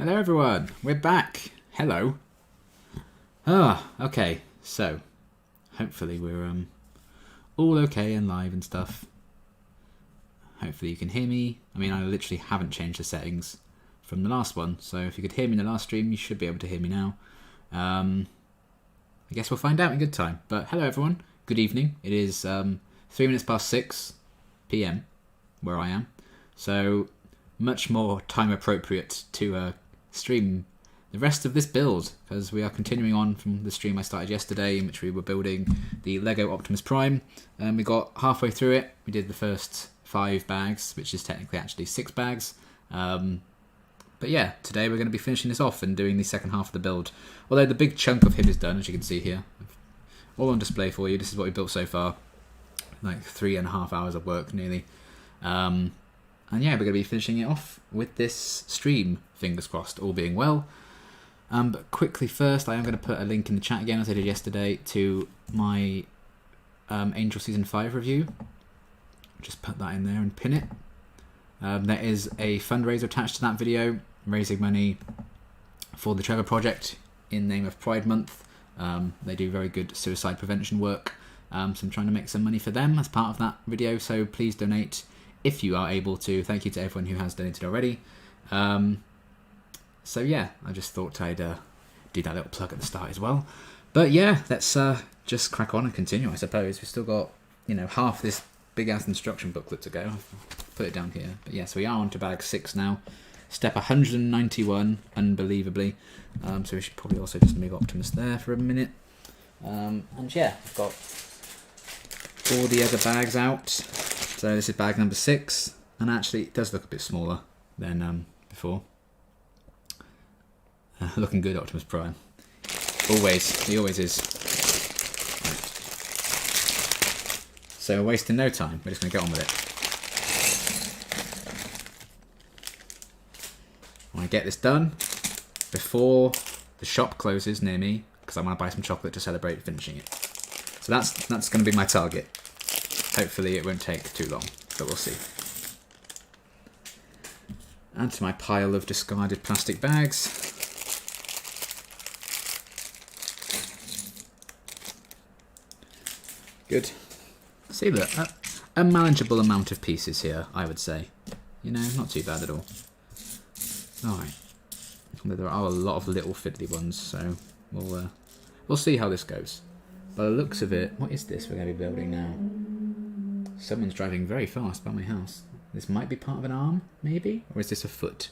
Hello everyone, we're back. Hello. Okay, so hopefully we're all okay and live and stuff. Hopefully you can hear me. I mean, I literally haven't changed the settings from the last one, so if you could hear me in the last stream, you should be able to hear me now. I guess we'll find out in good time. But hello everyone, good evening. It is 3 minutes past 6 PM where I am, so much more time appropriate to stream the rest of this build, because we are continuing on from the stream I started yesterday in which we were building the Lego Optimus Prime, and we got halfway through it. We did the first 5 bags, which is technically actually 6 bags, but yeah, today we're going to be finishing this off and doing the second half of the build, although the big chunk of him is done, as you can see here, all on display for you. This is what we built so far, like 3.5 hours of work nearly. And yeah, we're going to be finishing it off with this stream, fingers crossed, all being well. But quickly first, I am going to put a link in the chat again, as I did yesterday, to my Angel Season 5 review. Just put that in there and pin it. There is a fundraiser attached to that video, raising money for the Trevor Project in the name of Pride Month. They do very good suicide prevention work, so I'm trying to make some money for them as part of that video, so please donate if you are able to. Thank you to everyone who has donated already. So yeah, I just thought I'd do that little plug at the start as well. But yeah, let's just crack on and continue, I suppose. We've still got, half this big-ass instruction booklet to go. I've put it down here. But yeah, so we are on to bag 6 now. Step 191, unbelievably. So we should probably also just move Optimus there for a minute. And yeah, I've got all the other bags out. So this is bag number 6, and actually it does look a bit smaller than before. Looking good, Optimus Prime. Always, he always is. Right. So we're wasting no time, we're just going to get on with it. I want to get this done before the shop closes near me, because I want to buy some chocolate to celebrate finishing it. So that's going to be my target. Hopefully it won't take too long, but we'll see. Add to my pile of discarded plastic bags. Good. See, look, a manageable amount of pieces here, I would say. Not too bad at all. Alright. There are a lot of little fiddly ones, so we'll see how this goes. By the looks of it, what is this we're going to be building now? Someone's driving very fast by my house. This might be part of an arm, maybe? Or is this a foot?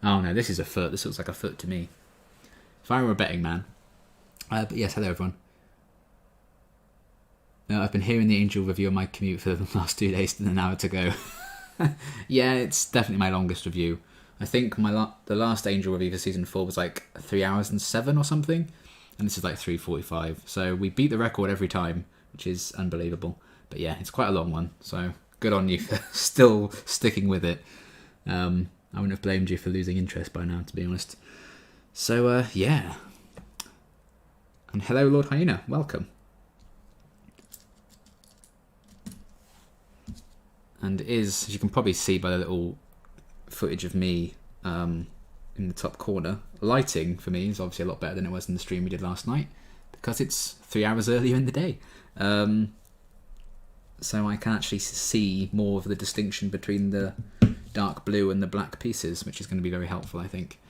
Oh no, this is a foot. This looks like a foot to me. If I were a betting man. But yes, hello everyone. I've been hearing the Angel review on my commute for the last 2 days and an hour to go. Yeah, it's definitely my longest review. I think the last Angel review for Season 4 was like 3 hours and 7 or something. And this is like 3:45. So we beat the record every time, which is unbelievable. But yeah, it's quite a long one, so good on you for still sticking with it. I wouldn't have blamed you for losing interest by now, to be honest. So, yeah. And hello, Lord Hyena. Welcome. And as you can probably see by the little footage of me in the top corner, lighting for me is obviously a lot better than it was in the stream we did last night, because it's 3 hours earlier in the day. So I can actually see more of the distinction between the dark blue and the black pieces, which is going to be very helpful, I think.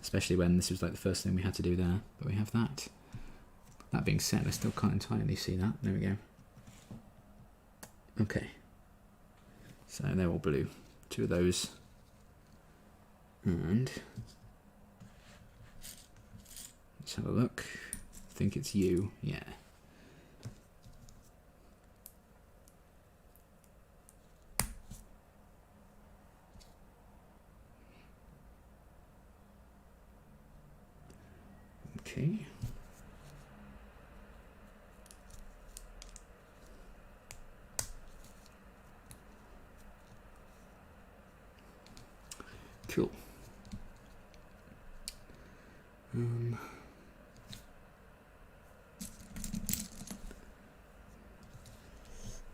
Especially when this was like the first thing we had to do there. But we have that. That being said, I still can't entirely see that. There we go. Okay. So they're all blue. 2 of those. And let's have a look. I think it's you. Yeah. Okay. Cool.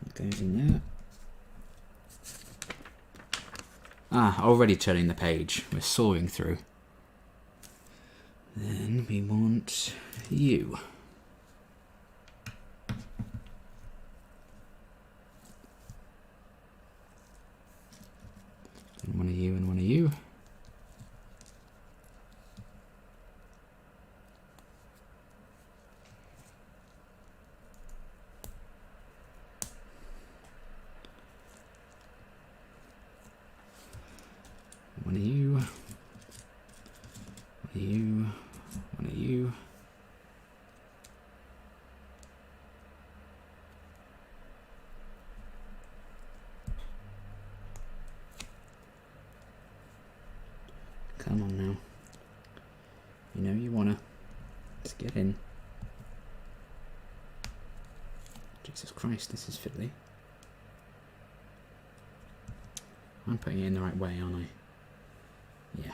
That goes in there. Already turning the page. We're sawing through. Then we want you. And one of you and one of you. One of you. One of you. One of you. Come on now. You know you wanna. Let's get in. Jesus Christ, this is fiddly. I'm putting it in the right way, aren't I? Yeah.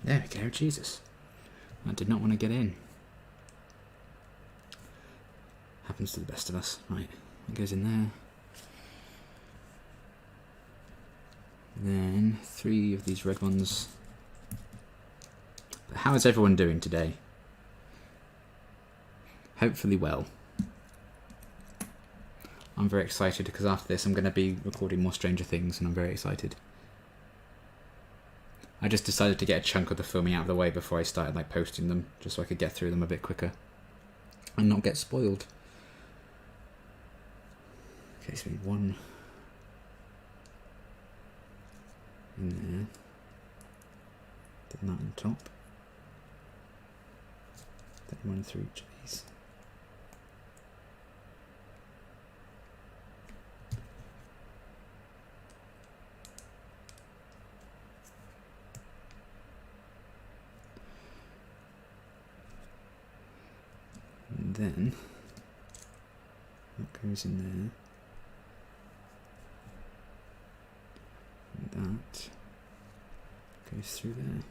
There we go, Jesus. I did not want to get in. Happens to the best of us. Right, it goes in there. Then 3 of these red ones. But how is everyone doing today? Hopefully well. I'm very excited because after this I'm going to be recording more Stranger Things and I'm very excited. I just decided to get a chunk of the filming out of the way before I started like posting them, just so I could get through them a bit quicker and not get spoiled. Okay, so we need 1 in there, then that on top, then 1 through each of these. And then that goes in there. And that goes through there.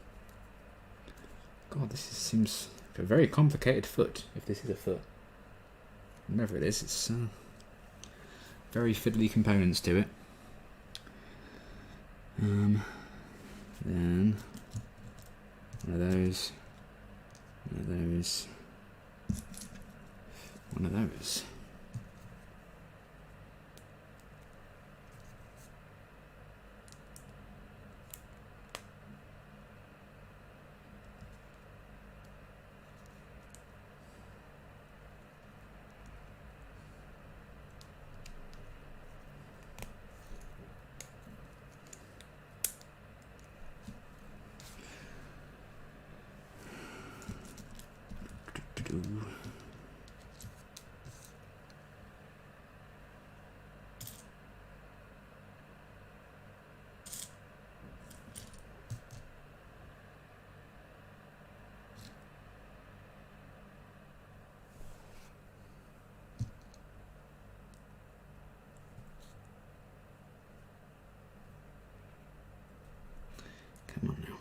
God, this seems like a very complicated foot, if this is a foot. Whatever it is, it's very fiddly components to it. Then one of those, one of those, one of those. Come on now.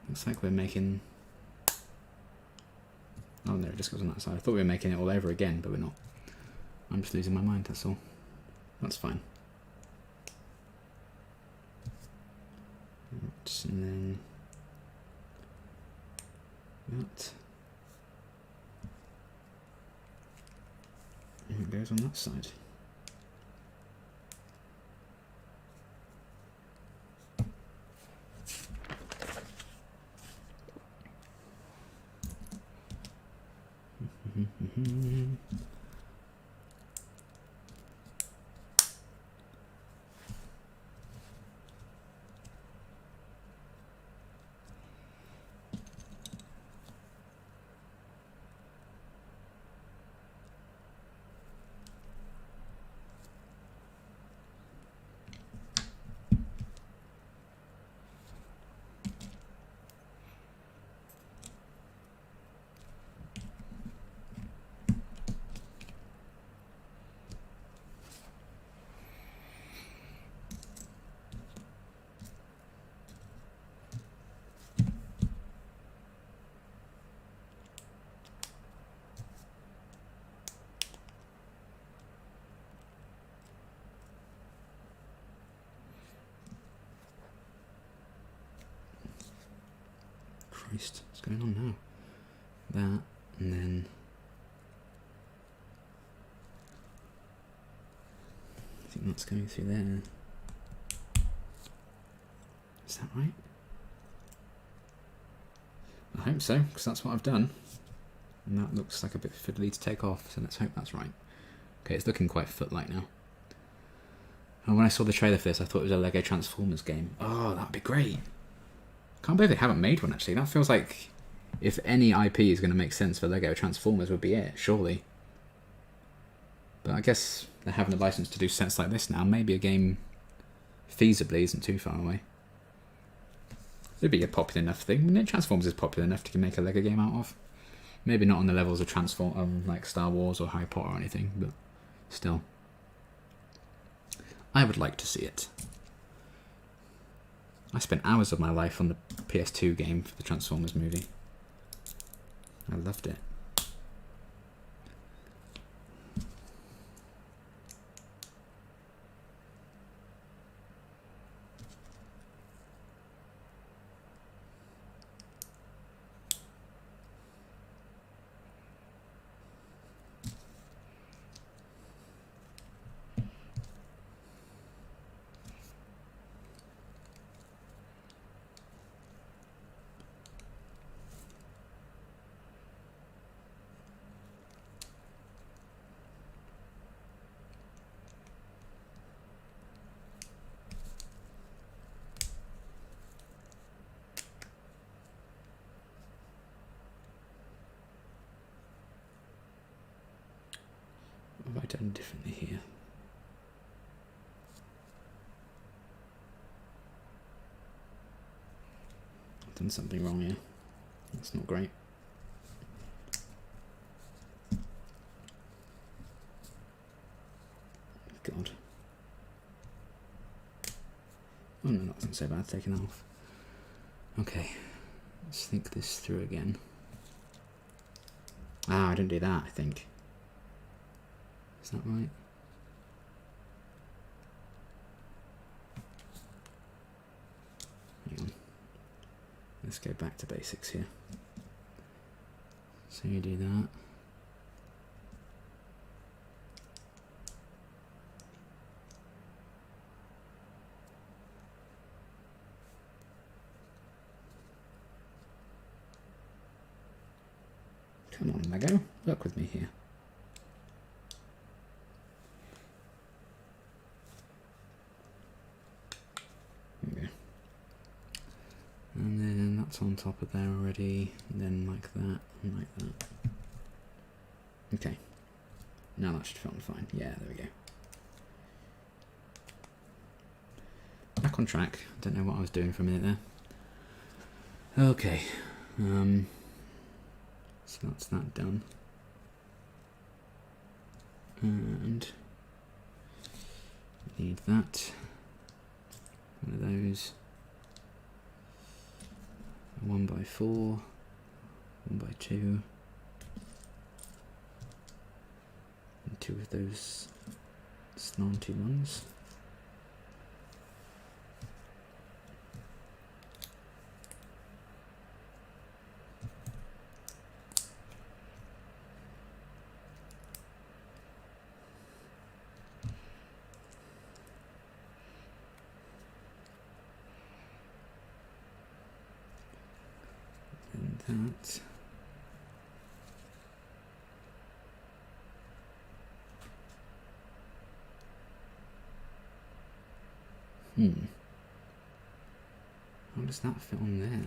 Looks like we're making... Oh no, it just goes on that side. I thought we were making it all over again, but we're not. I'm just losing my mind, that's all. That's fine. Right, and then... that. And it goes on that side. Christ, what's going on now? That, and then... I think that's going through there. Is that right? I hope so, because that's what I've done. And that looks like a bit fiddly to take off, so let's hope that's right. Okay, it's looking quite foot-like now. And when I saw the trailer for this, I thought it was a Lego Transformers game. Oh, that'd be great. Can't believe they haven't made one, actually. That feels like if any IP is going to make sense for Lego, Transformers would be it, surely. But I guess they're having a license to do sets like this now. Maybe a game feasibly isn't too far away. It'd be a popular enough thing. Transformers is popular enough to make a Lego game out of. Maybe not on the levels of like Star Wars or Harry Potter or anything, but still. I would like to see it. I spent hours of my life on the PS2 game for the Transformers movie. I loved it. What have I done differently here? I've done something wrong here. That's not great. God. Oh no, that wasn't so bad taking that off. Okay, let's think this through again. Ah, I didn't do that, I think. Is that right? Hang on. Let's go back to basics here. So you do that. Come on, Lego, work with me here. There we go. And then that's on top of there already, and then like that, and like that. Okay. Now that should feel fine. Yeah, there we go. Back on track. I don't know what I was doing for a minute there. Okay. So that's that done. And need that. One of those. 1x4, 1x2, and 2 of those slanty ones. That. How does that fit on there?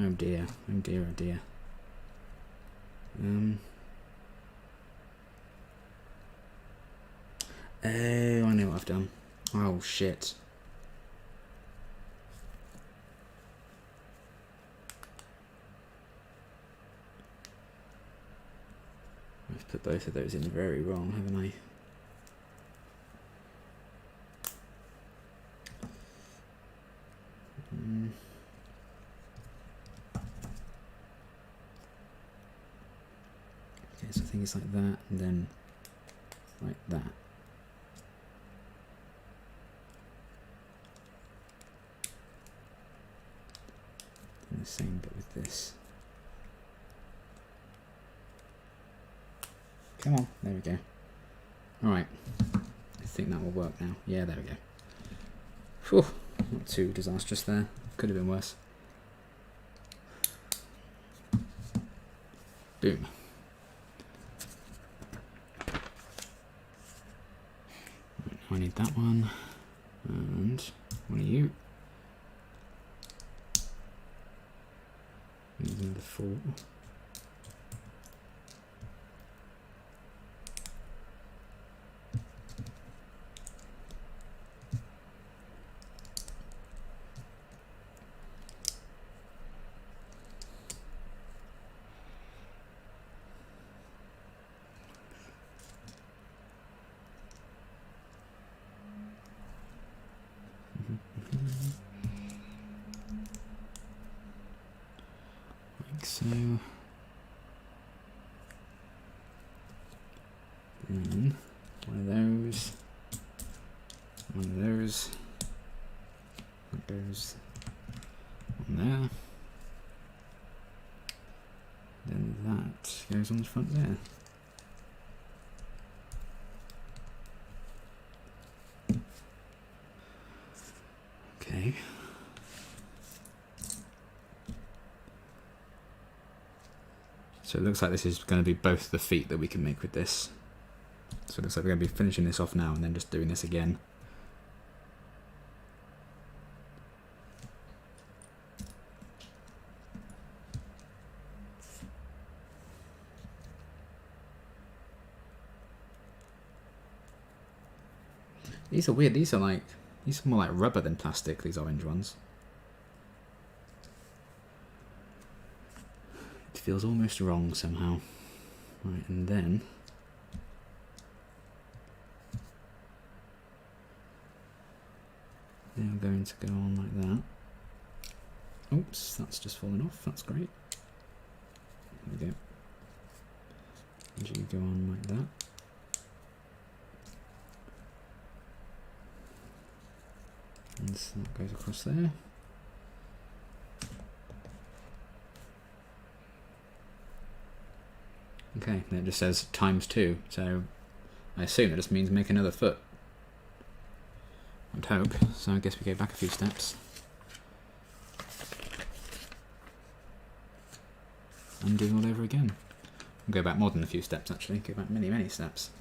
Oh dear, oh dear, oh dear. Oh, I know what I've done. Oh shit. I've put both of those in very wrong, haven't I? Okay, so I think it's like that, and then like that. Same bit with this. Come on, there we go. Alright, I think that will work now. Yeah, there we go. Whew, not too disastrous there. Could have been worse. Boom. I need that one, and one of you. Need another 4. Like so. Then one of those. One of those. That goes on there. Then that goes on the front there. Okay. So it looks like this is going to be both the feet that we can make with this. So it looks like we're going to be finishing this off now and then just doing this again. These are weird. These are more like rubber than plastic, these orange ones. It feels almost wrong somehow. Right, and then they're going to go on like that. Oops, that's just fallen off. That's great. There we go. And you go on like that. And so that goes across there. Okay, and it just says ×2, so I assume it just means make another foot. I'd hope, so I guess we go back a few steps. And do it all over again. We'll go back more than a few steps actually, go back many, many steps.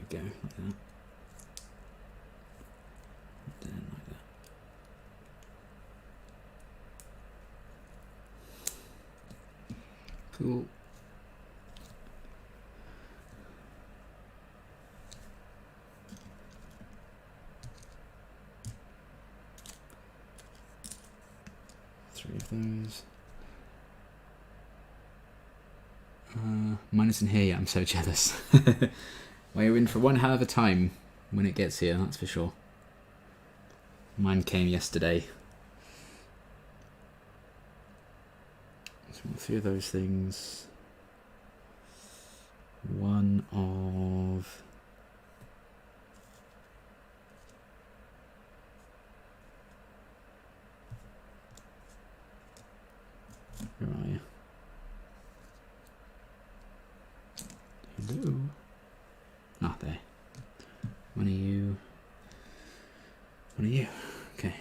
we go, like that. Then like that. Cool. Three of those. Mine isn't here yet, I'm so jealous. Well, you're in for one hell of a time when it gets here, that's for sure. Mine came yesterday. So three of those things. One of... Where are you? Hello? Ah, there. One of you. One of you. Okay.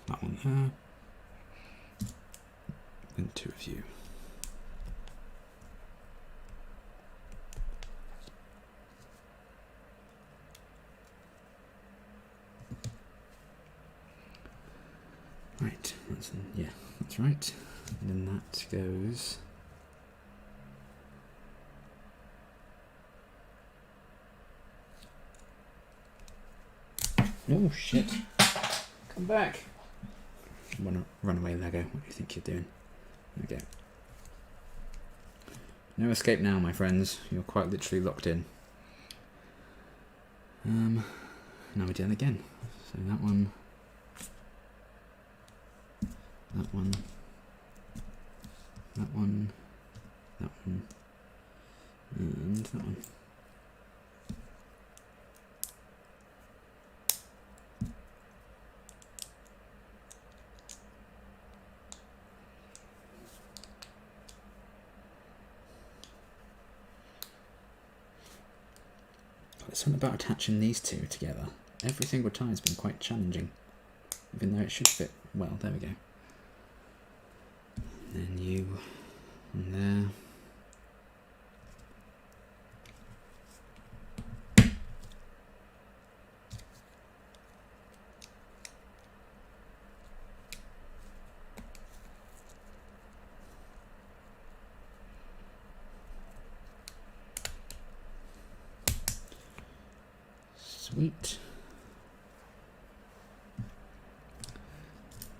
That one there. And two of you. Right, that's yeah, that's right. And then that goes. Oh shit! Come back! Run away, Lego. What do you think you're doing? There we go. No escape now, my friends. You're quite literally locked in. Now we're doing it again. So that one. That one. That one. That one. And that one. There's something about attaching these two together. Every single time has been quite challenging, even though it should fit well. There we go. And then you, and there. Sweet.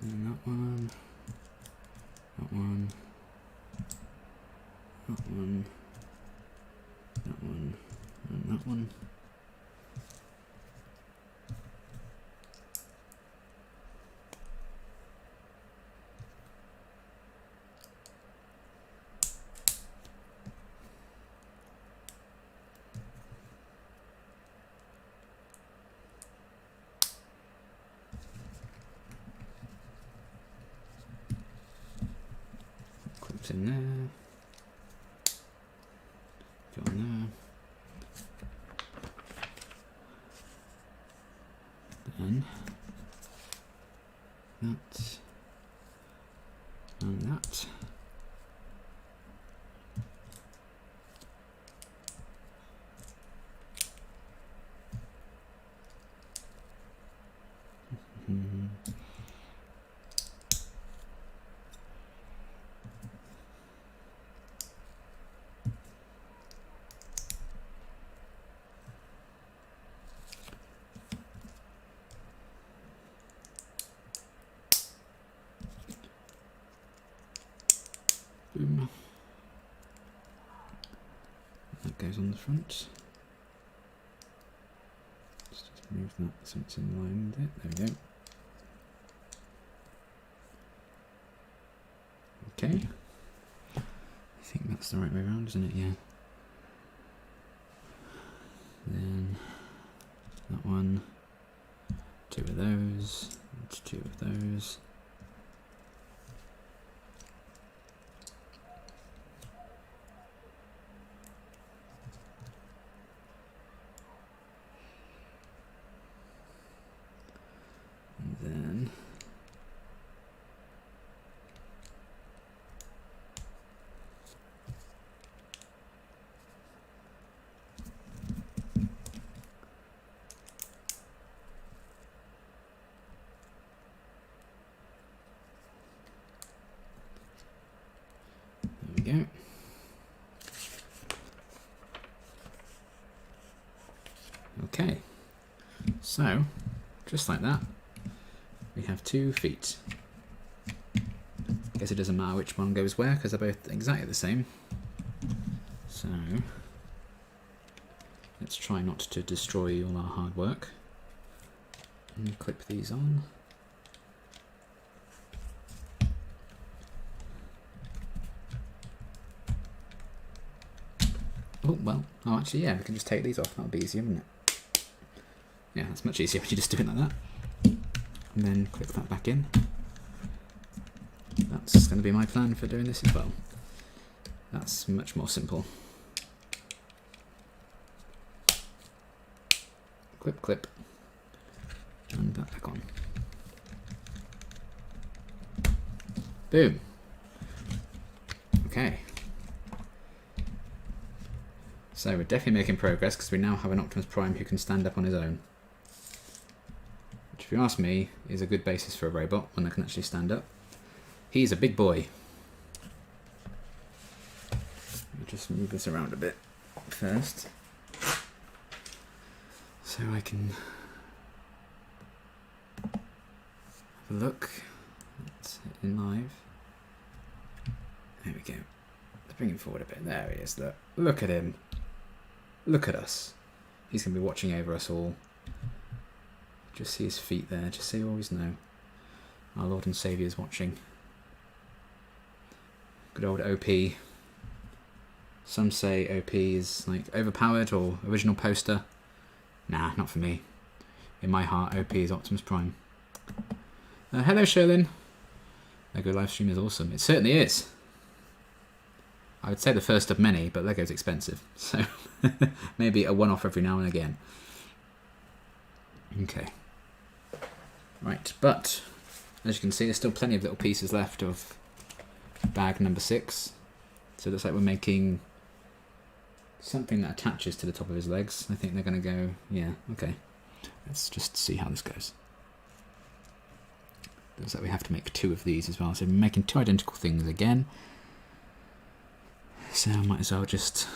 And that one. That one. That one. That one. And that one. Clips in there. Go on there. Then that and that. That goes on the front. Let's just move that so it's in line with it. There we go. Okay. I think that's the right way around, isn't it? Yeah. Then that one, 2 of those, and 2 of those. And then there we go. Okay, so just like that, we have 2 feet. Guess it doesn't matter which one goes where because they're both exactly the same. So let's try not to destroy all our hard work. And clip these on. Oh, well, oh actually yeah, we can just take these off, that'll be easier, wouldn't it? Yeah, that's much easier when you just do it like that. And then clip that back in. That's going to be my plan for doing this as well. That's much more simple. Clip, clip, and that back on. Boom. Okay. So we're definitely making progress because we now have an Optimus Prime who can stand up on his own. Which, if you ask me, is a good basis for a robot when they can actually stand up. He's a big boy. Let me just move this around a bit first. So I can have a look. It's in live. There we go. Let's bring him forward a bit. There he is. Look at him. Look at us. He's going to be watching over us all. Just see his feet there, just so you always know. Our Lord and Saviour is watching. Good old OP. Some say OP is like overpowered or original poster. Nah, not for me. In my heart, OP is Optimus Prime. Hello, Sherlyn. Lego livestream is awesome. It certainly is. I would say the first of many, but Lego's expensive. So maybe a one-off every now and again. Okay. Right, but as you can see, there's still plenty of little pieces left of bag number 6. So it looks like we're making something that attaches to the top of his legs. I think they're going to go, yeah, okay. Let's just see how this goes. Looks like we have to make 2 of these as well. So we're making 2 identical things again. So I might as well just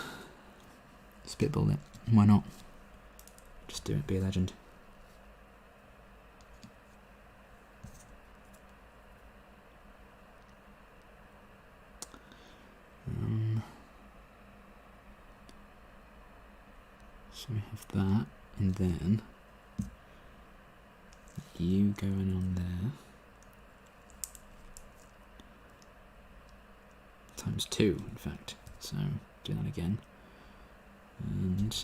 spitball it. Why not? Just do it, be a legend. So we have that, and then you going on there. Times 2, in fact. So do that again. And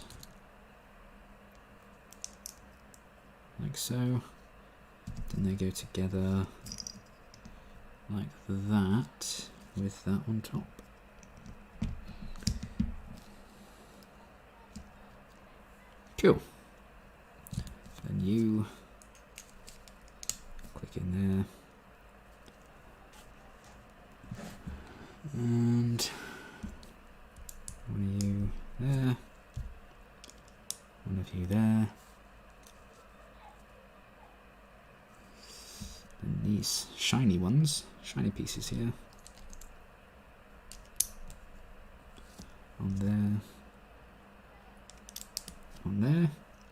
like so. Then they go together like that with that on top. Cool. Then you click in there. And one of you there. One of you there. And these shiny ones, shiny pieces here. On there. On there.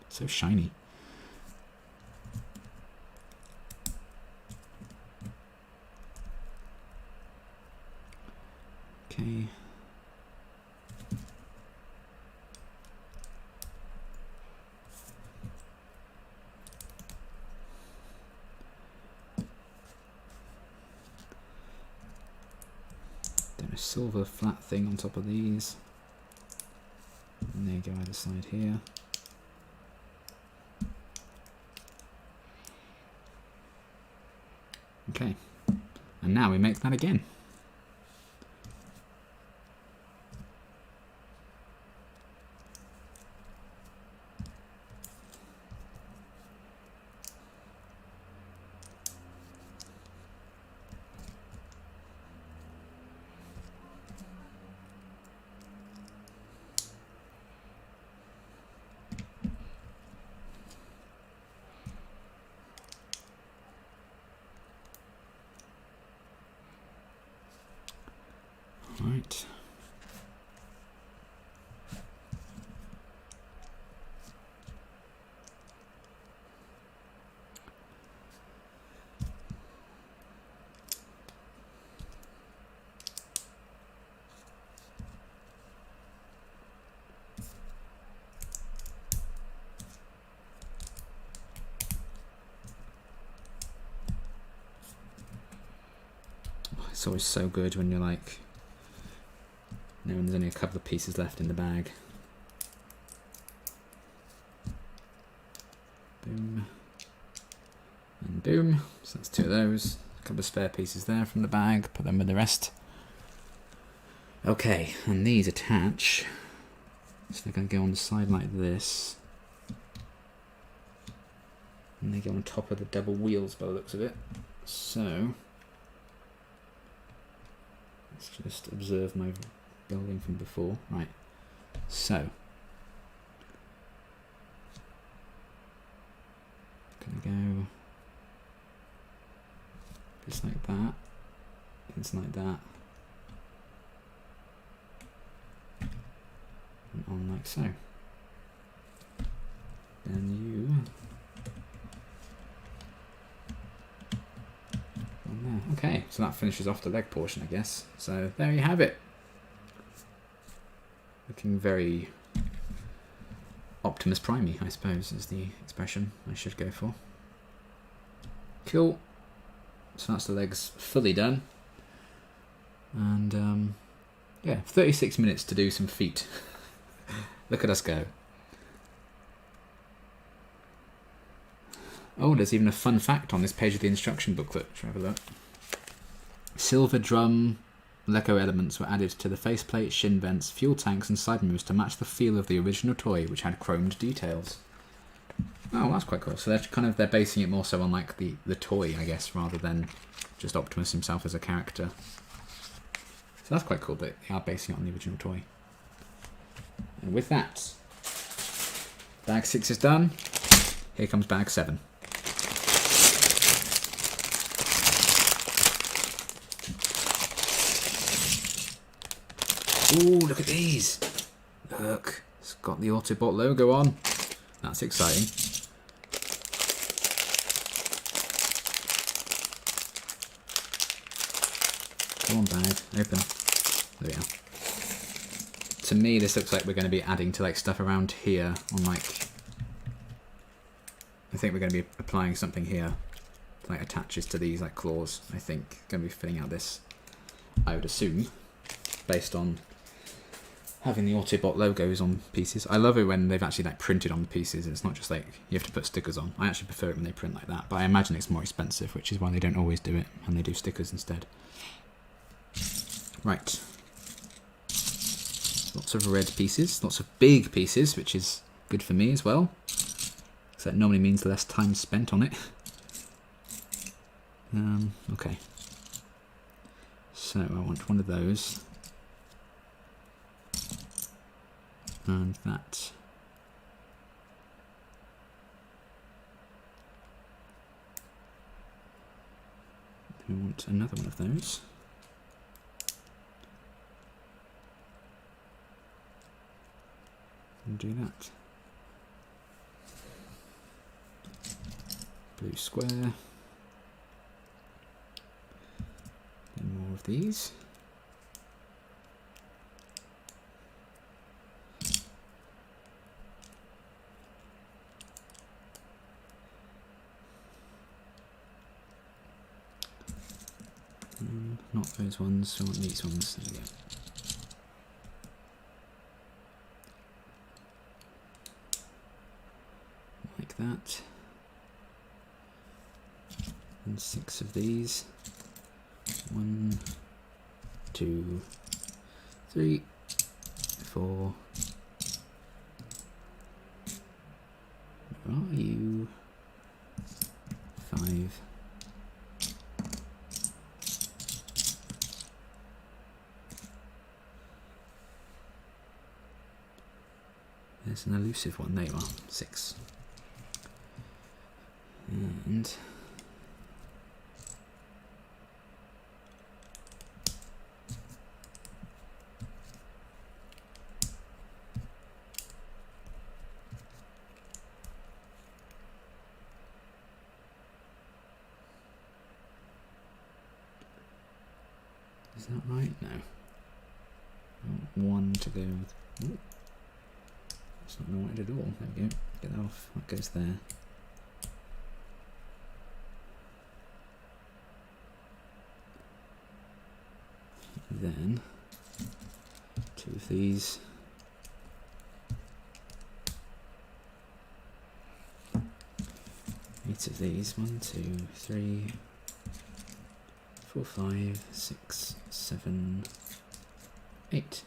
So shiny. Okay. silver flat thing on top of these. And there you go, either side here. Okay, and now we make that again. Right. It's always so good when you're like, no, there's only a couple of pieces left in the bag. Boom. And boom. So that's two of those. A couple of spare pieces there from the bag. Put them with the rest. Okay, and these attach. So they're going to go on the side like this. And they go on top of the double wheels by the looks of it. So let's just observe my building from before. Right, so gonna go just like that, just like that, and on like so. Then you on there. Okay, so that finishes off the leg portion, I guess. So there you have it. Looking very Optimus Prime-y, I suppose, is the expression I should go for. Cool. So that's the legs fully done. And yeah, 36 minutes to do some feet. Look at us go. Oh, there's even a fun fact on this page of the instruction booklet. Should we have a look? Silver drum Lego elements were added to the faceplate, shin vents, fuel tanks and side mirrors to match the feel of the original toy, which had chromed details. Oh, that's quite cool. So they're basing it more so on like the toy, I guess, rather than just Optimus himself as a character. So that's quite cool that they are basing it on the original toy. And with that, bag 6 is done. Here comes bag 7. Ooh, look at these. Look, it's got the Autobot logo on. That's exciting. Come on, bag, open. There we are. To me, this looks like we're going to be adding to like stuff around here on like, I think we're going to be applying something here that like attaches to these like claws. I think going to be filling out this, I would assume, based on having the Autobot logos on pieces. I love it when they've actually like printed on the pieces. It's not just like you have to put stickers on. I actually prefer it when they print like that, but I imagine it's more expensive, which is why they don't always do it and they do stickers instead. Right. Lots of red pieces, lots of big pieces, which is good for me as well. So that normally means less time spent on it. Okay. So I want one of those. And that. We want another one of those. And do that. Blue square. Then more of these. Not those ones, I want these ones. There we go. like that. And 6 of these. 1, 2, 3, 4. Where are you? 5. There's an elusive one. There you are. 6. And is that right? No. 1 to go with. Ooh. It's not what I wanted at all. There we go. Get that off. That goes there. Then 2 of these. 8 of these. 1, 2, 3, 4, 5, 6, 7, 8.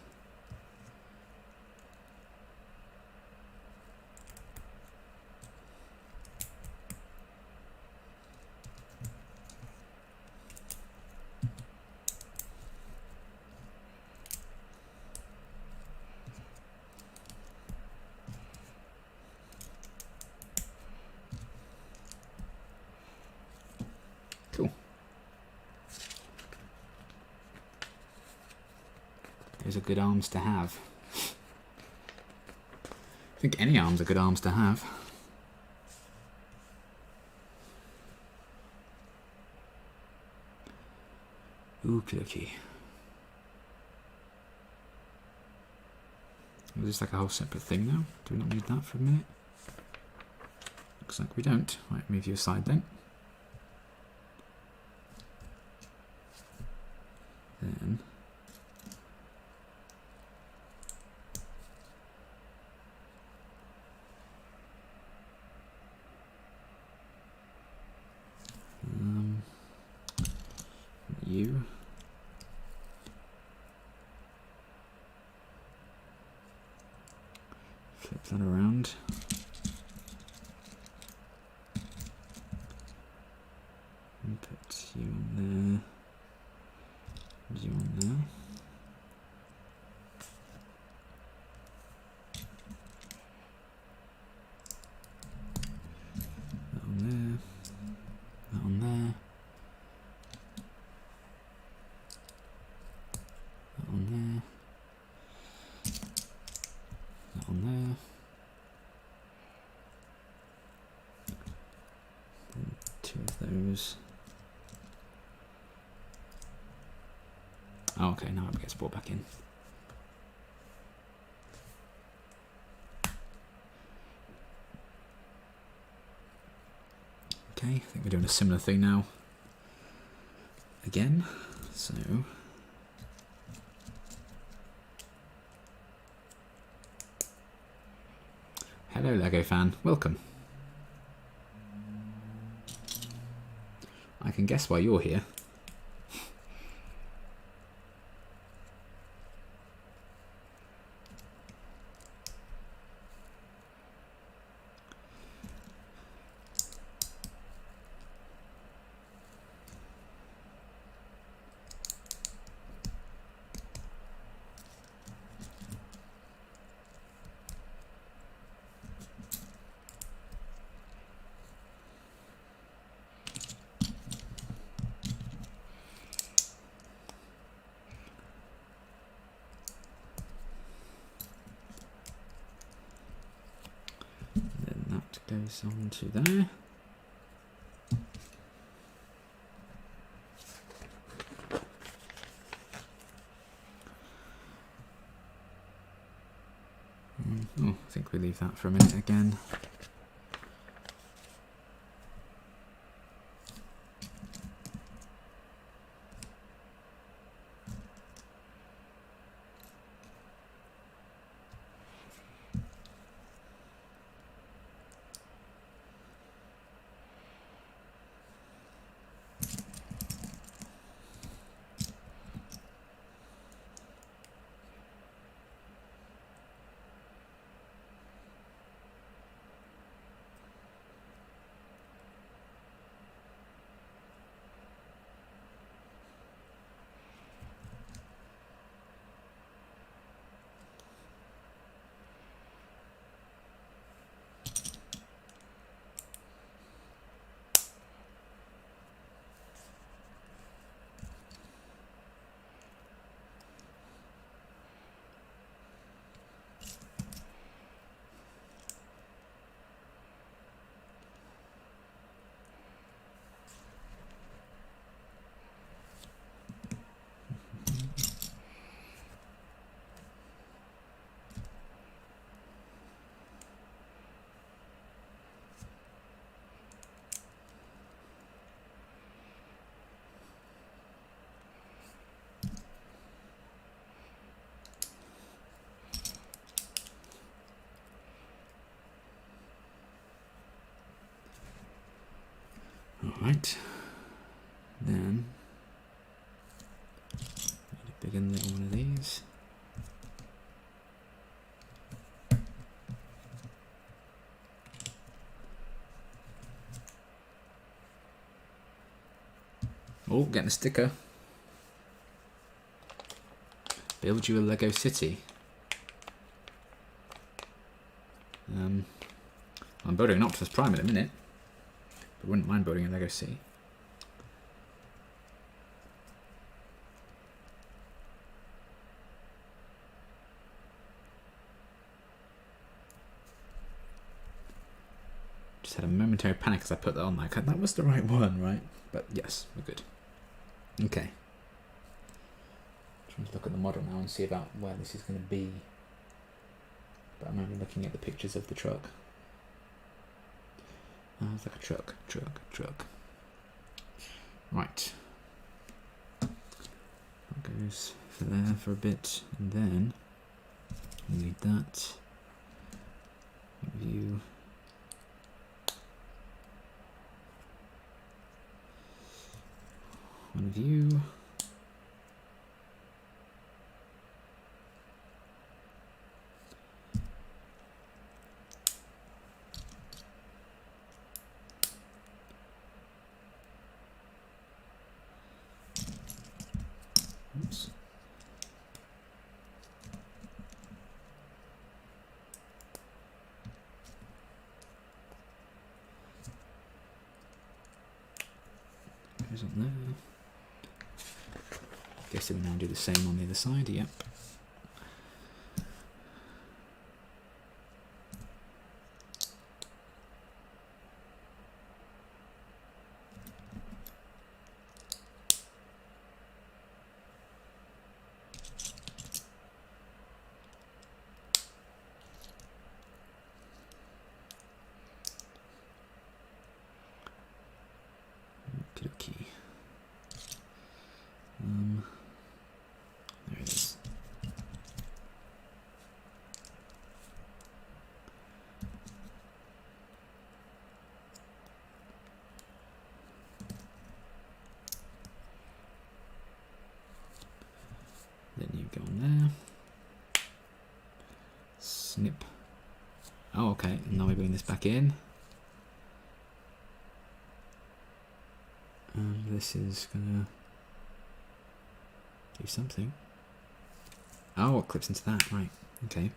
Cool. Those are good arms to have. I think any arms are good arms to have. Okie-dokie. Is this like a whole separate thing now? Do we not need that for a minute? Looks like we don't. Right, move you aside then. Then you flip that around. And put you on there. You on there. That on there. That on there. That on there. That on there. And 2 of those. Oh, okay, now it gets brought back in. Okay, I think we're doing a similar thing now. Again, so hello Lego fan, welcome. I can guess why you're here. Goes on to there. Oh, I think we leave that for a minute again. Right. Then need a big and little one of these. Oh, getting a sticker. Build you a Lego city. I'm building an Optimus Prime in a minute, but wouldn't mind building a Lego city. Just had a momentary panic as I put that on. Like, that was the right one, right? But yes, we're good. Okay. Trying to look at the model now and see about where this is going to be. But I'm only looking at the pictures of the truck. Oh, it's like a truck. Right. That goes for there for a bit, and then we need that. View. One view. Oops. Goes on there. Guess we now do the same on the other side. Yep. Okey-dokey. There it is. Then you go on there. Snip. Oh, okay. Now we bring this back in. And this is gonna do something. Oh, it clips into that, right? Okay.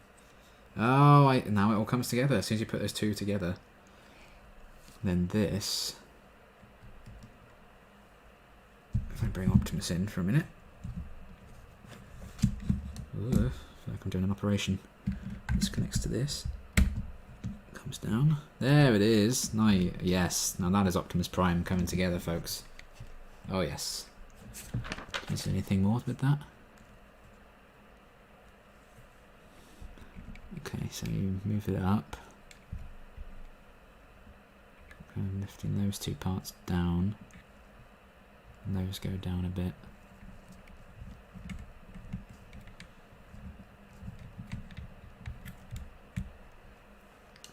Oh, now it all comes together as soon as you put those two together. Then this. If I bring Optimus in for a minute. Ooh, I feel like I'm doing an operation. This connects to this. Comes down. There it is. Nice. Yes. Now that is Optimus Prime coming together, folks. Oh yes. Is there anything more with that? Okay, so you move it up. And lifting those two parts down. And those go down a bit.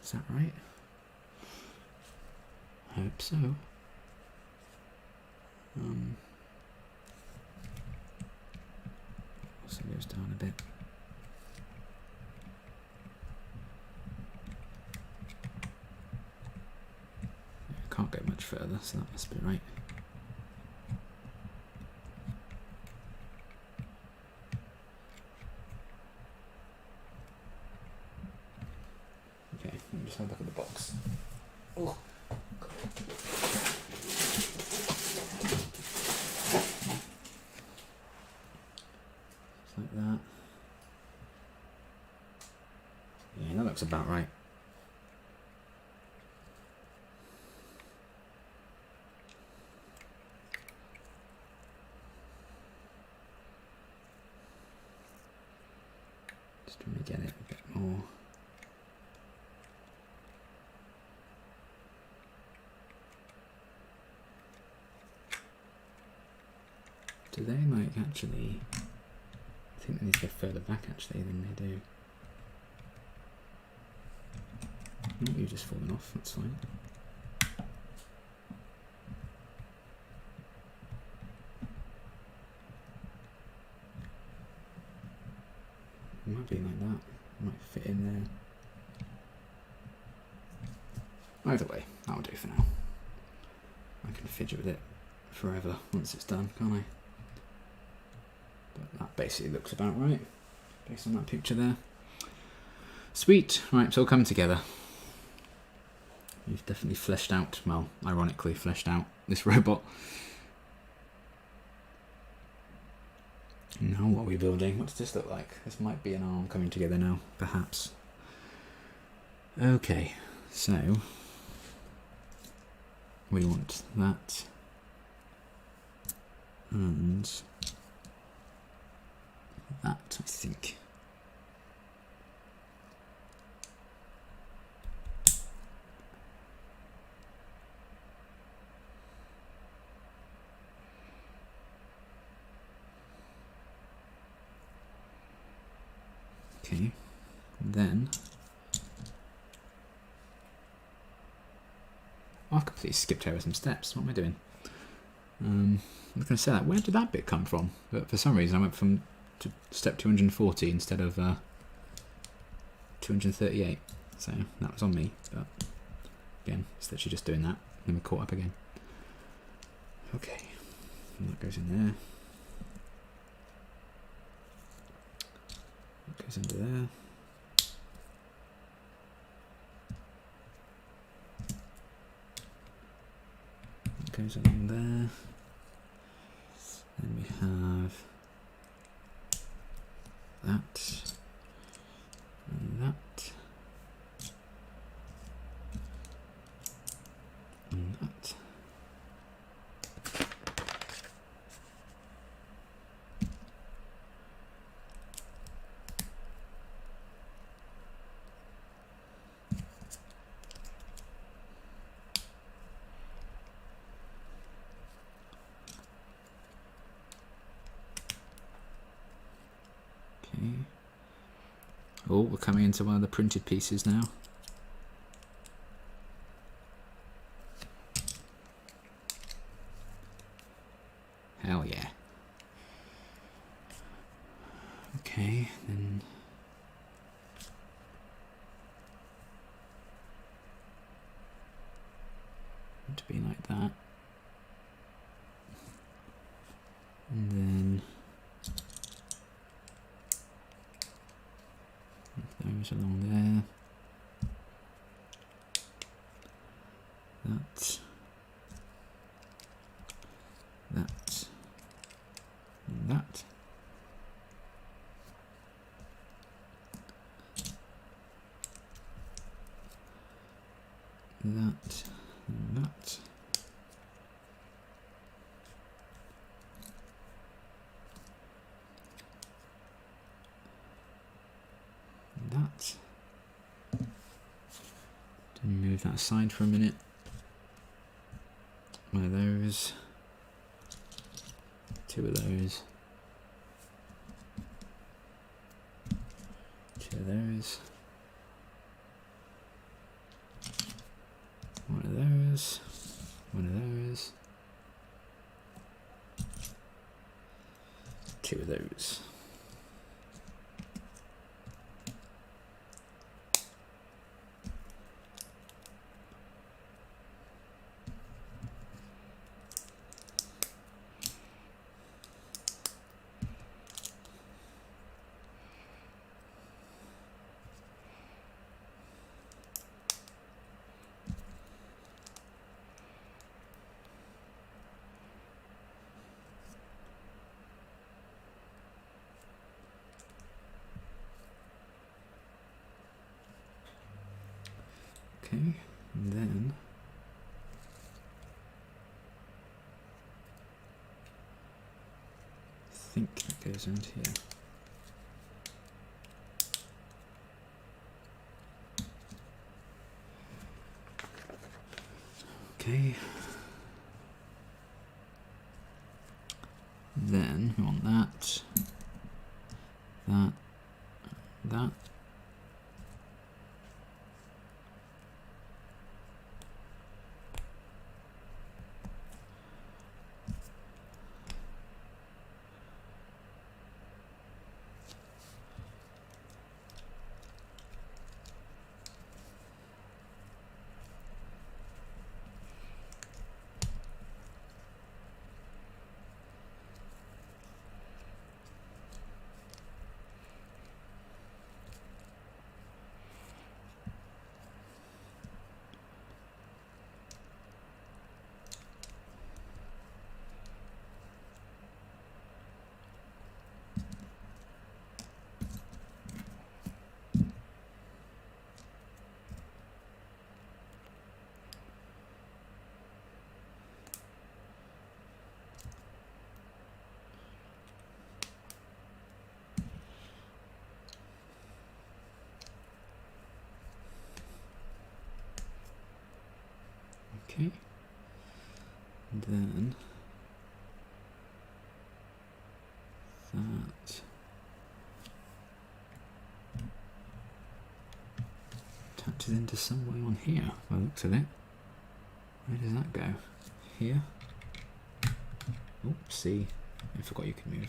Is that right? I hope so. Also goes down a bit. Can't go much further, so that must be right. Okay, let me just have a look at the box. Oh. Like that. Yeah, that looks about right. Just trying to get it a bit more. Do they like actually? I think they need to go further back actually than they do. Oh, you've just fallen off, that's fine. Might fit in there. Either way, that'll do for now. I can fidget with it forever once it's done, can't I? But that basically looks about right, based on that picture there. Sweet, right, it's all come together. We've definitely fleshed out, well, ironically fleshed out this robot. Now what are we building? What does this look like? This might be an arm coming together now, perhaps. Okay, so we want that and that, I think. Okay, then I've completely skipped over some steps. What am I doing? I'm going to say that. Where did that bit come from? But for some reason I went from to step 240 instead of 238. So that was on me. But again, it's literally just doing that. Then we're caught up again. Okay, and that goes in there. That goes into there. That goes along there. Then we have that and that and that. Okay. Oh, we're coming into one of the printed pieces now. Hell yeah. Okay, then to be like that. And then those along there. That. That. And that. That. And that. That. Move that aside for a minute. One of those. Two of those. Two of those. One of those. One of those. Two of those. Okay, and then I think that goes into here. Okay. Then we want that, that, that. Okay. And then that attaches into some way on here, by the looks of it. Where does that go? Here? Oops, see, I forgot you can move.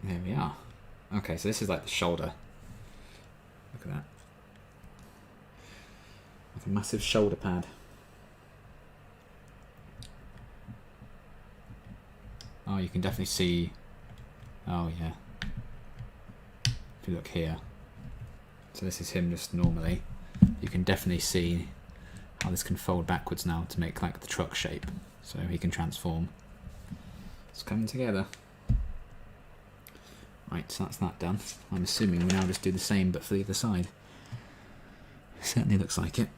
There we are. Okay, so this is like the shoulder. Look at that. Like a massive shoulder pad. Oh, you can definitely see. Oh, yeah. If you look here. So this is him just normally. You can definitely see how this can fold backwards now to make like the truck shape. So he can transform. It's coming together. Right, so that's that done. I'm assuming we now just do the same but for the other side. Certainly looks like it.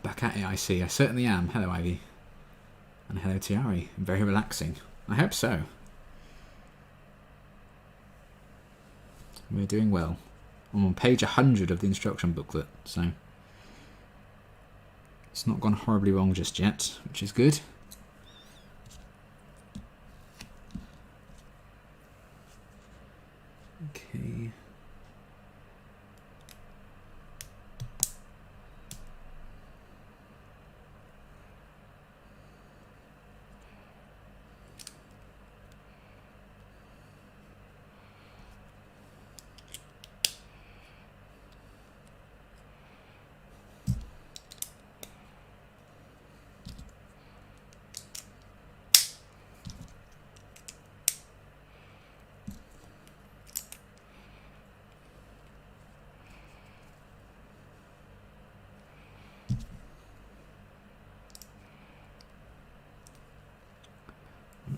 Back at it, I see. I certainly am. Hello, Ivy. And hello, Tiari. Very relaxing. I hope so. We're doing well. I'm on page 100 of the instruction booklet, so it's not gone horribly wrong just yet, which is good. Okay.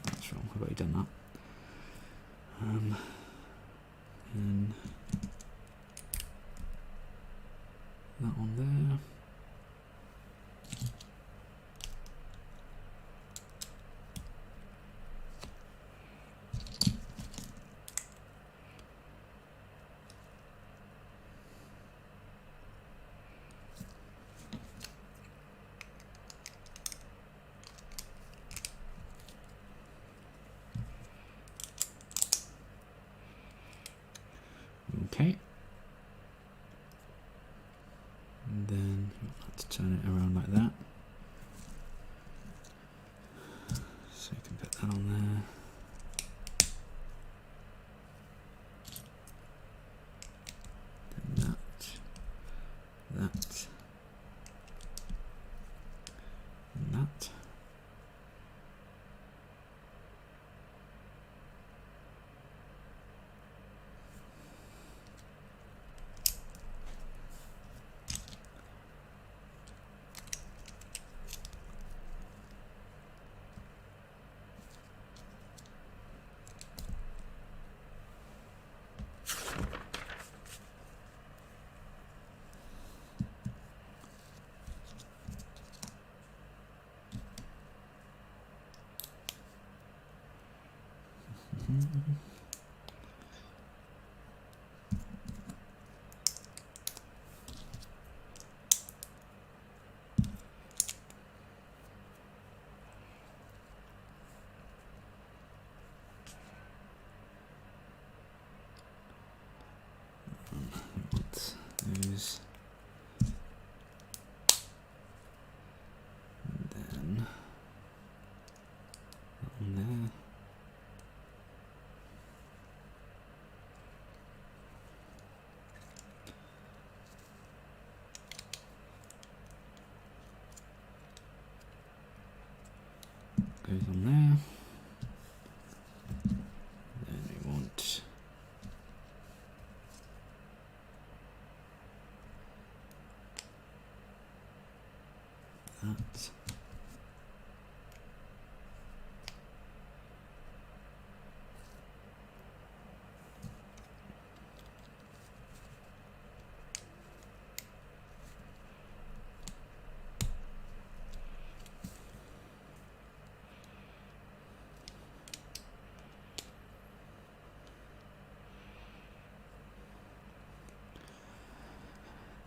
That's wrong, I've already done that. And that one there. Okay. And then let's turn it around like that. So you can put that on there. Then that. That. And that. Those. And then that one there. Goes on there. Then we want that.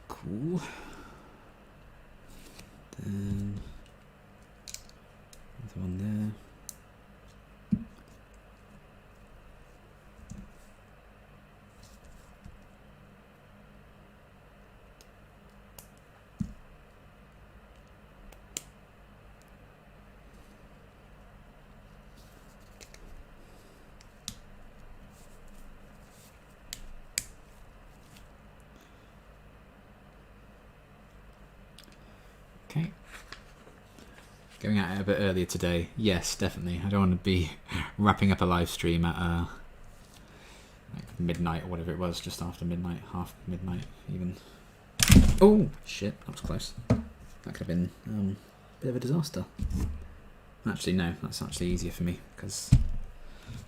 Cool. Then another one there. Okay. Going at it a bit earlier today. Yes, definitely. I don't want to be wrapping up a live stream at like midnight or whatever it was, just after midnight, half midnight even. Oh, shit, that was close. That could have been a bit of a disaster. Actually, no, that's actually easier for me because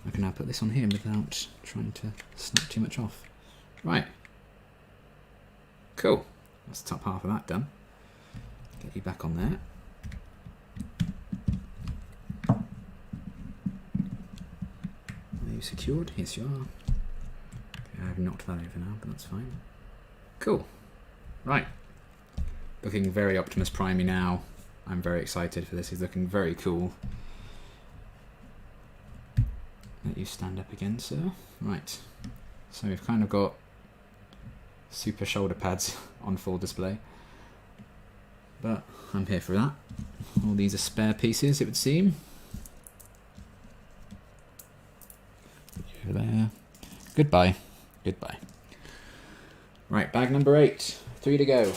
I can now put this on here without trying to snap too much off. Right. Cool. That's the top half of that done. Get you back on there. Are you secured? Yes, you are. Okay, I've knocked that over now, but that's fine. Cool. Right. Looking very Optimus Prime-y now. I'm very excited for this. He's looking very cool. Let you stand up again, sir. Right. So we've kind of got super shoulder pads on full display. But I'm here for that. All these are spare pieces, it would seem. Over there. Goodbye. Goodbye. Right, bag number 8. 3 to go.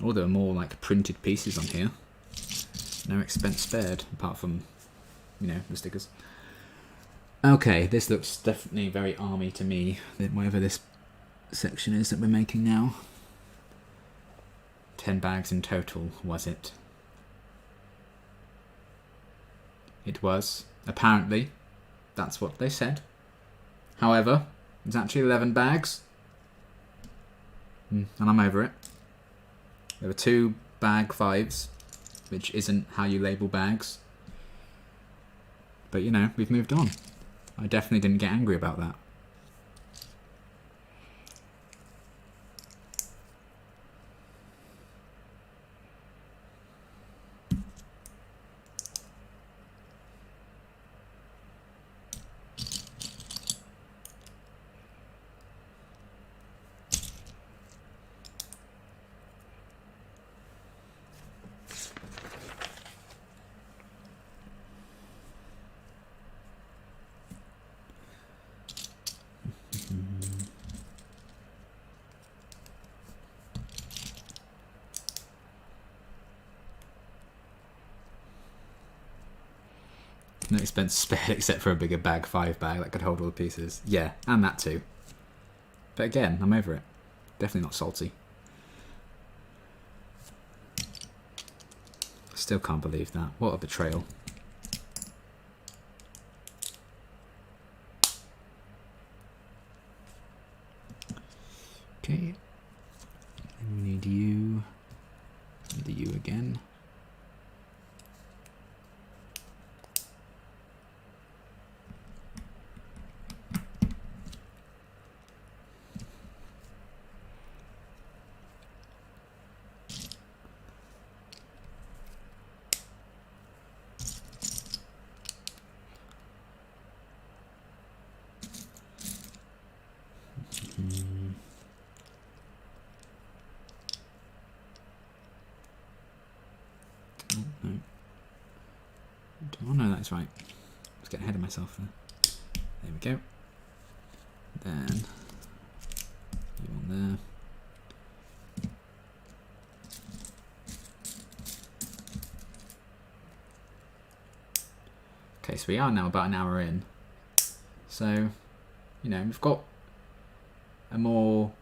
Oh, there are more like printed pieces on here. No expense spared, apart from, you know, the stickers. Okay, this looks definitely very army to me, whatever this section is that we're making now. 10 bags in total, was it? It was. Apparently, that's what they said. However, it's actually 11 bags. And I'm over it. There were 2 bag 5s, which isn't how you label bags. But, you know, we've moved on. I definitely didn't get angry about that. No expense spared except for a bigger bag 5 bag that could hold all the pieces. Yeah, and that too. But again, I'm over it. Definitely not salty. Still can't believe that. What a betrayal. Okay. And we need you. Need you again. Oh no, that's right. I was getting ahead of myself there. There we go. Then you on there. Okay, so we are now about an hour in. So, you know, we've got a more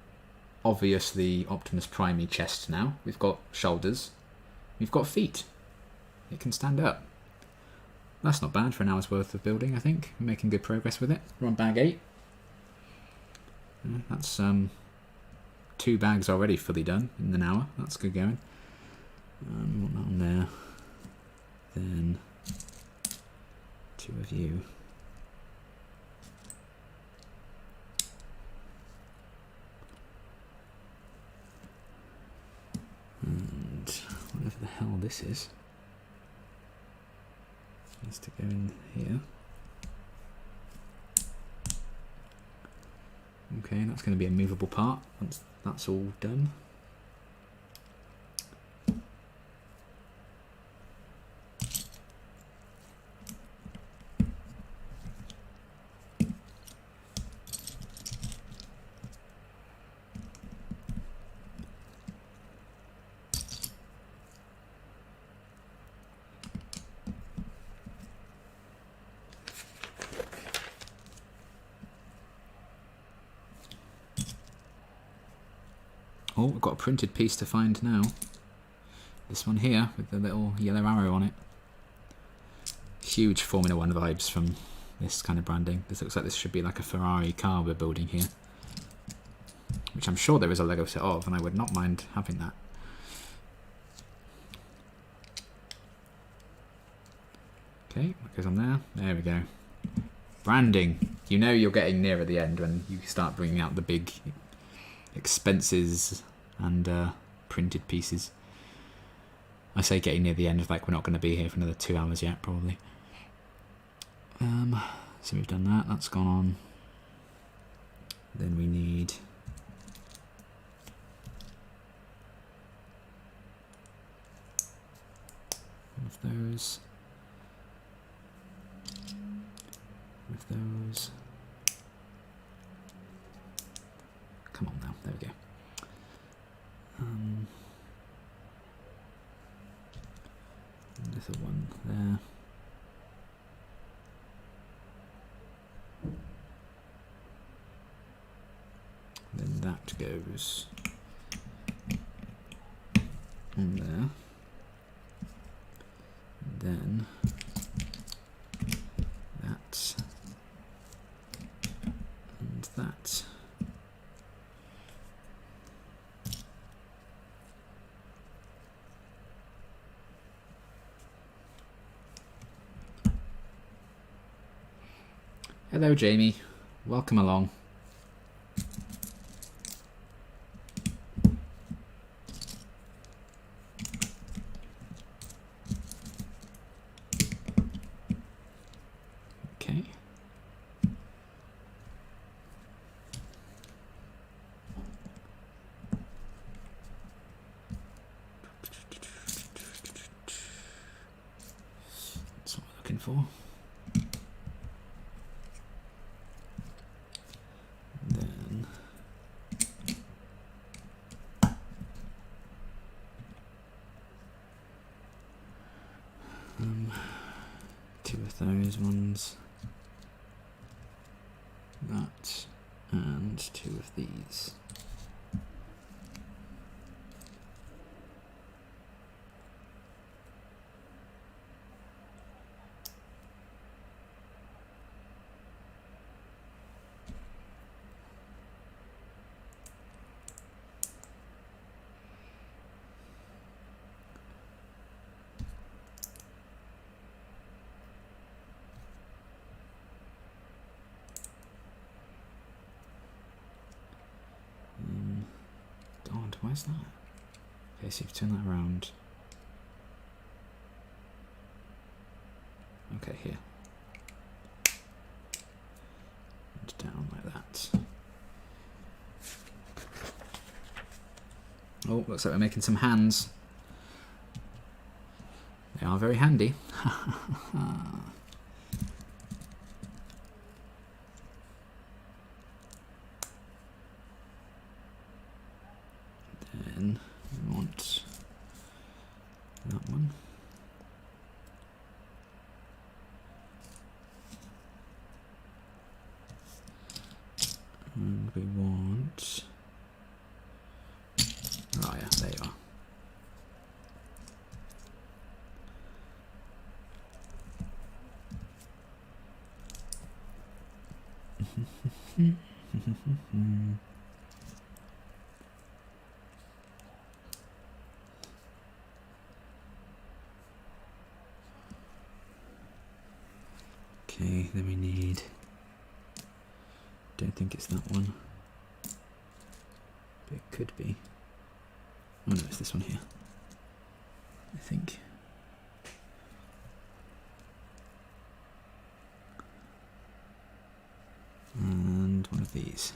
obviously Optimus Prime-y chest now. We've got shoulders. We've got feet. It can stand up. That's not bad for an hour's worth of building, I think. We're making good progress with it. We're on bag 8. That's 2 bags already fully done in an hour. That's good going. Want that on there. Then 2 of you. And whatever the hell this is needs to go in here. Okay, that's going to be a movable part once that's all done. Oh, we've got a printed piece to find now. This one here, with the little yellow arrow on it. Huge Formula 1 vibes from this kind of branding. This looks like this should be like a Ferrari car we're building here. Which I'm sure there is a Lego set of, and I would not mind having that. Okay, what goes on there? There we go. Branding. You know you're getting near at the end when you start bringing out the big expenses and printed pieces. I say getting near the end, like we're not going to be here for another 2 hours yet, probably. So we've done that, that's gone on. Then we need one of those. One of those. Come on now, there we go. Another one there. Then that goes on there. And then that and that. Hello, Jamie. Welcome along. Okay. That's what we're looking for. Two of those ones, that, and 2 of these. Where's that? Okay, so you've turned that around. Okay, here. And down like that. Oh, looks like we're making some hands. They are very handy. Then we want that one. And we want not. Oh yeah, there you are. Okay, then we need. Don't think it's that one. But it could be. Oh no, it's this one here. I think. And one of these.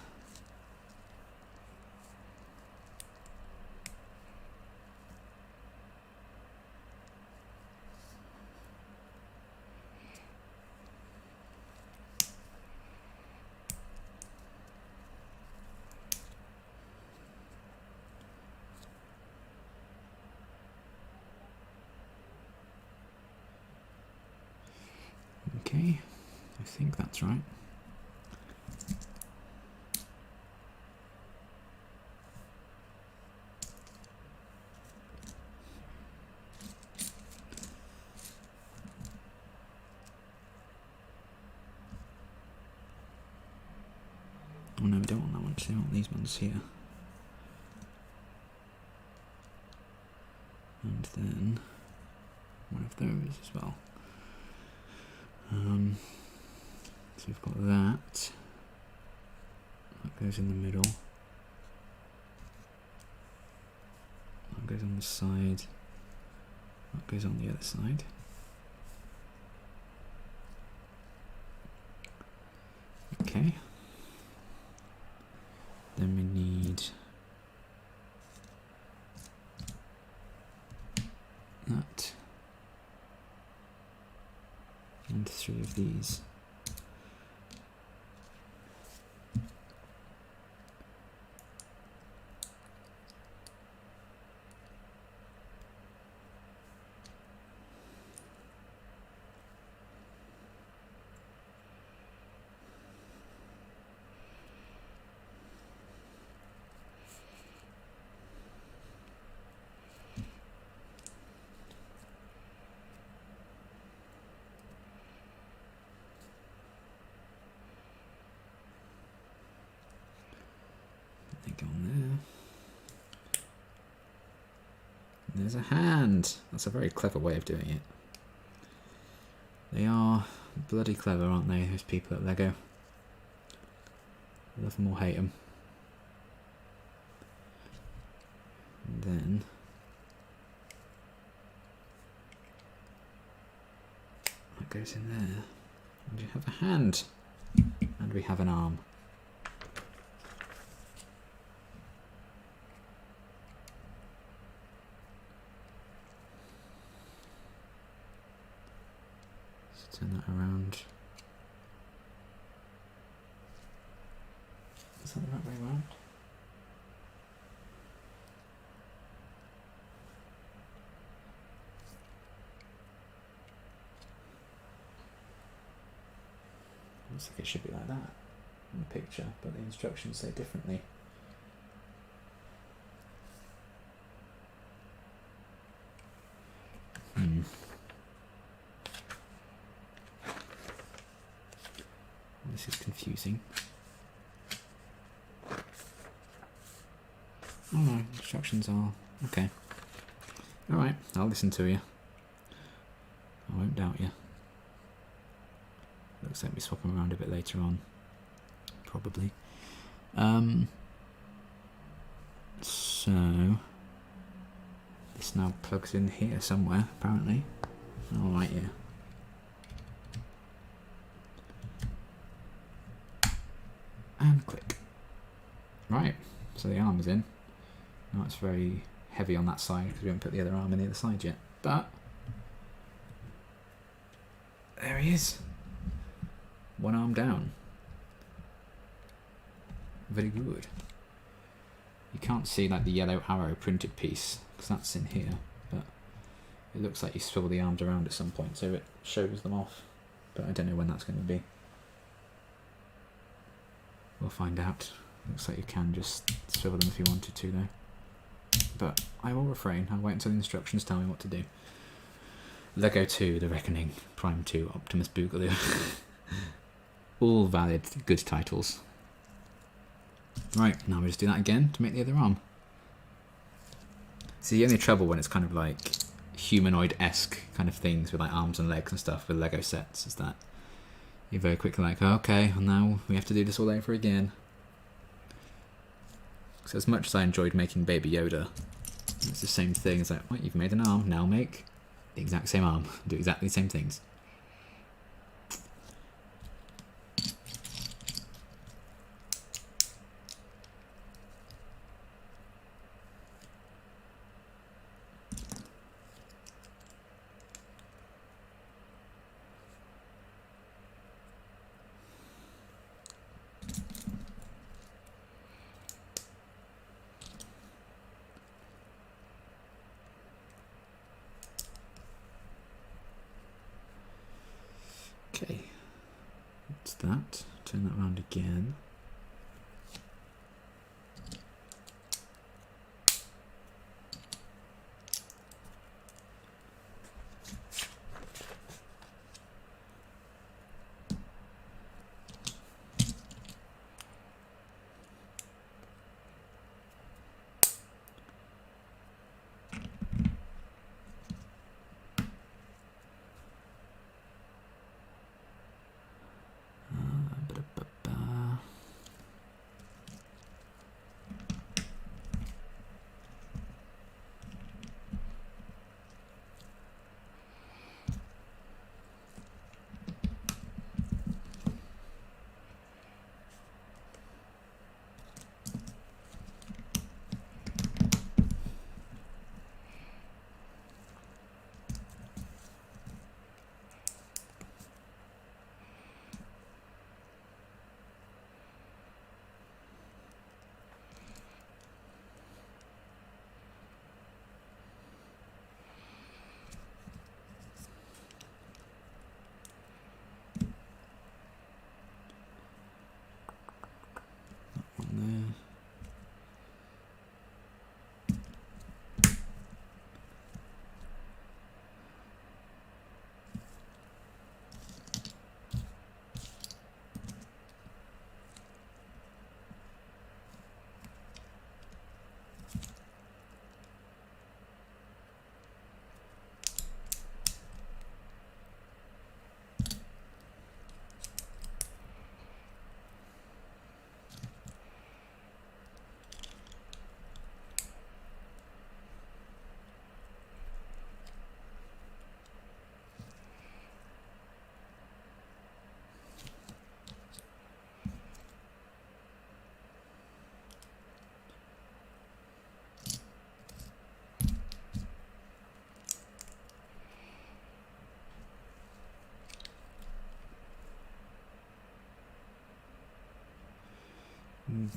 Okay, I think that's right. Oh no, we don't want that one, we want these ones here. And then one of those as well. So we've got that. That goes in the middle. That goes on the side. That goes on the other side. Okay. Then we need that. And 3 of these. They go on there. And there's a hand. That's a very clever way of doing it. They are bloody clever, aren't they, those people at Lego? Love them or hate them. And then that goes in there. And you have a hand. And we have an arm. Turn that around. Is that the right way around? Looks like it should be like that in the picture, but the instructions say differently. This is confusing. Oh no, instructions are okay. Alright, I'll listen to you. I won't doubt you. Looks like we swap them around a bit later on. Probably. So this now plugs in here somewhere, apparently. Alright, yeah. And click. Right, so the arm is in. Now it's very heavy on that side because we haven't put the other arm in the other side yet. But there he is. One arm down. Very good. You can't see like the yellow arrow printed piece because that's in here, but it looks like you swivel the arms around at some point so it shows them off. But I don't know when that's going to be. We'll find out Looks like you can just swivel them if you wanted to though. But I will refrain. I'll wait until the instructions tell me what to do. Lego 2, The Reckoning. Prime 2, Optimus Boogaloo. All valid, good titles. Right, now we just do that again to make the other arm. See, the only trouble when it's kind of like humanoid-esque kind of things with like arms and legs and stuff with Lego sets is that you're very quickly like, oh, okay, well now we have to do this all over again. So as much as I enjoyed making Baby Yoda, it's the same thing. It's like, well, you've made an arm, now make the exact same arm. Do exactly the same things. Okay, that's that. Turn that around again. There.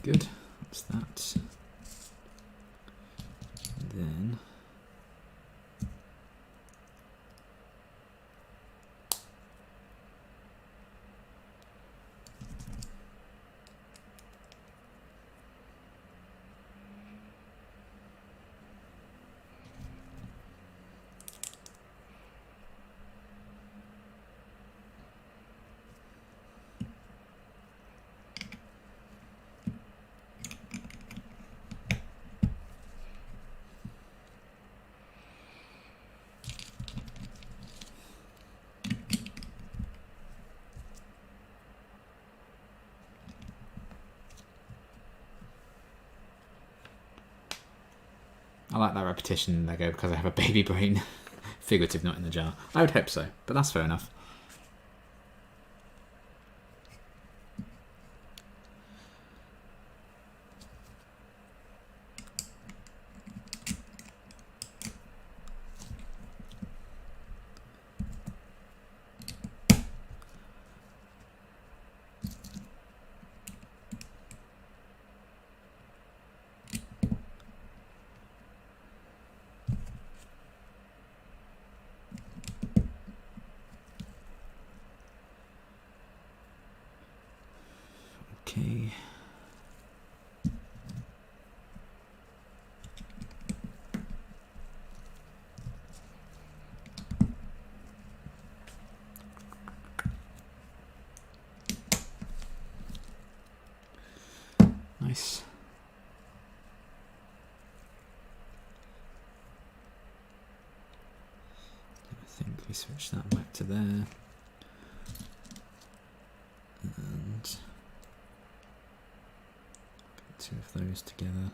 Good, that's that. Then I like that repetition in Lego because I have a baby brain. Figurative, not in the jar. I would hope so, but that's fair enough. switch that back to there. And put 2 of those together.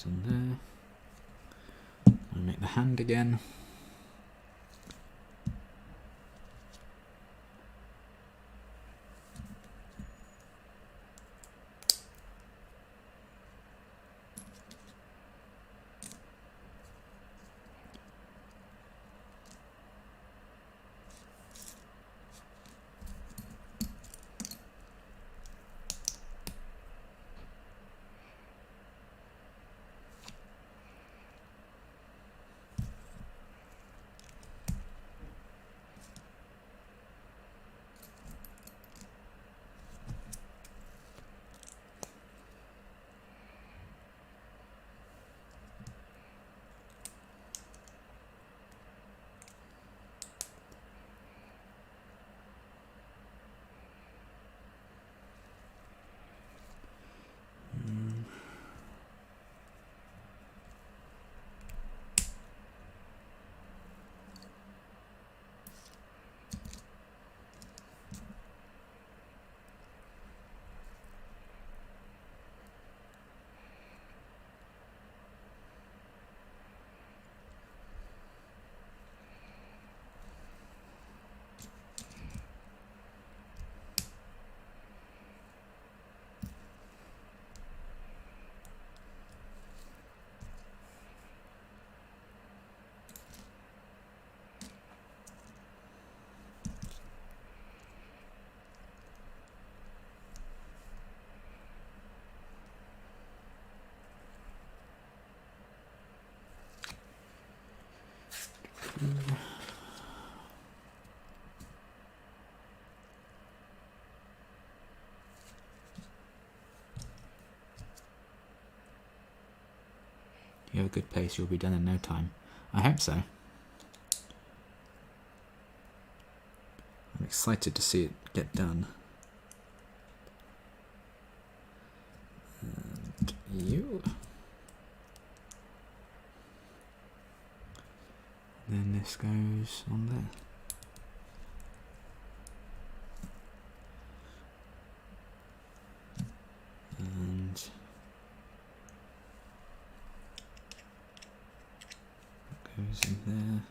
On there. I'll make the hand again. You have a good pace, you'll be done in no time. I hope so. I'm excited to see it get done. And you. And then this goes on there. And goes in there.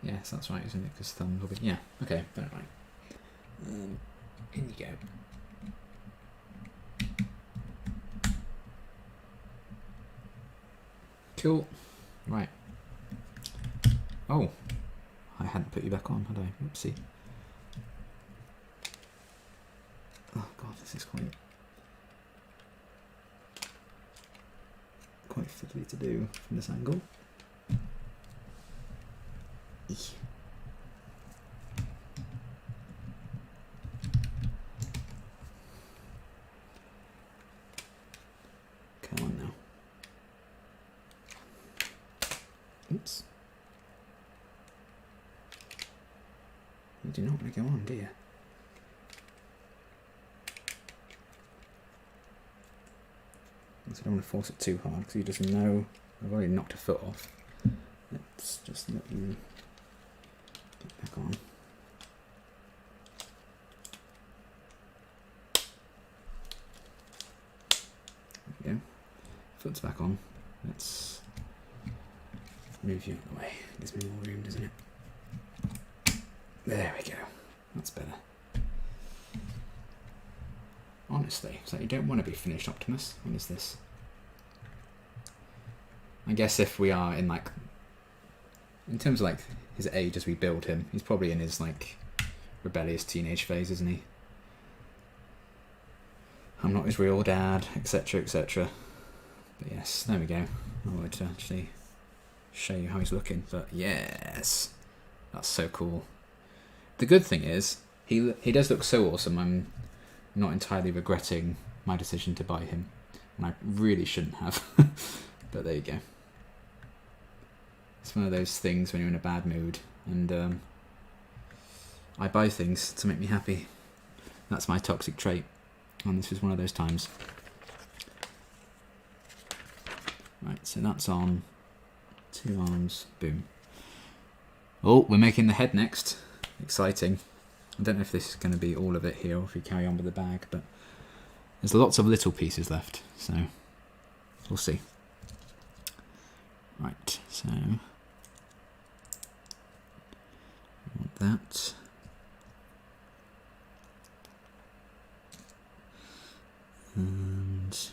Yes, that's right, isn't it? Because thumbs will be... Yeah, okay, got it right. In you go. Cool. Right. Oh, I hadn't put you back on, had I? Oopsie. Oh god, this is quite fiddly to do from this angle. Eesh. Come on now. Oops. You do not want to go on, do you? So I don't want to force it too hard because you just know I've already knocked a foot off. Let's just let you get back on. There we go. Foot's back on. Let's move you out of the way. Gives me more room, doesn't it? There we go. That's better. Honestly, it's like you don't want to be finished, Optimus. What is this? I guess if we are in like, in terms of like his age as we build him, he's probably in his like rebellious teenage phase, isn't he? I'm not his real dad, etc, etc. But yes, there we go. I wanted to actually show you how he's looking, but yes, that's so cool. The good thing is, he does look so awesome, I'm not entirely regretting my decision to buy him, and I really shouldn't have. But there you go. It's one of those things when you're in a bad mood, and I buy things to make me happy. That's my toxic trait, and this is one of those times. Right, so that's on. 2 arms, boom. Oh, we're making the head next. Exciting. I don't know if this is going to be all of it here, or if we carry on with the bag, but there's lots of little pieces left, so we'll see. Right, so want that. And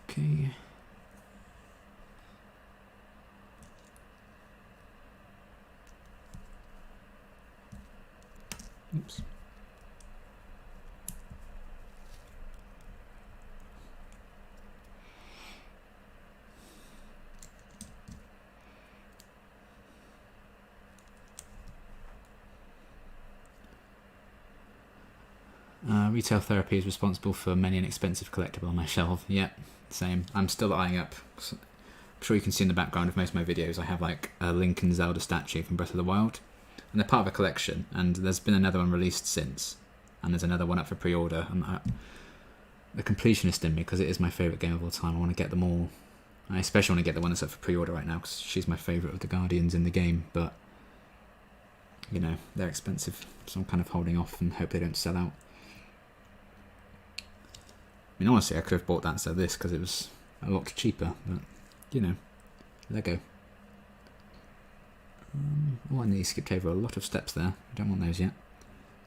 okay. Oops. Retail therapy is responsible for many an expensive collectible on my shelf. Yep, same. I'm still eyeing up. I'm sure you can see in the background of most of my videos I have like a Link and Zelda statue from Breath of the Wild. And they're part of a collection, and there's been another one released since. And there's another one up for pre-order. And the completionist in me, because it is my favourite game of all time, I want to get them all. I especially want to get the one that's up for pre-order right now, because she's my favourite of the Guardians in the game, but you know, they're expensive, so I'm kind of holding off and hope they don't sell out. I mean, honestly, I could have bought that instead of this because it was a lot cheaper, but you know, Lego. Oh, I nearly skipped over a lot of steps there. I don't want those yet.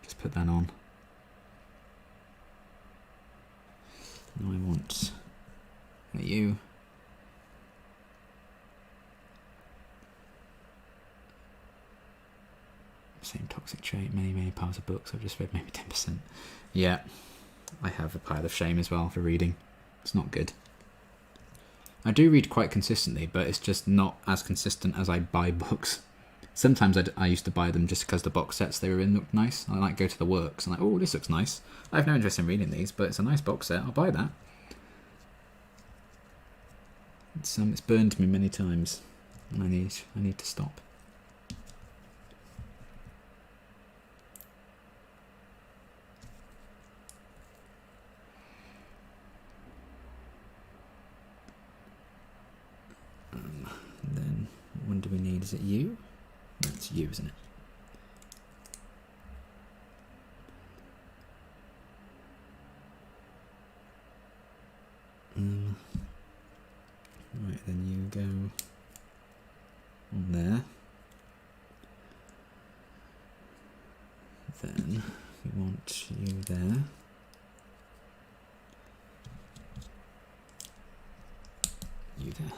Just put that on. Now I want you. Same toxic trait, many piles of books. I've just read maybe 10%. Yeah, I have a pile of shame as well for reading. It's not good. I do read quite consistently, but it's just not as consistent as I buy books. Sometimes I used to buy them just because the box sets they were in looked nice. I like go to the works and like, oh, this looks nice. I have no interest in reading these, but it's a nice box set. I'll buy that. It's burned me many times, and I need to stop. Then what do we need? Is it you? That's you, isn't it? Right, then you go on there. Then we want you there. You there.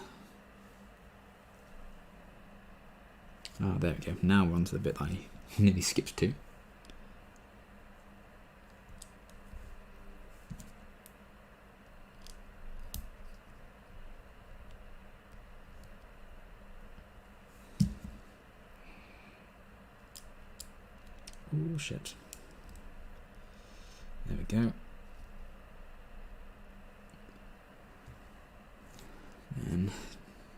Oh, there we go. Now we're on to the bit I nearly skipped to. Oh shit. There we go. And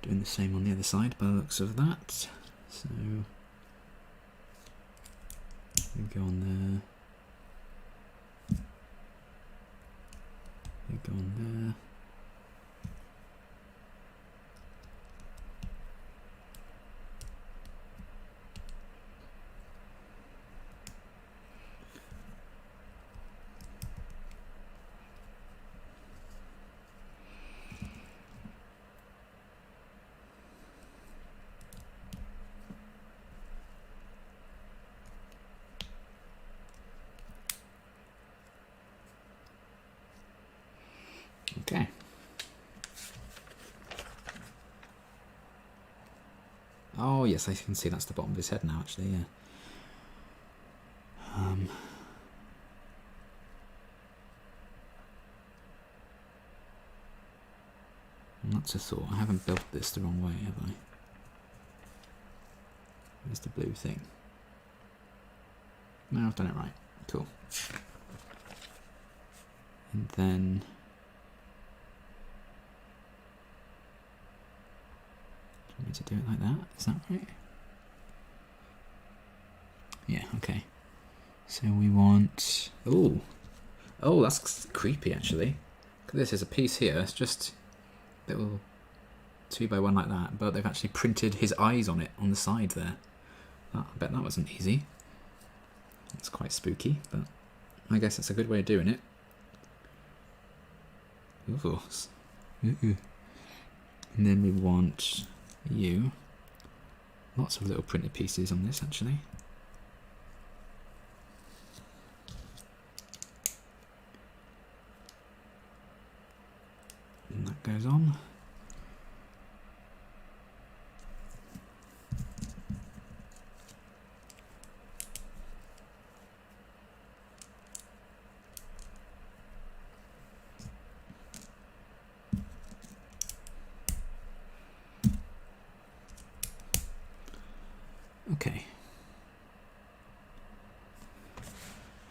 doing the same on the other side by the looks of that. So you go on there. You go on there. Oh yes, I can see that's the bottom of his head now, actually, yeah. That's a thought. I haven't built this the wrong way, have I? Where's the blue thing? No, I've done it right. Cool. And then... do you want me to do it like that? Is that right? Yeah, okay. So we want... oh! Oh, that's creepy, actually. Look at this, there's a piece here. It's just a little 2x1 like that, but they've actually printed his eyes on it, on the side there. I bet that wasn't easy. It's quite spooky, but I guess that's a good way of doing it. Ooh. And then we want you. Lots of little printed pieces on this, actually. And that goes on. Okay.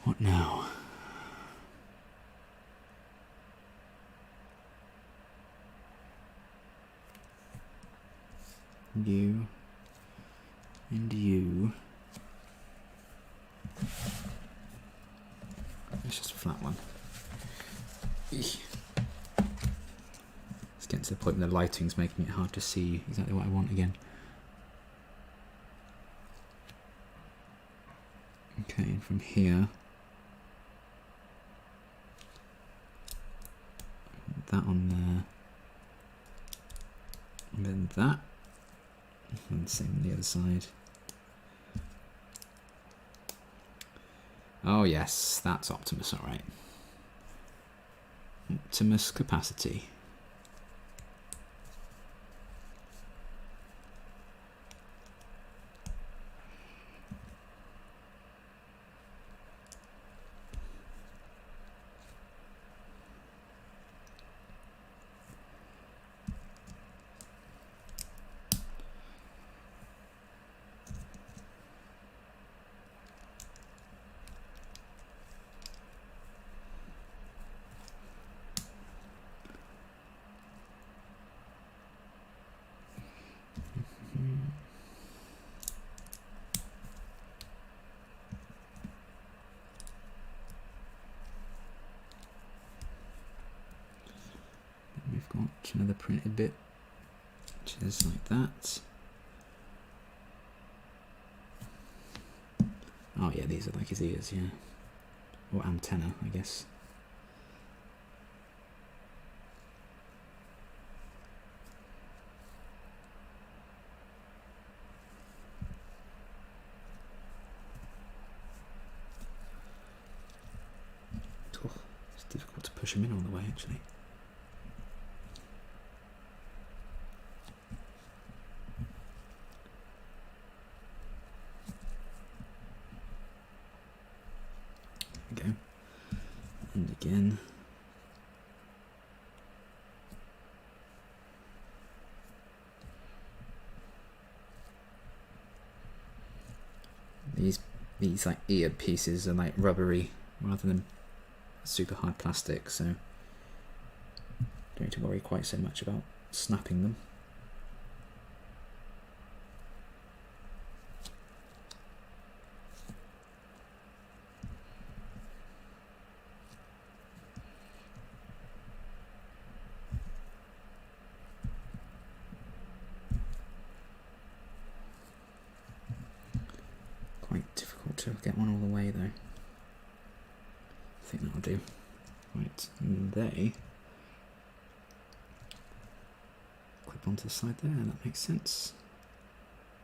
What now? You and you. It's just a flat one. Eesh. It's getting to the point where the lighting's making it hard to see exactly what I want again. Okay, and from here, that on there, and then that, and the same on the other side. Oh yes, that's Optimus, alright. Optimus capacity. We've got another printed bit, which is like that. Oh yeah, these are like his ears, yeah. Or antenna, I guess. Oh, it's difficult to push him in all the way, actually. There we go. And again. These like ear pieces are like rubbery rather than super hard plastic, so don't need to worry quite so much about snapping them. Quite difficult to get one all the way though. I think that'll do. Right, and they clip onto the side there, that makes sense.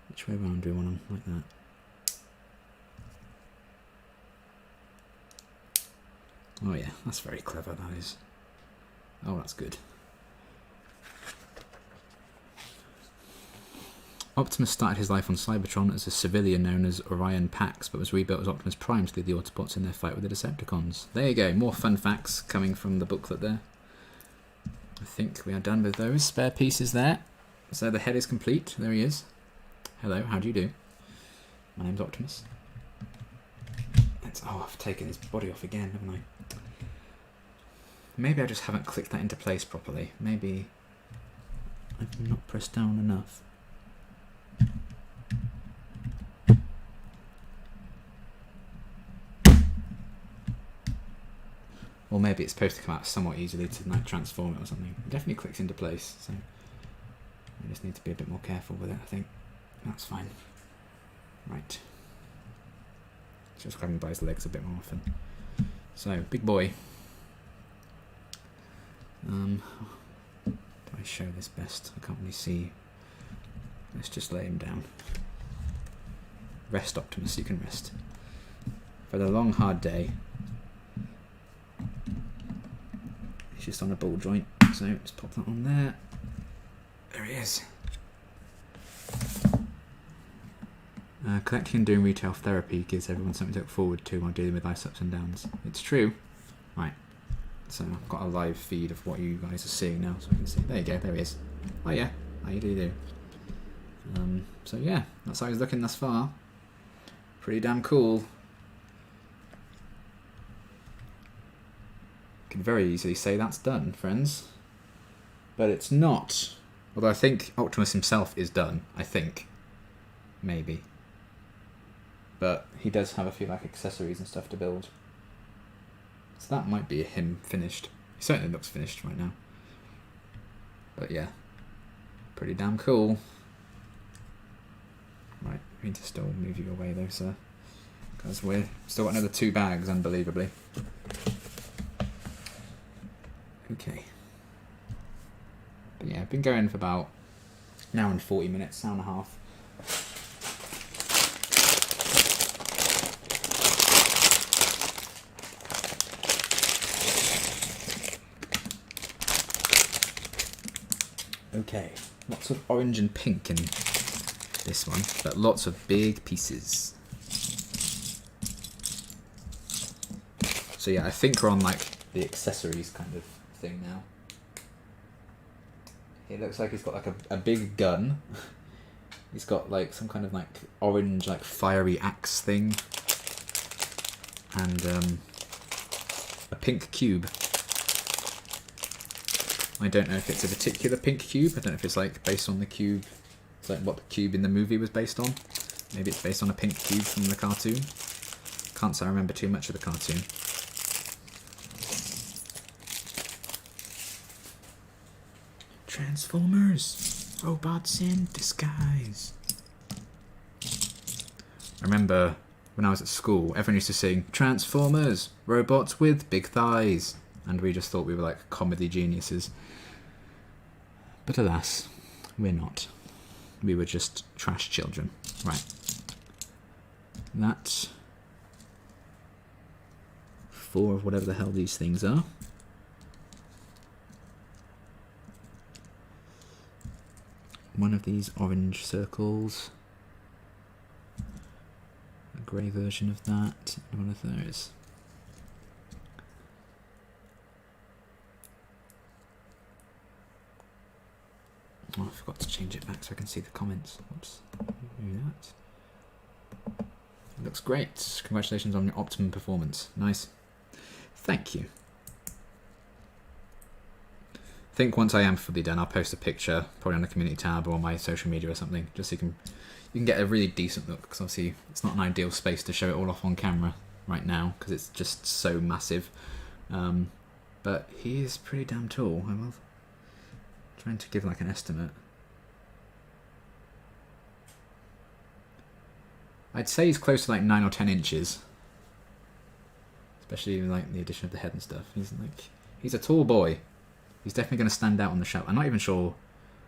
Which way around do we want them? Like that. Oh yeah, that's very clever, that is. Oh, that's good. Optimus started his life on Cybertron as a civilian known as Orion Pax, but was rebuilt as Optimus Prime to lead the Autobots in their fight with the Decepticons. There you go, more fun facts coming from the booklet there. I think we are done with those spare pieces there. So the head is complete. There he is. Hello, how do you do? My name's Optimus. Oh, I've taken his body off again, haven't I? Maybe I just haven't clicked that into place properly. Maybe I've not pressed down enough. Or maybe it's supposed to come out somewhat easily to like transform it or something. It definitely clicks into place, so I just need to be a bit more careful with it, I think. That's fine. Right. Just grabbing by his legs a bit more often. So, big boy. Do I show this best? I can't really see. Let's just lay him down. Rest, Optimus, you can rest. For the long, hard day. He's just on a ball joint, so let's pop that on there. There he is. Collecting and doing retail therapy gives everyone something to look forward to while dealing with life's ups and downs. It's true. Right. So I've got a live feed of what you guys are seeing now, so I can see. There you go, there he is. Oh yeah, how you do. So yeah, that's how he's looking thus far. Pretty damn cool. Can very easily say that's done, friends. But it's not. Although I think Optimus himself is done. I think. Maybe. But he does have a few like accessories and stuff to build. So that might be him finished. He certainly looks finished right now. But yeah. Pretty damn cool. Right, we need to still move you away though, sir. Because we've still got another 2 bags, unbelievably. Okay. But yeah, I've been going for about an hour and 40 minutes, hour and a half. Okay, lots of orange and pink in this one, but lots of big pieces. So yeah, I think we're on like the accessories kind of thing now. It looks like he's got like a big gun. He's got like some kind of like orange like fiery axe thing. And a pink cube. I don't know if it's a particular pink cube. I don't know if it's like based on the cube. It's like what the cube in the movie was based on. Maybe it's based on a pink cube from the cartoon. Can't say I remember too much of the cartoon. Transformers! Robots in disguise. I remember when I was at school, everyone used to sing Transformers! Robots with big thighs! And we just thought we were like comedy geniuses. But alas, we're not. We were just trash children. Right. That's 4 of whatever the hell these things are. One of these orange circles. A grey version of that. And one of those. Oh, I forgot to change it back so I can see the comments. Oops. Do that. It looks great. Congratulations on your optimum performance. Nice. Thank you. I think once I am fully done, I'll post a picture, probably on the community tab or on my social media or something, just so you can get a really decent look. Because obviously it's not an ideal space to show it all off on camera right now because it's just so massive. But he is pretty damn tall. I will. Trying to give like an estimate. I'd say he's close to like 9 or 10 inches. Especially with like the addition of the head and stuff. He's a tall boy. He's definitely going to stand out on the shelf. I'm not even sure.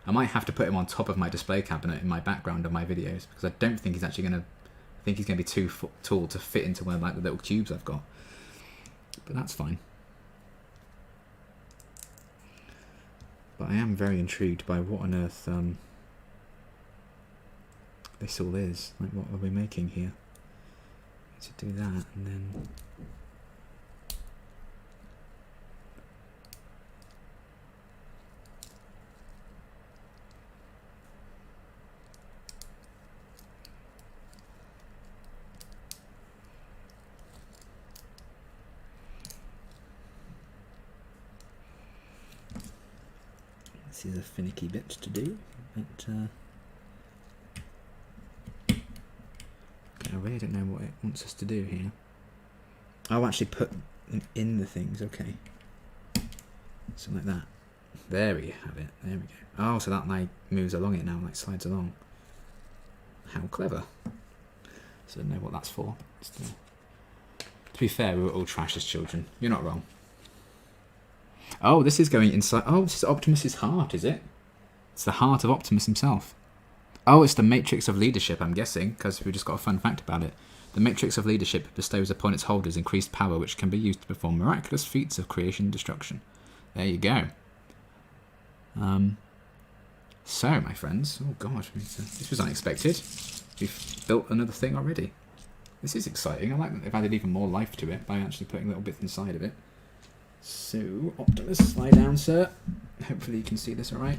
I might have to put him on top of my display cabinet in my background of my videos because I don't think he's actually going to. I think he's going to be too tall to fit into one of like the little cubes I've got. But that's fine. But I am very intrigued by what on earth this all is. Like, what are we making here? To do that, and then this is a finicky bit to do, but I really don't know what it wants us to do here. I'll actually put them in the things, okay. Something like that. There we have it, there we go. Oh, so that like moves along it now, like slides along. How clever. So I don't know what that's for. To be fair, we were all trash as children. You're not wrong. Oh, this is going inside. Oh, this is Optimus's heart, is it? It's the heart of Optimus himself. Oh, it's the matrix of leadership, I'm guessing, because we just got a fun fact about it. The matrix of leadership bestows upon its holders increased power, which can be used to perform miraculous feats of creation and destruction. There you go. So, my friends, oh god, this was unexpected. We've built another thing already. This is exciting. I like that they've added even more life to it by actually putting little bits inside of it. So, Optimus, lie down, sir. Hopefully you can see this alright.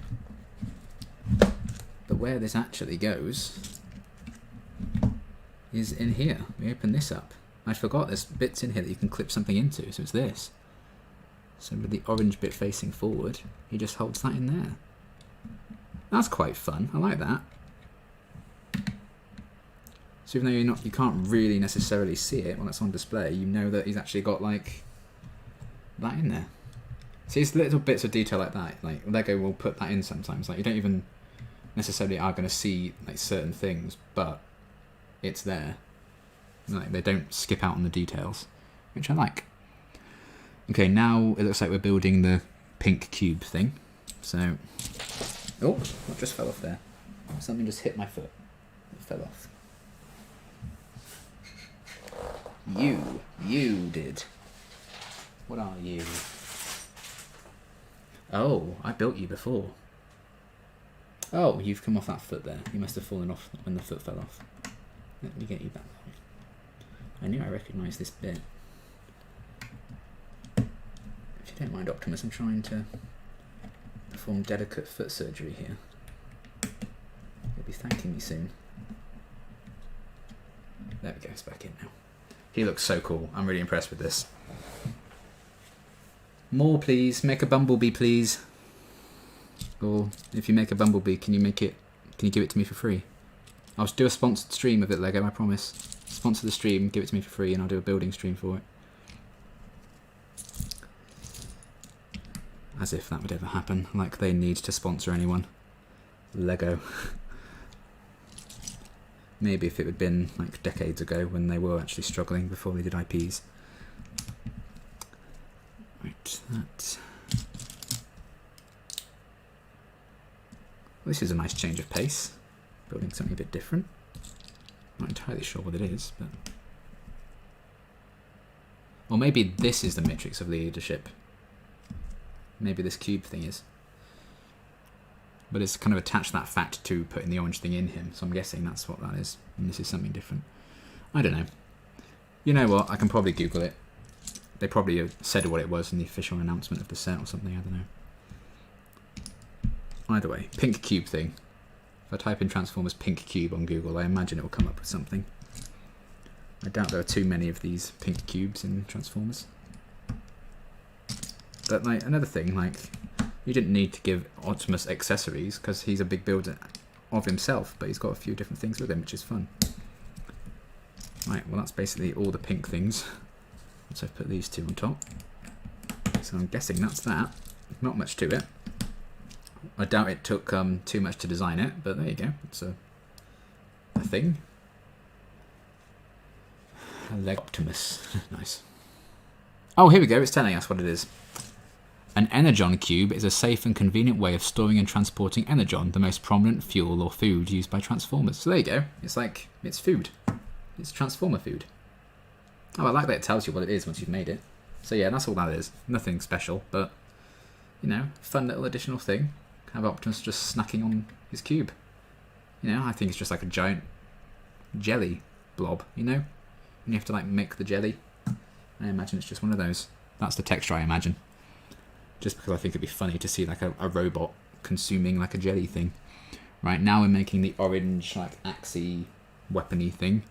But where this actually goes is in here. We open this up. I forgot there's bits in here that you can clip something into, so it's this. So with the orange bit facing forward, he just holds that in there. That's quite fun. I like that. So even though you can't really necessarily see it when it's on display, you know that he's actually got like that in there. See, it's little bits of detail like that. Like Lego will put that in sometimes. Like you don't even necessarily are going to see like certain things, but it's there. Like they don't skip out on the details, which I like. Okay, now it looks like we're building the pink cube thing. So, oh, what just fell off there? Something just hit my foot. It fell off. You did. What are you? Oh, I built you before. Oh, you've come off that foot there. You must have fallen off when the foot fell off. Let me get you back. I knew I recognised this bit. If you don't mind, Optimus, I'm trying to perform delicate foot surgery here. You'll be thanking me soon. There we go, it's back in now. He looks so cool. I'm really impressed with this. More, please. Make a bumblebee, please. Or if you make a bumblebee, can you give it to me for free? I'll do a sponsored stream of it, Lego, I promise. Sponsor the stream, give it to me for free, and I'll do a building stream for it. As if that would ever happen, like they need to sponsor anyone. Lego. Maybe if it had been like decades ago when they were actually struggling before they did IPs. Right, that. Well, this is a nice change of pace. Building something a bit different. Not entirely sure what it is, but... Or maybe this is the matrix of leadership. Maybe this cube thing is. But it's kind of attached that fact to putting the orange thing in him, so I'm guessing that's what that is. And this is something different. I don't know. You know what, I can probably Google it. They probably have said what it was in the official announcement of the set or something, I don't know. Either way, pink cube thing. If I type in Transformers pink cube on Google, I imagine it will come up with something. I doubt there are too many of these pink cubes in Transformers. But like another thing, like you didn't need to give Optimus accessories because he's a big builder of himself, but he's got a few different things with him, which is fun. Right, well that's basically all the pink things. Once I've put these two on top. So I'm guessing that's that. Not much to it. I doubt it took too much to design it, but there you go. It's a thing. A Lego Optimus. Nice. Oh, here we go. It's telling us what it is. An energon cube is a safe and convenient way of storing and transporting energon, the most prominent fuel or food used by Transformers. So there you go. It's like, it's food. It's Transformer food. Oh, I like that it tells you what it is once you've made it. So yeah, that's all that is. Nothing special, but, you know, fun little additional thing. Have Optimus just snacking on his cube. You know, I think it's just like a giant jelly blob, you know? And you have to like make the jelly. I imagine it's just one of those. That's the texture I imagine. Just because I think it'd be funny to see like a robot consuming like a jelly thing. Right, now we're making the orange like axey weapony thing.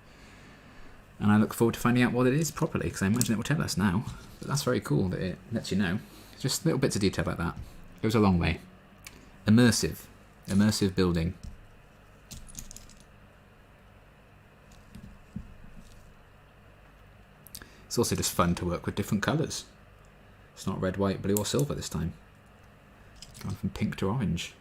And I look forward to finding out what it is properly, because I imagine it will tell us now. But that's very cool that it lets you know. Just little bits of detail like that. Goes a long way. Immersive. Immersive building. It's also just fun to work with different colours. It's not red, white, blue or silver this time. Going from pink to orange.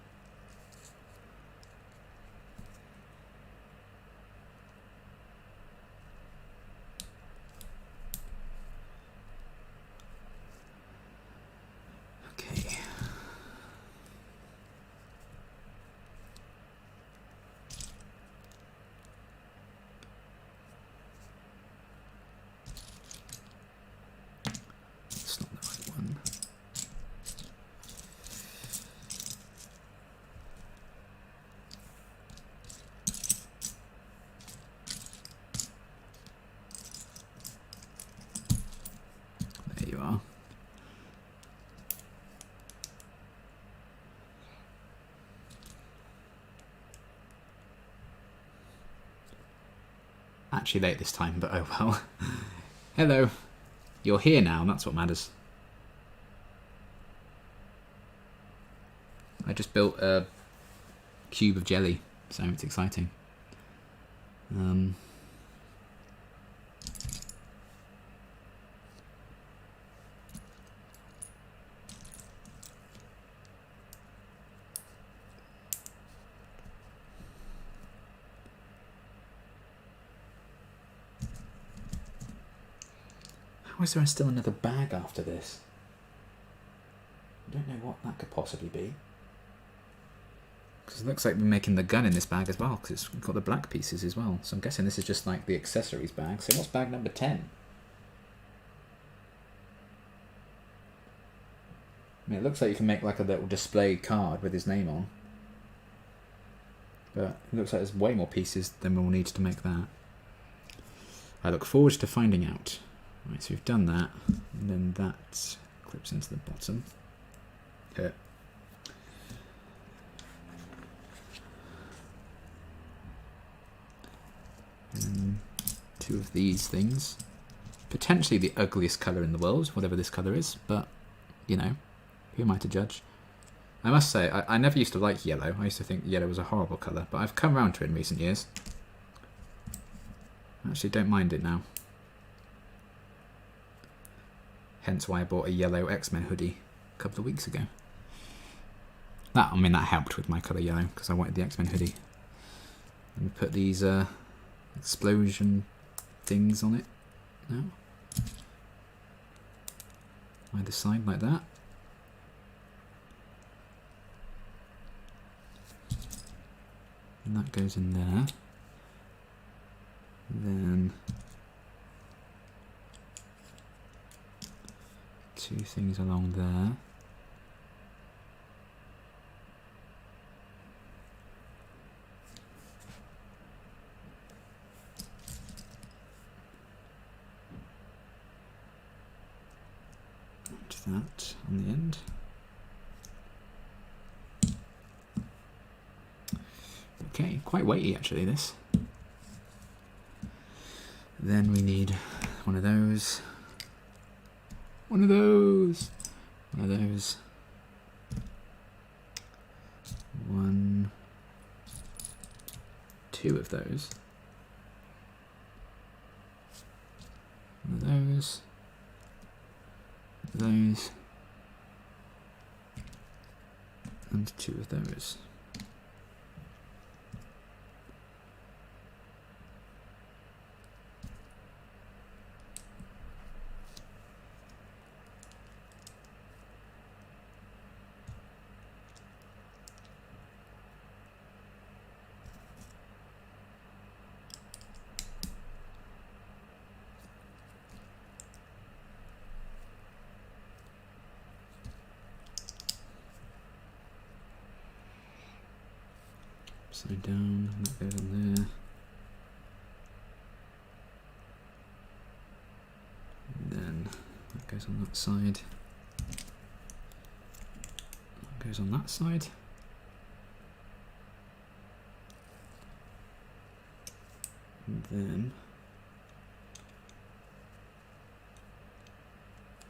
Okay. It's not the right one. There you are. Actually late this time, but oh well. Hello. You're here now, and that's what matters. I just built a cube of jelly, so it's exciting. How is there still another bag after this? I don't know what that could possibly be. Because it looks like we're making the gun in this bag as well, because it's got the black pieces as well. So I'm guessing this is just like the accessories bag. So what's bag number 10? I mean, it looks like you can make like a little display card with his name on. But it looks like there's way more pieces than we'll need to make that. I look forward to finding out. Right, so we've done that, and then that clips into the bottom. Here. And 2 of these things. Potentially the ugliest colour in the world, whatever this colour is, but, you know, who am I to judge? I must say, I never used to like yellow. I used to think yellow was a horrible colour, but I've come around to it in recent years. I actually don't mind it now. Hence why I bought a yellow X-Men hoodie a couple of weeks ago. That helped with my colour yellow, because I wanted the X-Men hoodie. And put these explosion things on it now. Either side like that. And that goes in there. Then 2 things along there. And that on the end. Okay, quite weighty actually this. Then we need one of those. One of those. One of those. 1, 2 of those. One of those. Those. And 2 of those. Upside down, and that goes on there. And then that goes on that side. That goes on that side. And then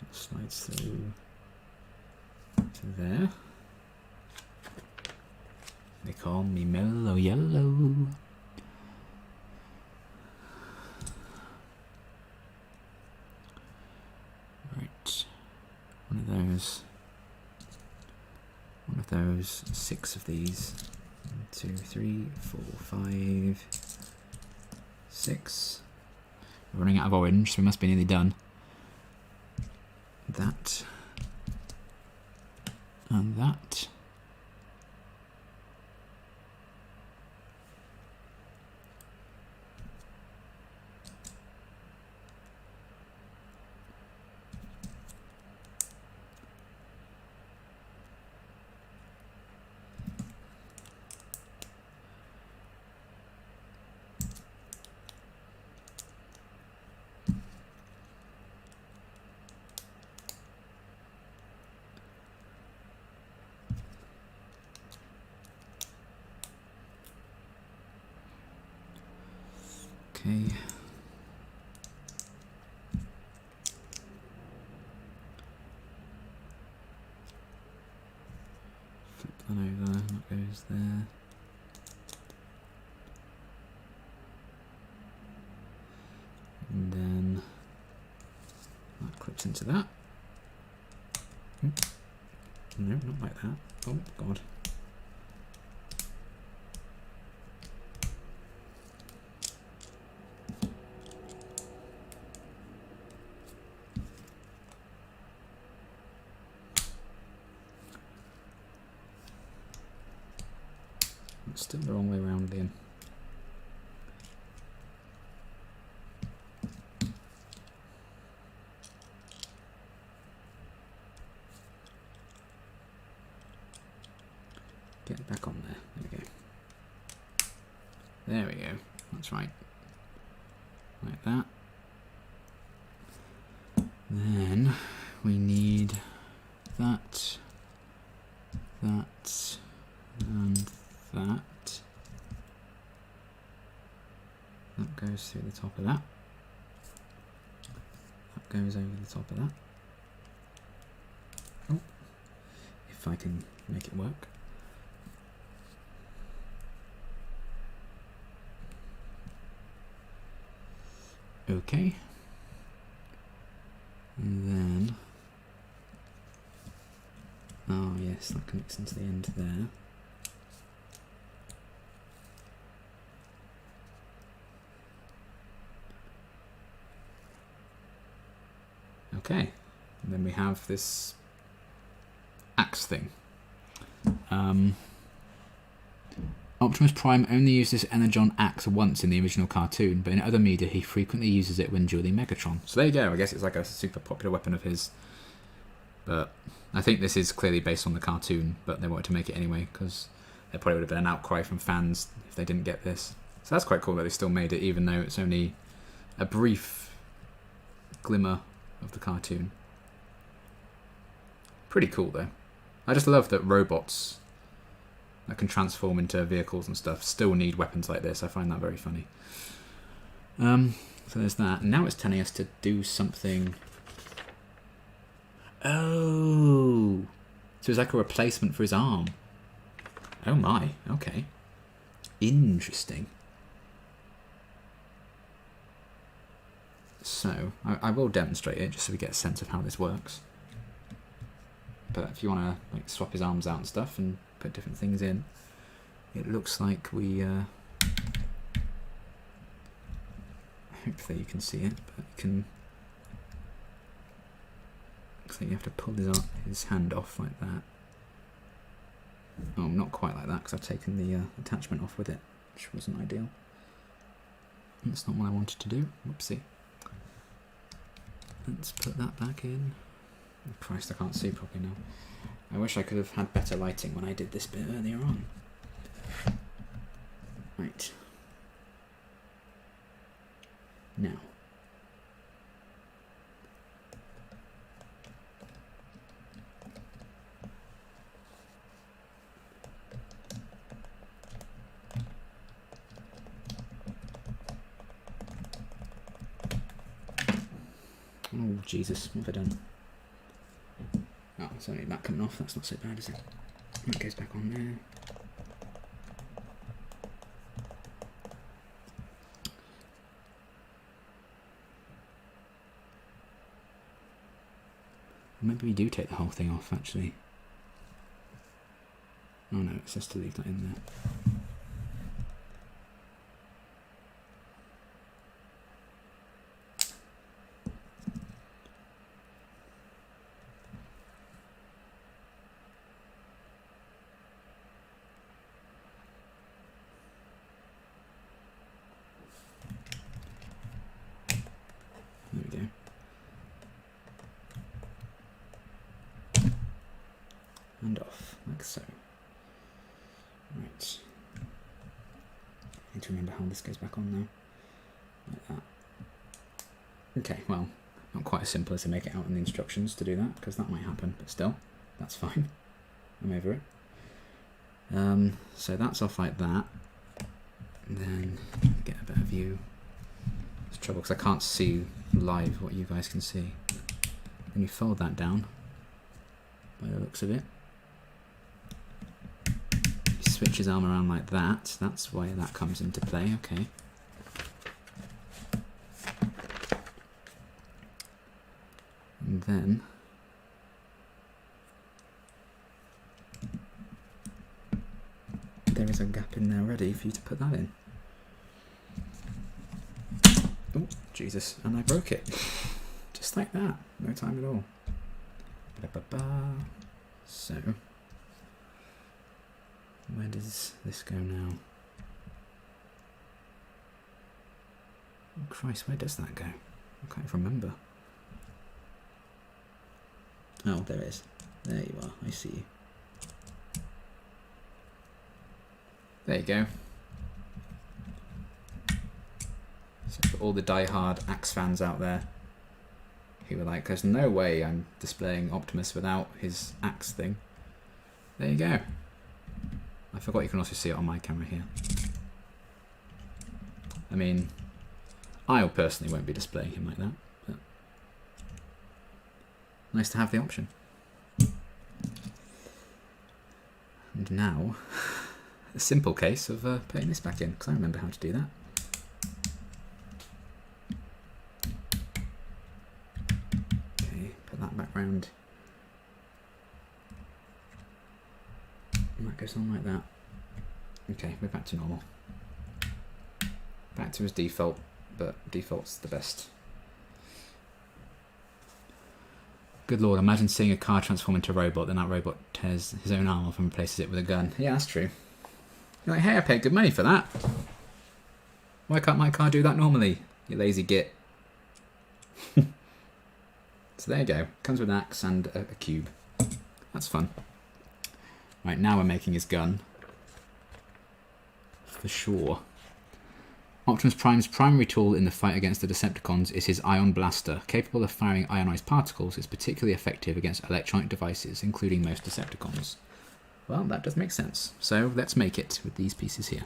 it slides through to there. They call me Mellow Yellow. Right, one of those, 6 of these. 1, 2, 3, 4, 5, 6. We're running out of orange, so we must be nearly done. That and that. Okay. Flip that over, that goes there. And then that clips into that. No, not like that. Oh, God. Still the wrong way around again. Get it back on there. There we go. There we go. That's right. Like that. Then we need that, that, and that. That goes through the top of that. That goes over the top of that. Oh, if I can make it work. Okay. And then, oh yes, that connects into the end there. Okay, and then we have this axe thing. Optimus Prime only used this Energon axe once in the original cartoon, but in other media he frequently uses it when dueling Megatron. So there you go, I guess it's like a super popular weapon of his. But I think this is clearly based on the cartoon, but they wanted to make it anyway, because there probably would have been an outcry from fans if they didn't get this. So that's quite cool that they still made it, even though it's only a brief glimmer of the cartoon. Pretty cool though. I just love that robots that can transform into vehicles and stuff still need weapons like this. I find that very funny. So there's that. And now it's telling us to do something. Oh, so it's like a replacement for his arm. Oh my, okay. Interesting. So, I will demonstrate it just so we get a sense of how this works. But if you want to like swap his arms out and stuff and put different things in, it looks like we... hopefully you can see it, but you can... looks like you have to pull his hand off like that. Oh, not quite like that, because I've taken the attachment off with it, which wasn't ideal. That's not what I wanted to do. Whoopsie. Let's put that back in. Oh, Christ, I can't see properly now. I wish I could have had better lighting when I did this bit earlier on. Right. Now. Oh, Jesus, what have I done? Oh, it's only that coming off. That's not so bad, is it? That goes back on there. Maybe we do take the whole thing off, actually. Oh no, it says to leave that in there. There we go. And off, like so. Right. Need to remember how this goes back on now. Like that. Okay, well, not quite as simple as to make it out in the instructions to do that, because that might happen, but still, that's fine. I'm over it. So that's off like that. And then get a better view. It's trouble because I can't see live what you guys can see. Then you fold that down by the looks of it. He switch his arm around like that. That's why that comes into play. Okay. And then there is a gap in there ready for you to put that in. Oh, Jesus, and I broke it. Just like that. No time at all. Ba-ba-ba. So, where does this go now? Oh, Christ, where does that go? I can't remember. Oh, there it is. There you are. I see you. There you go. So for all the die-hard Axe fans out there who were like, there's no way I'm displaying Optimus without his Axe thing. There you go. I forgot you can also see it on my camera here. I mean, I personally won't be displaying him like that, but nice to have the option. And now, a simple case of putting this back in, because I remember how to do that. Okay, put that back round. And that goes on like that. Okay, we're back to normal. Back to his default, but default's the best. Good lord, imagine seeing a car transform into a robot, then that robot tears his own arm off and replaces it with a gun. Yeah, that's true. You're like, hey, I paid good money for that. Why can't my car do that normally, you lazy git? So there you go. Comes with an axe and a cube. That's fun. Right, now we're making his gun. For sure. Optimus Prime's primary tool in the fight against the Decepticons is his ion blaster. Capable of firing ionized particles, it's particularly effective against electronic devices, including most Decepticons. Well, that does make sense. So let's make it with these pieces here.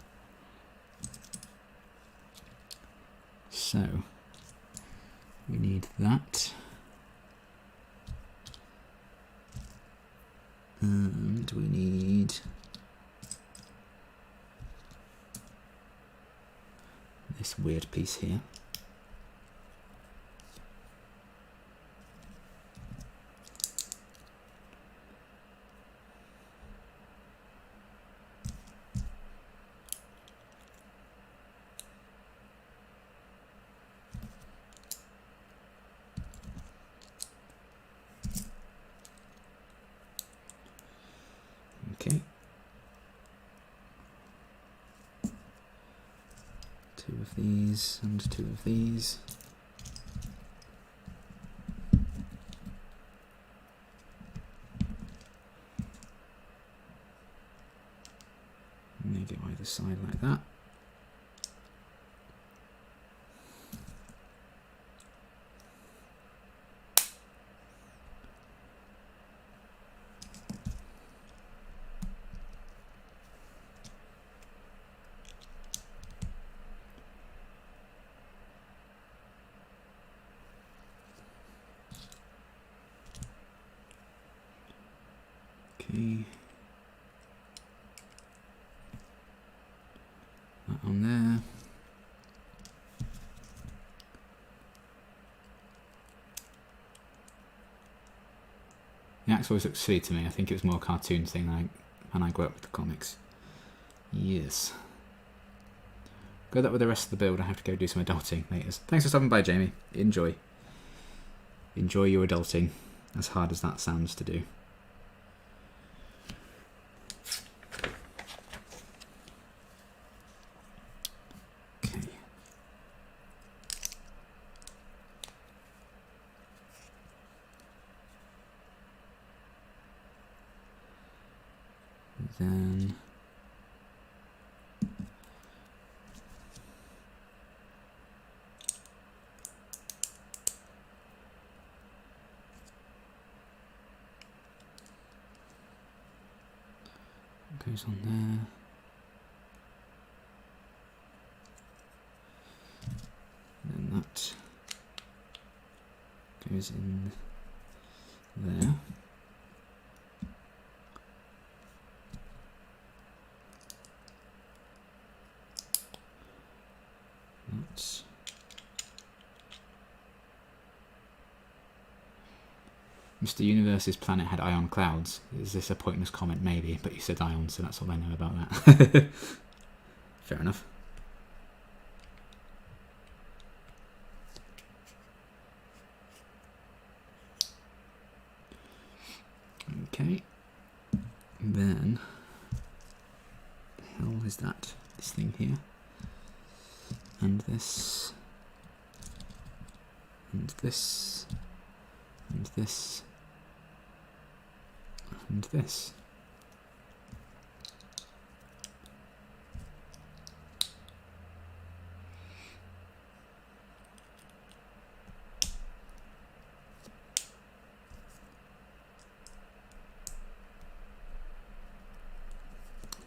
So we need that. And we need this weird piece here. Okay. Two of these and two of these. Maybe either side like that. Okay. That on there. The axe always looks silly to me. I think it was more a cartoon thing when I grew up with the comics. Yes. Good luck with the rest of the build. I have to go do some adulting later. Thanks for stopping by, Jamie. Enjoy. Enjoy your adulting, as hard as that sounds to do. Okay. Then goes on there. Then that goes in there. That's Mr. Universe's planet had ion clouds. Is this a pointless comment? Maybe, but you said ion, so that's all I know about that. Fair enough. Okay. Then, the hell is that? This thing here. And this. And this. And this. And this.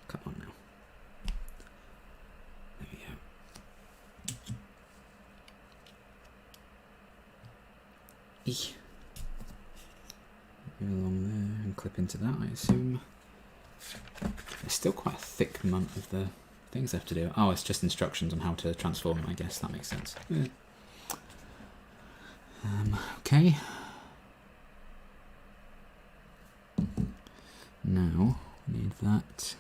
Come on now. There we go. Eek. Go along there and clip into that, I assume. There's still quite a thick amount of the things I have to do. Oh, it's just instructions on how to transform them, I guess. That makes sense. Yeah. Okay. Now, we need that.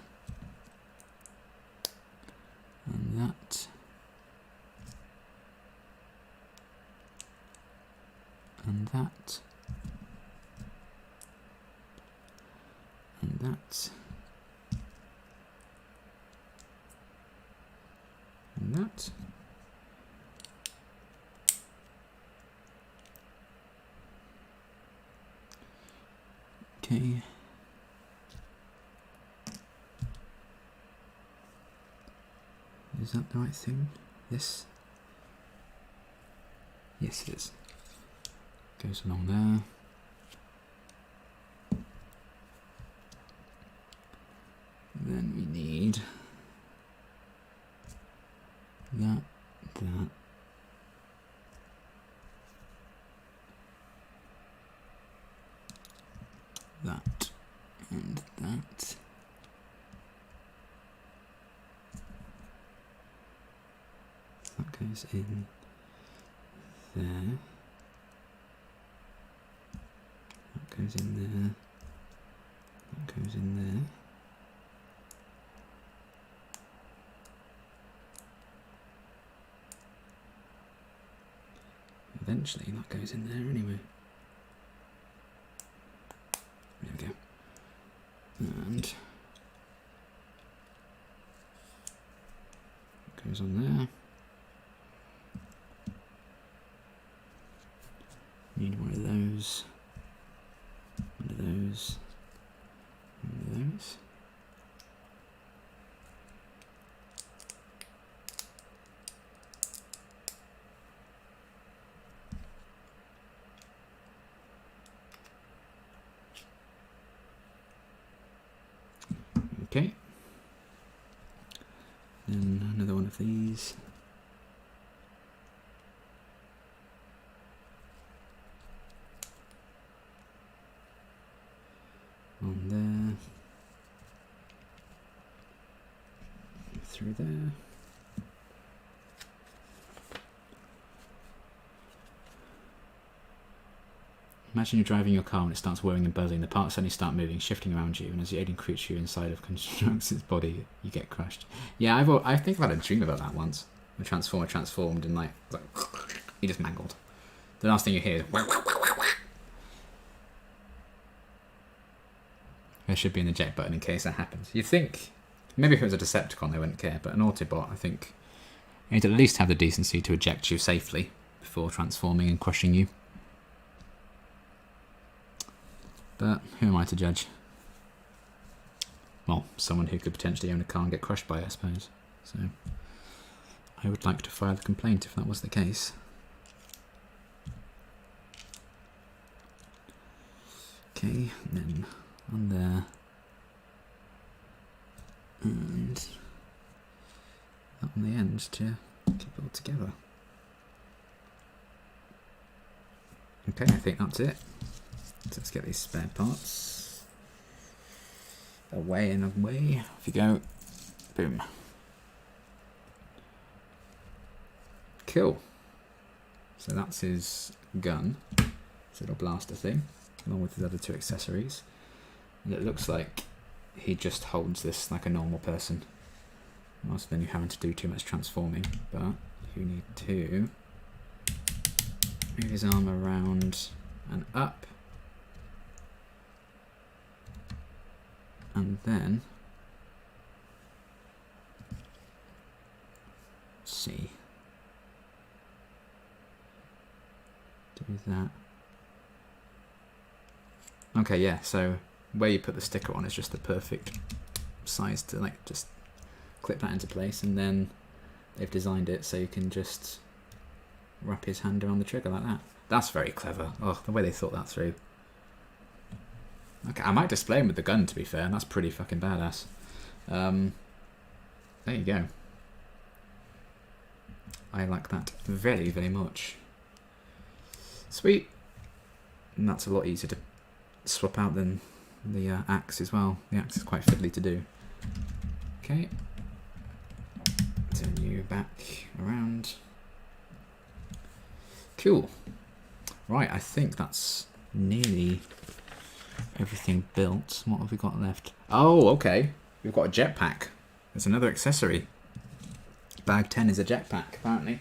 And that. And that. And that. And that. Okay. Is that the right thing? This? Yes, it is. Goes along there. Then we need that, and that. That goes in there. That goes in there. That goes in there. Eventually that goes in there anyway. There we go. And it goes on there. Need one of those. One of those. One of those. Okay. Then another one of these. On there. Through there. Imagine you're driving your car and it starts whirring and buzzing. The parts suddenly start moving, shifting around you, and as the alien creature inside of constructs its body, you get crushed. Yeah, I think I've had a dream about that once. The Transformer transformed and like he just mangled. The last thing you hear is there should be an eject button in case that happens. You'd think maybe if it was a Decepticon they wouldn't care, but an Autobot I think you'd at least have the decency to eject you safely before transforming and crushing you. But who am I to judge? Well, someone who could potentially own a car and get crushed by it, I suppose. So I would like to file a complaint if that was the case. Okay, and then on there. And that on the end to keep it all together. Okay, I think that's it. So let's get these spare parts away and away. Off you go. Boom. Cool. So that's his gun. His little blaster thing, along with his other two accessories. And it looks like he just holds this like a normal person. Rather than you having to do too much transforming. But you need to move his arm around and up. And then see. Do that. Okay, yeah, so where you put the sticker on is just the perfect size to like just clip that into place, and then they've designed it so you can just wrap his hand around the trigger like that. That's very clever. Oh, the way they thought that through. Okay, I might display him with the gun, to be fair. That's pretty fucking badass. There you go. I like that very, very much. Sweet. And that's a lot easier to swap out than the axe as well. The axe is quite fiddly to do. Okay. Turn you back around. Cool. Right, I think that's nearly everything built. What have we got left? Oh, okay. We've got a jetpack. There's another accessory. Bag 10 is a jetpack, apparently.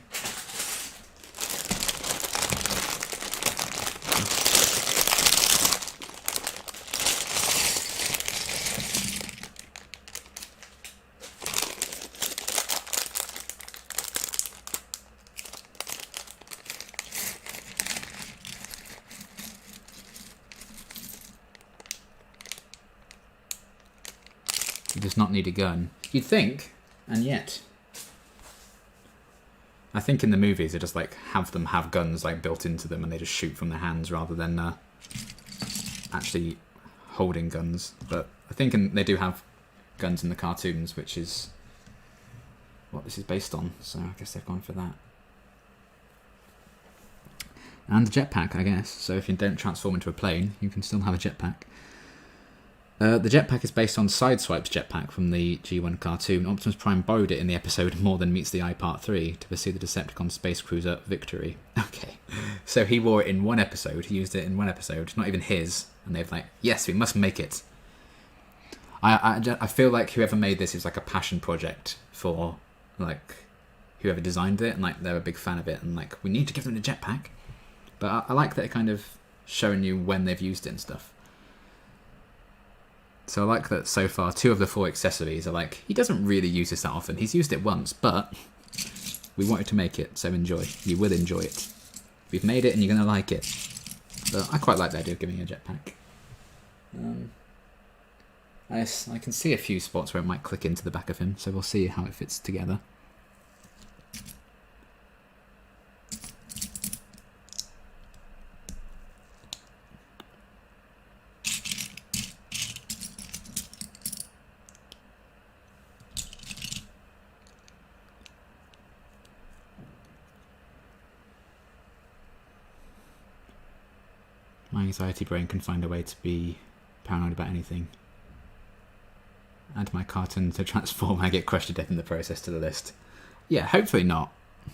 He does not need a gun. You'd think, and yet. I think in the movies they just like have them have guns like built into them and they just shoot from their hands rather than actually holding guns. But I think they do have guns in the cartoons, which is what this is based on. So I guess they've gone for that. And a jetpack, I guess. So if you don't transform into a plane, you can still have a jetpack. The jetpack is based on Sideswipe's jetpack from the G1 cartoon. Optimus Prime borrowed it in the episode More Than Meets the Eye Part 3 to pursue the Decepticon space cruiser Victory. Okay, so he wore it in one episode, he used it in one episode, not even his, and they've like, yes, we must make it. I feel like whoever made this is like a passion project for like whoever designed it, and like they're a big fan of it, and like we need to give them the jetpack. But I like that it kind of showing you when they've used it and stuff. So I like that so far 2 of the 4 accessories are like, he doesn't really use this that often. He's used it once, but we wanted to make it, so enjoy. You will enjoy it. We've made it and you're going to like it. But I quite like the idea of giving you a jetpack. I can see a few spots where it might click into the back of him, so we'll see how it fits together. My anxiety brain can find a way to be paranoid about anything. Add my cartoon to transform. I get crushed to death in the process to the list. Yeah, hopefully not.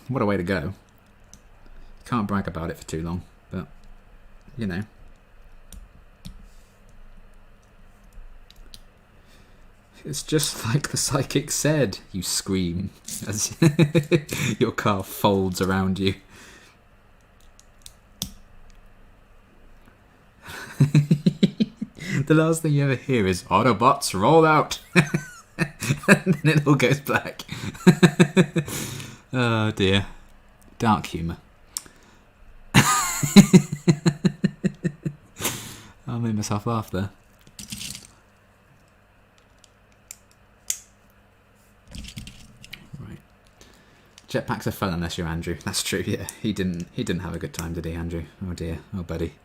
What a way to go. Can't brag about it for too long, but you know. It's just like the psychic said, you scream as your car folds around you. The last thing you ever hear is Autobots roll out. And then it all goes black. Oh dear. Dark humour. I made myself laugh there. Right. Jetpacks are fun unless you're Andrew. That's true, yeah. He didn't have a good time, did he, Andrew? Oh dear. Oh buddy.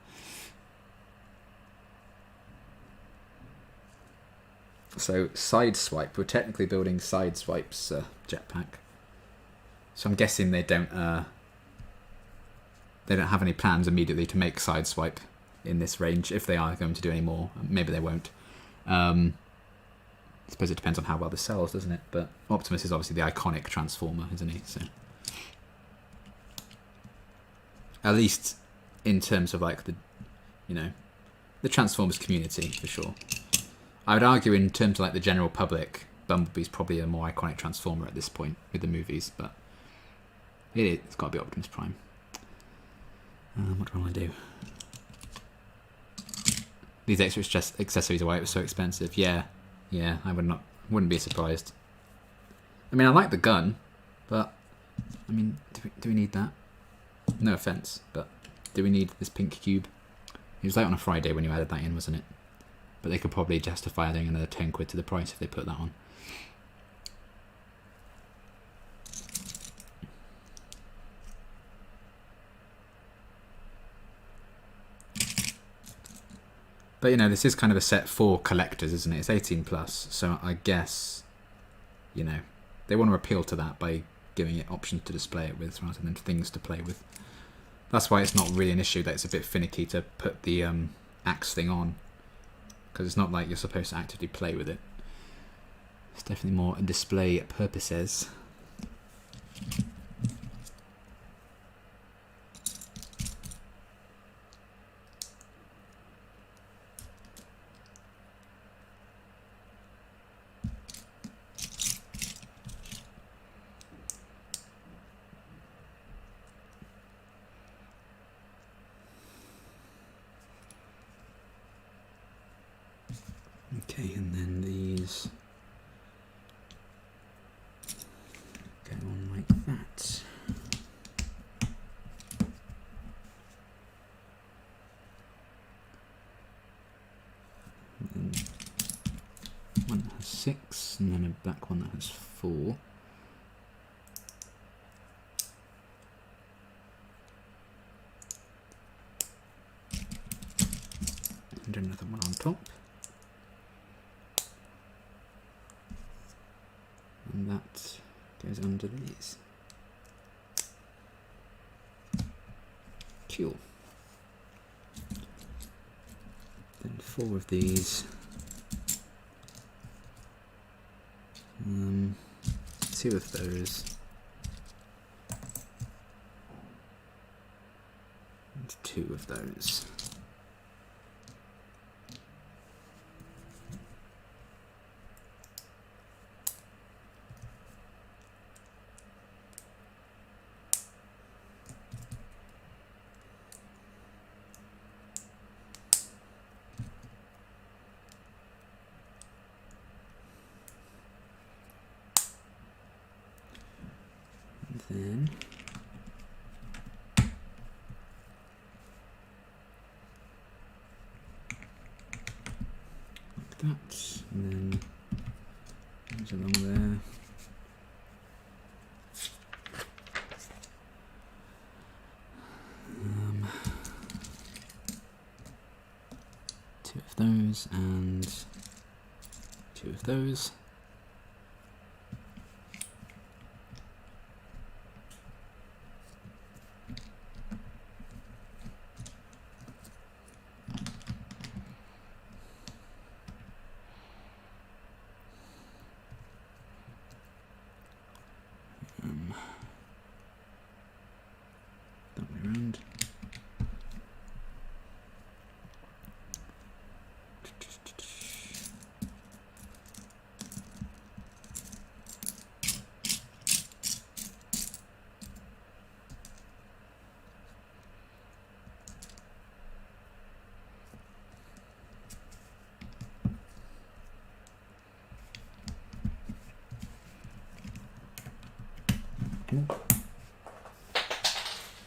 So Sideswipe, we're technically building Sideswipe's jetpack. So I'm guessing they don't have any plans immediately to make Sideswipe in this range. If they are going to do any more, maybe they won't. I suppose it depends on how well this sells, doesn't it? But Optimus is obviously the iconic Transformer, isn't he? So at least in terms of like the Transformers community for sure. I would argue in terms of like the general public, Bumblebee's probably a more iconic Transformer at this point with the movies, but it's got to be Optimus Prime. What do I want to do? These extra accessories are why it was so expensive. Yeah, I wouldn't be surprised. I mean, I like the gun, but I mean, do we need that? No offense, but do we need this pink cube? It was like on a Friday when you added that in, wasn't it? But they could probably justify adding another 10 quid to the price if they put that on. But you know, this is kind of a set for collectors, isn't it? It's 18 plus, so I guess, you know, they want to appeal to that by giving it options to display it with rather than things to play with. That's why it's not really an issue that it's a bit finicky to put the axe thing on. Because it's not like you're supposed to actively play with it. It's definitely more display purposes. Okay, and then these go on like that. And then one that has 6, and then a black one that has 4. And another one on top. And that goes under these. Cool. Then 4 of these. 2 of those. And 2 of those. Then like that, and then goes along there. Two of those and 2 of those.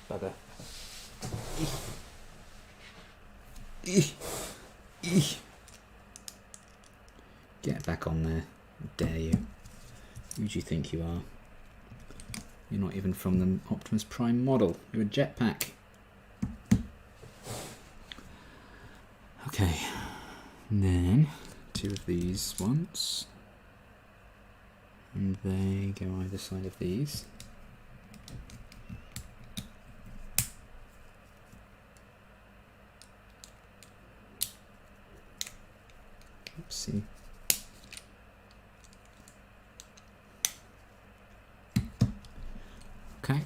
Bugger. Get back on there. Dare you. Who do you think you are? You're not even from the Optimus Prime model. You're a jetpack. Okay. And then 2 of these once. And they go either side of these. Oopsie. Okay.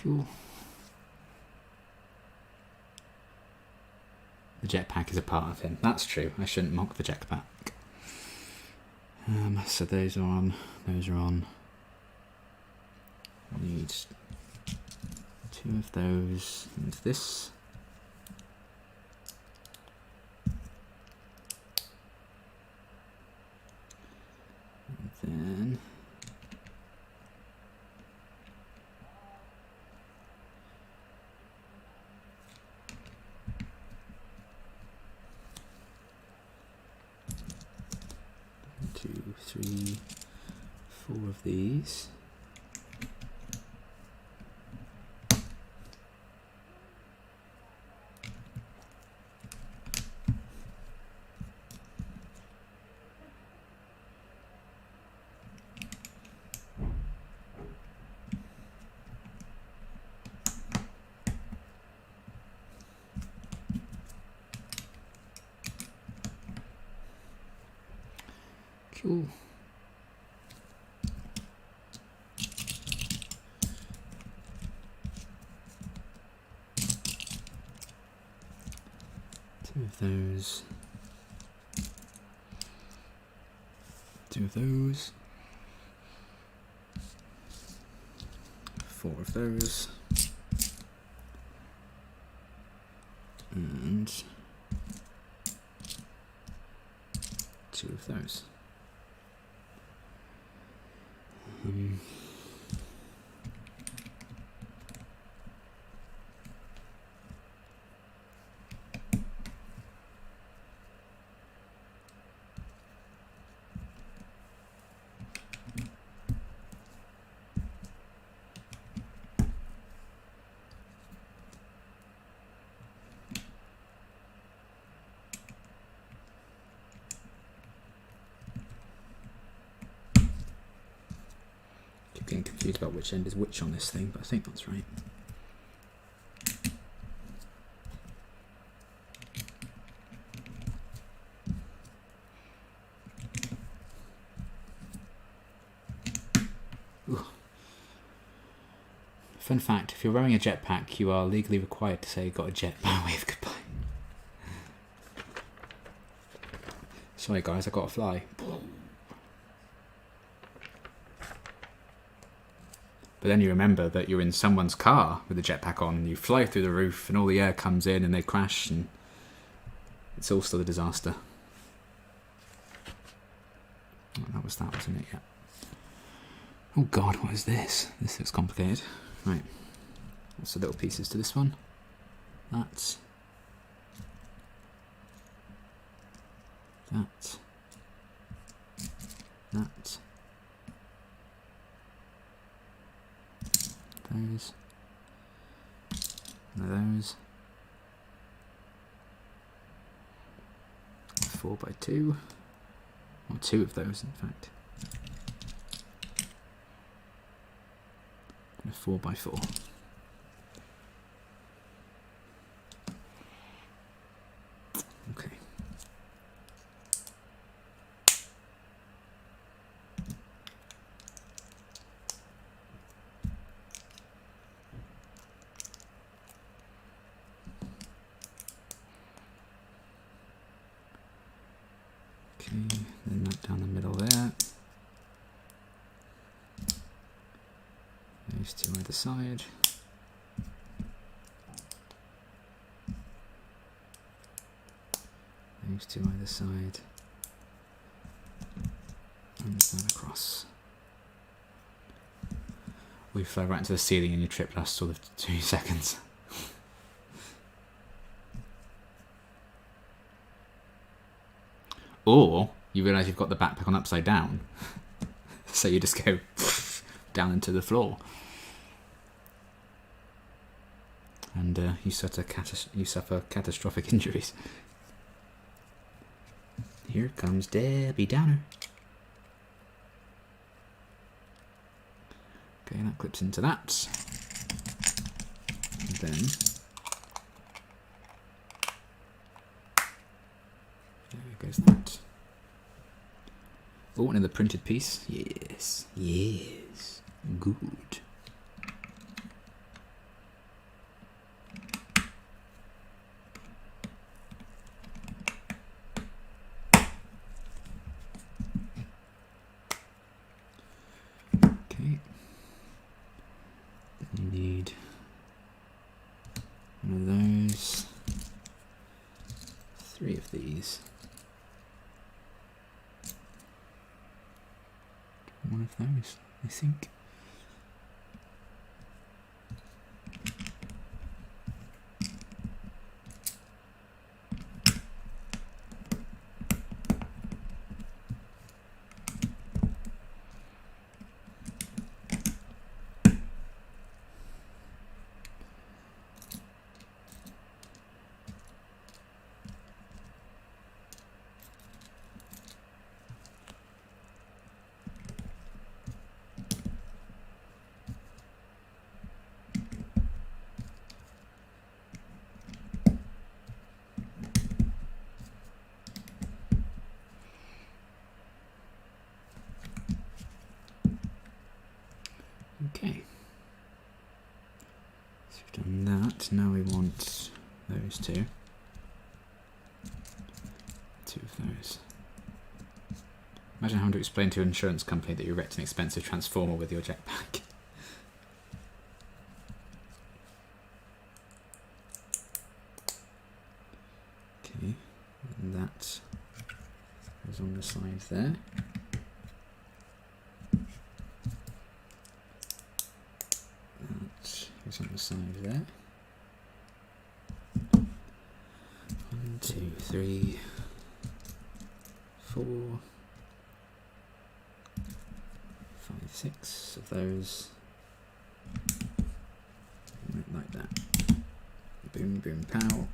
Cool. The jetpack is a part of him. That's true. I shouldn't mock the jetpack. So those are on. Those are on. Need 2 of those and this. And then two, 3, 4 of these. Cool. Two of those. 2 of those. 4 of those. And 2 of those. Getting confused about which end is which on this thing, but I think that's right. Ooh. Fun fact, if you're wearing a jetpack, you are legally required to say you got a jet by way of goodbye. Sorry guys, I got to fly. But then you remember that you're in someone's car with the jetpack on, and you fly through the roof and all the air comes in and they crash and it's all still a disaster. Oh, that was that, wasn't it? Yeah. Oh god, what is this? This looks complicated. Right. Lots of little pieces to this one. That. That. That. Those. One of those. 4x2. Or 2 of those, in fact. a 4x4. Okay. Okay, then that down the middle there. Those two either side. Those two either side. And that across. We fly right into the ceiling and your trip lasts sort of 2 seconds. Or you realise you've got the backpack on upside down. So you just go down into the floor. And you suffer catastrophic injuries. Here comes Debbie Downer. Okay, that clips into that. And then there goes that. Oh, another printed piece. Yes, yes, good. Okay. You need one of those, 3 of these. One of those, I think. Okay, so we've done that. Now we want those two. 2 of those. Imagine having to explain to an insurance company that you wrecked an expensive transformer with your jetpack. Okay, and that goes on the side there. On the side there. 1, 2, 3, 4, 5, 6 of those. Like that. Boom, boom, pow.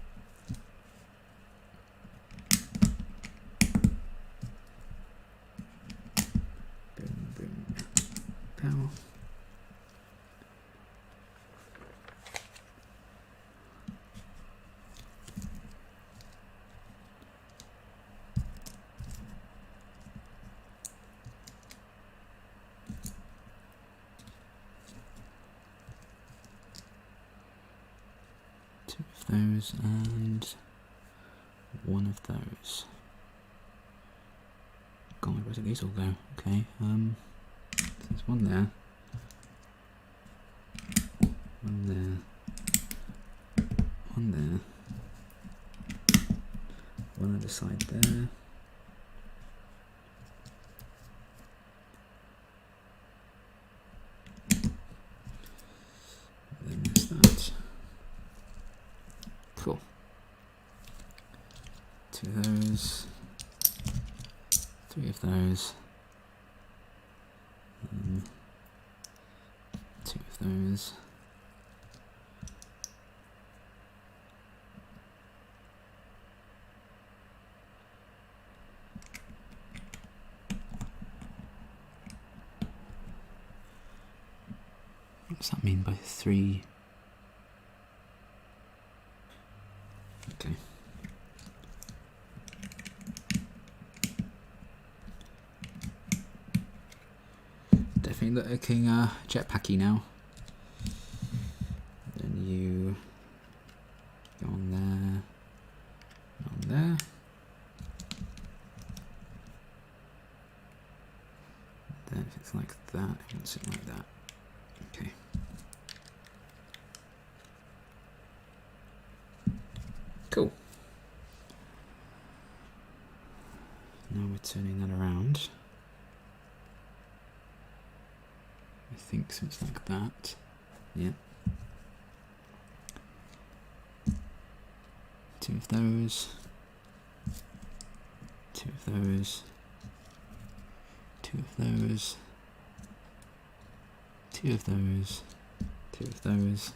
Boom, boom, pow. Those and 1 of those. God, where did these all go? Okay, so there's 1 there, 1 there, 1 there, 1 other side there. Then there's that. Cool. 2 of those, 3 of those, 2 of those, What does that mean by 3? Okay. Definitely looking jetpacky now. Then you go on there, on there. Then if it's like that, it wants it like that. Okay. Cool. Now we're turning that around. I think so, it's like that. Yeah. 2 of those. 2 of those. 2 of those. 2 of those. 2 of those.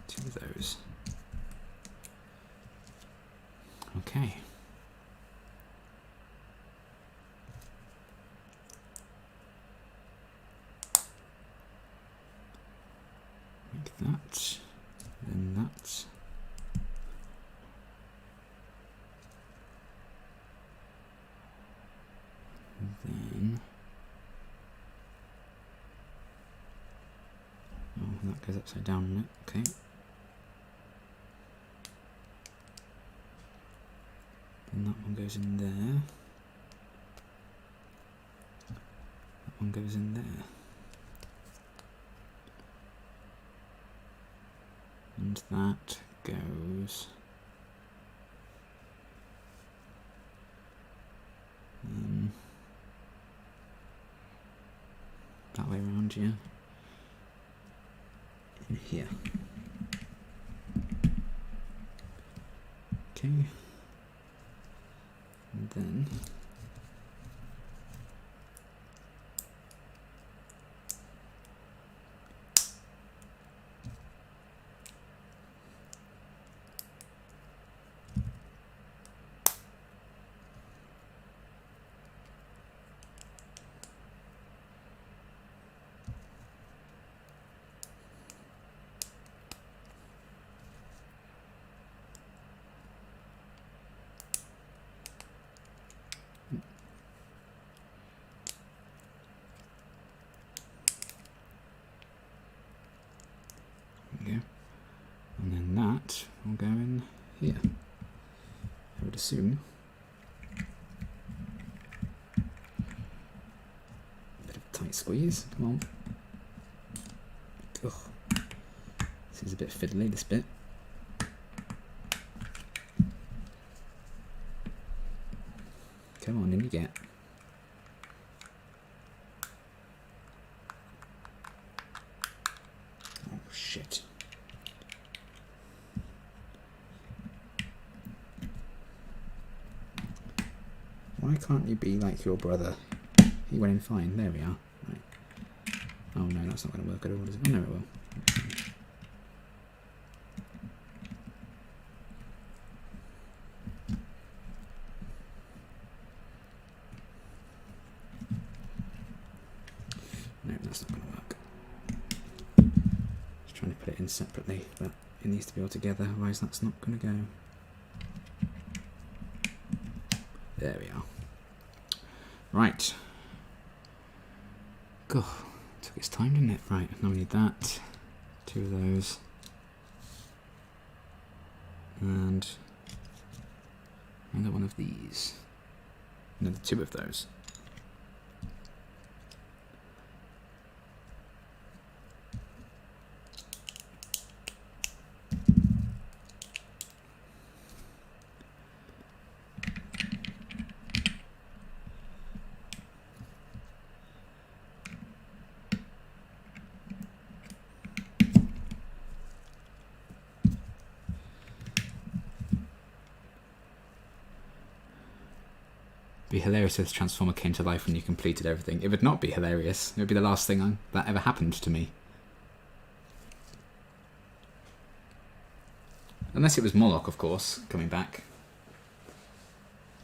2 of those. Okay. Like that. Then that. And then. Oh, that goes upside down, isn't it? Okay. Then that one goes in there. That one goes in there. And that goes that way around, yeah. In here. Okay. And then there we go. And then that will go in here. I would assume. Bit of a tight squeeze, come on. Ugh. This is a bit fiddly, this bit. Come on, in you get. Oh, shit. Why can't you be like your brother? He went in fine. There we are. Right. Oh no, that's not going to work at all, is it? Oh no, it will. No, that's not going to work. Just trying to put it in separately, but it needs to be all together, otherwise that's not going to go. There we are. Right. God, took its time, didn't it? Right, now we need that. 2 of those. And another one of these. Another 2 of those. It'd be hilarious if the Transformer came to life when you completed everything. It would not be hilarious. It would be the last thing that ever happened to me. Unless it was Moloch, of course, coming back.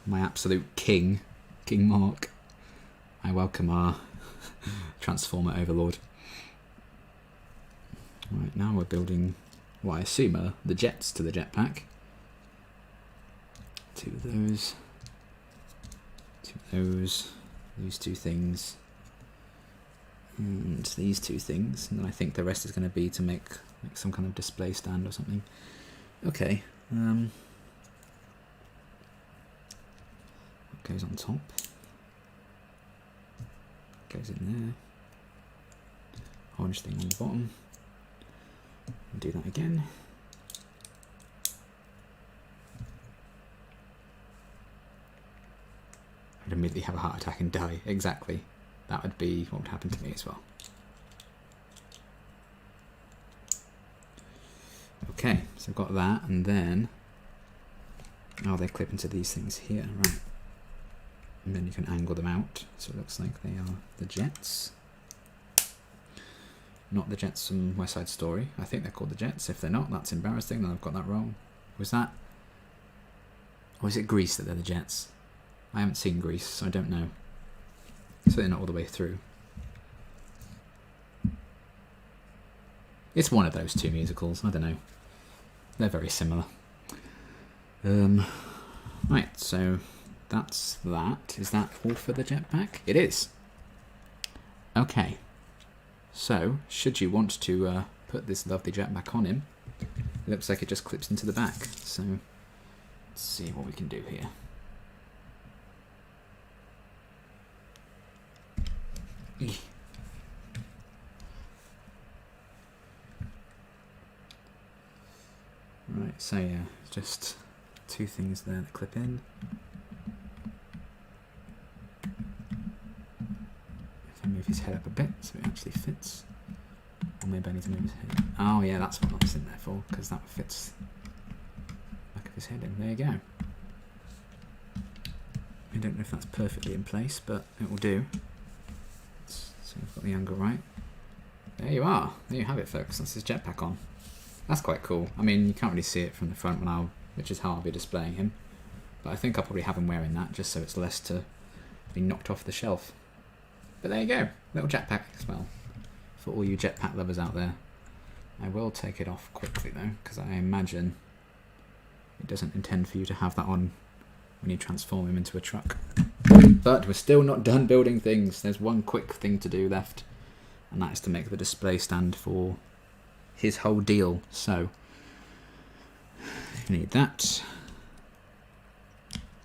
My absolute king. King Moloch. I welcome our Transformer overlord. Right, now we're building what I assume are the jets to the jetpack. 2 of those. 2 of those. These 2 things. And these 2 things. And then I think the rest is going to be to make some kind of display stand or something. Okay. What goes on top? Goes in there. Orange thing on the bottom. And do that again. I'd immediately have a heart attack and die. Exactly. That would be what would happen to me as well. Okay, so I've got that, and then they clip into these things here, right? And then you can angle them out, so it looks like they are the jets. Not the jets from West Side Story. I think they're called the jets. If they're not, that's embarrassing. Then I've got that wrong. Was that? Or is it Grease that they're the jets? I haven't seen Grease, so I don't know. Certainly not all the way through. It's one of those 2 musicals. I don't know. They're very similar. Right, so that's that. Is that all for the jetpack? It is. Okay. So, should you want to put this lovely jetpack on him, it looks like it just clips into the back. So, let's see what we can do here. Right, so yeah, just 2 things there that clip in. If I move his head up a bit so it actually fits. Or maybe I need to move his head. Oh yeah, that's what that's in there for, because that fits the back of his head in. There you go. I don't know if that's perfectly in place, but it will do. So we've got the angle right. There you are. There you have it, folks. That's his jetpack on. That's quite cool. I mean, you can't really see it from the front which is how I'll be displaying him. But I think I'll probably have him wearing that just so it's less to be knocked off the shelf. But there you go. Little jetpack as well. For all you jetpack lovers out there. I will take it off quickly though, because I imagine it doesn't intend for you to have that on when you transform him into a truck. But we're still not done building things. There's one quick thing to do left, and that is to make the display stand for his whole deal. So you need that.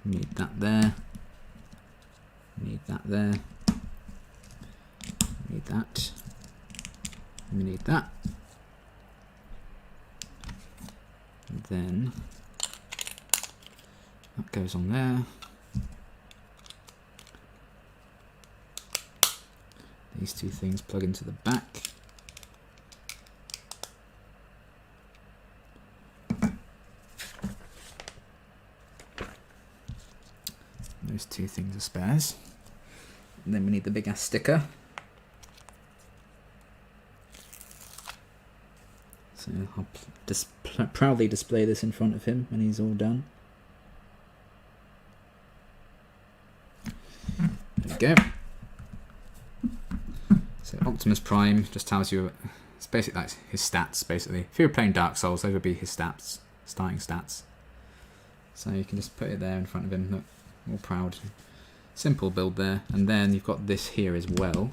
You need that there. You need that there. You need that. We need that. And then that goes on there. These 2 things plug into the back. Those 2 things are spares. And then we need the big ass sticker. So I'll proudly display this in front of him when he's all done. There we go. So Optimus Prime just tells you, it's basically like his stats, basically. If you were playing Dark Souls, those would be his stats, starting stats. So you can just put it there in front of him, look, all proud. Simple build there. And then you've got this here as well,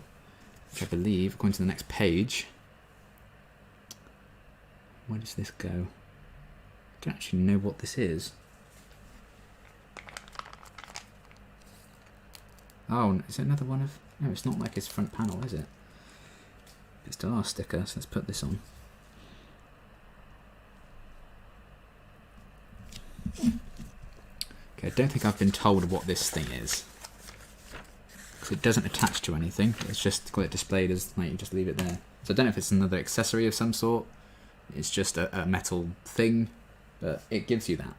which I believe, according to the next page, where does this go? I don't actually know what this is. Oh, is it another one of... No, it's not like his front panel, is it? It's still our sticker, so let's put this on. Okay, I don't think I've been told what this thing is. Because it doesn't attach to anything. It's just got it displayed as, like, you just leave it there. So I don't know if it's another accessory of some sort. It's just a metal thing, but it gives you that.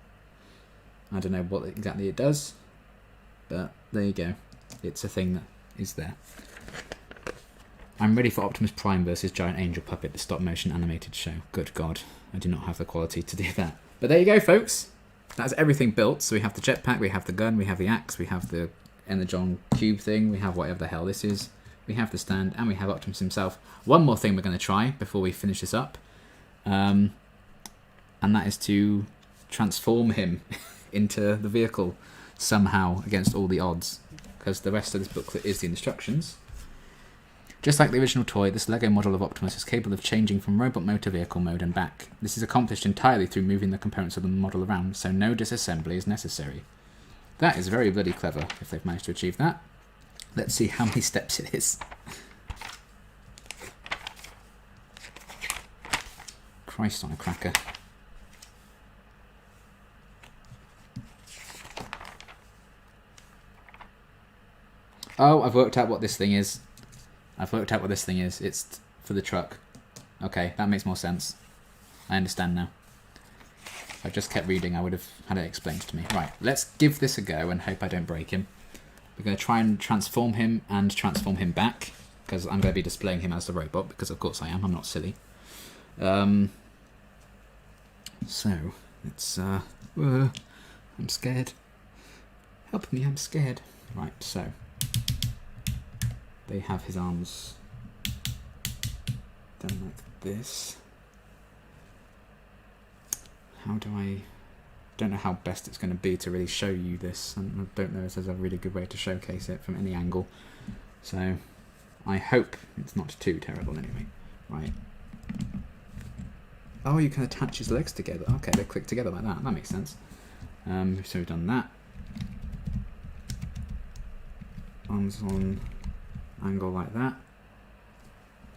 I don't know what exactly it does, but there you go. It's a thing that is there. I'm ready for Optimus Prime versus Giant Angel Puppet, the stop-motion animated show. Good God, I do not have the quality to do that. But there you go, folks. That's everything built. So we have the jetpack, we have the gun, we have the axe, we have the Energon cube thing, we have whatever the hell this is. we have the stand, and we have Optimus himself. One more thing we're going to try before we finish this up, and that is to transform him into the vehicle somehow against all the odds, because the rest of this booklet is the instructions. Just like the original toy, this Lego model of Optimus is capable of changing from robot mode to vehicle mode and back. This is accomplished entirely through moving the components of the model around, so no disassembly is necessary. That is very bloody clever, if they've managed to achieve that. Let's see how many steps it is. Christ on a cracker. Oh, I've worked out what this thing is. It's for the truck. Okay, that makes more sense. I understand now. If I just kept reading, I would have had it explained to me. Right, let's give this a go and hope I don't break him. We're going to try and transform him and transform him back, because I'm going to be displaying him as the robot, because of course I am. I'm not silly. So, it's... I'm scared. Help me, I'm scared. Right, so... They have his arms done like this. How do I... don't know how best it's going to be to really show you this. I don't know if there's a really good way to showcase it from any angle. So I hope it's not too terrible anyway. Right. Oh, you can attach his legs together. Okay, they click together like that. That makes sense. So we've done that. Arms on angle like that.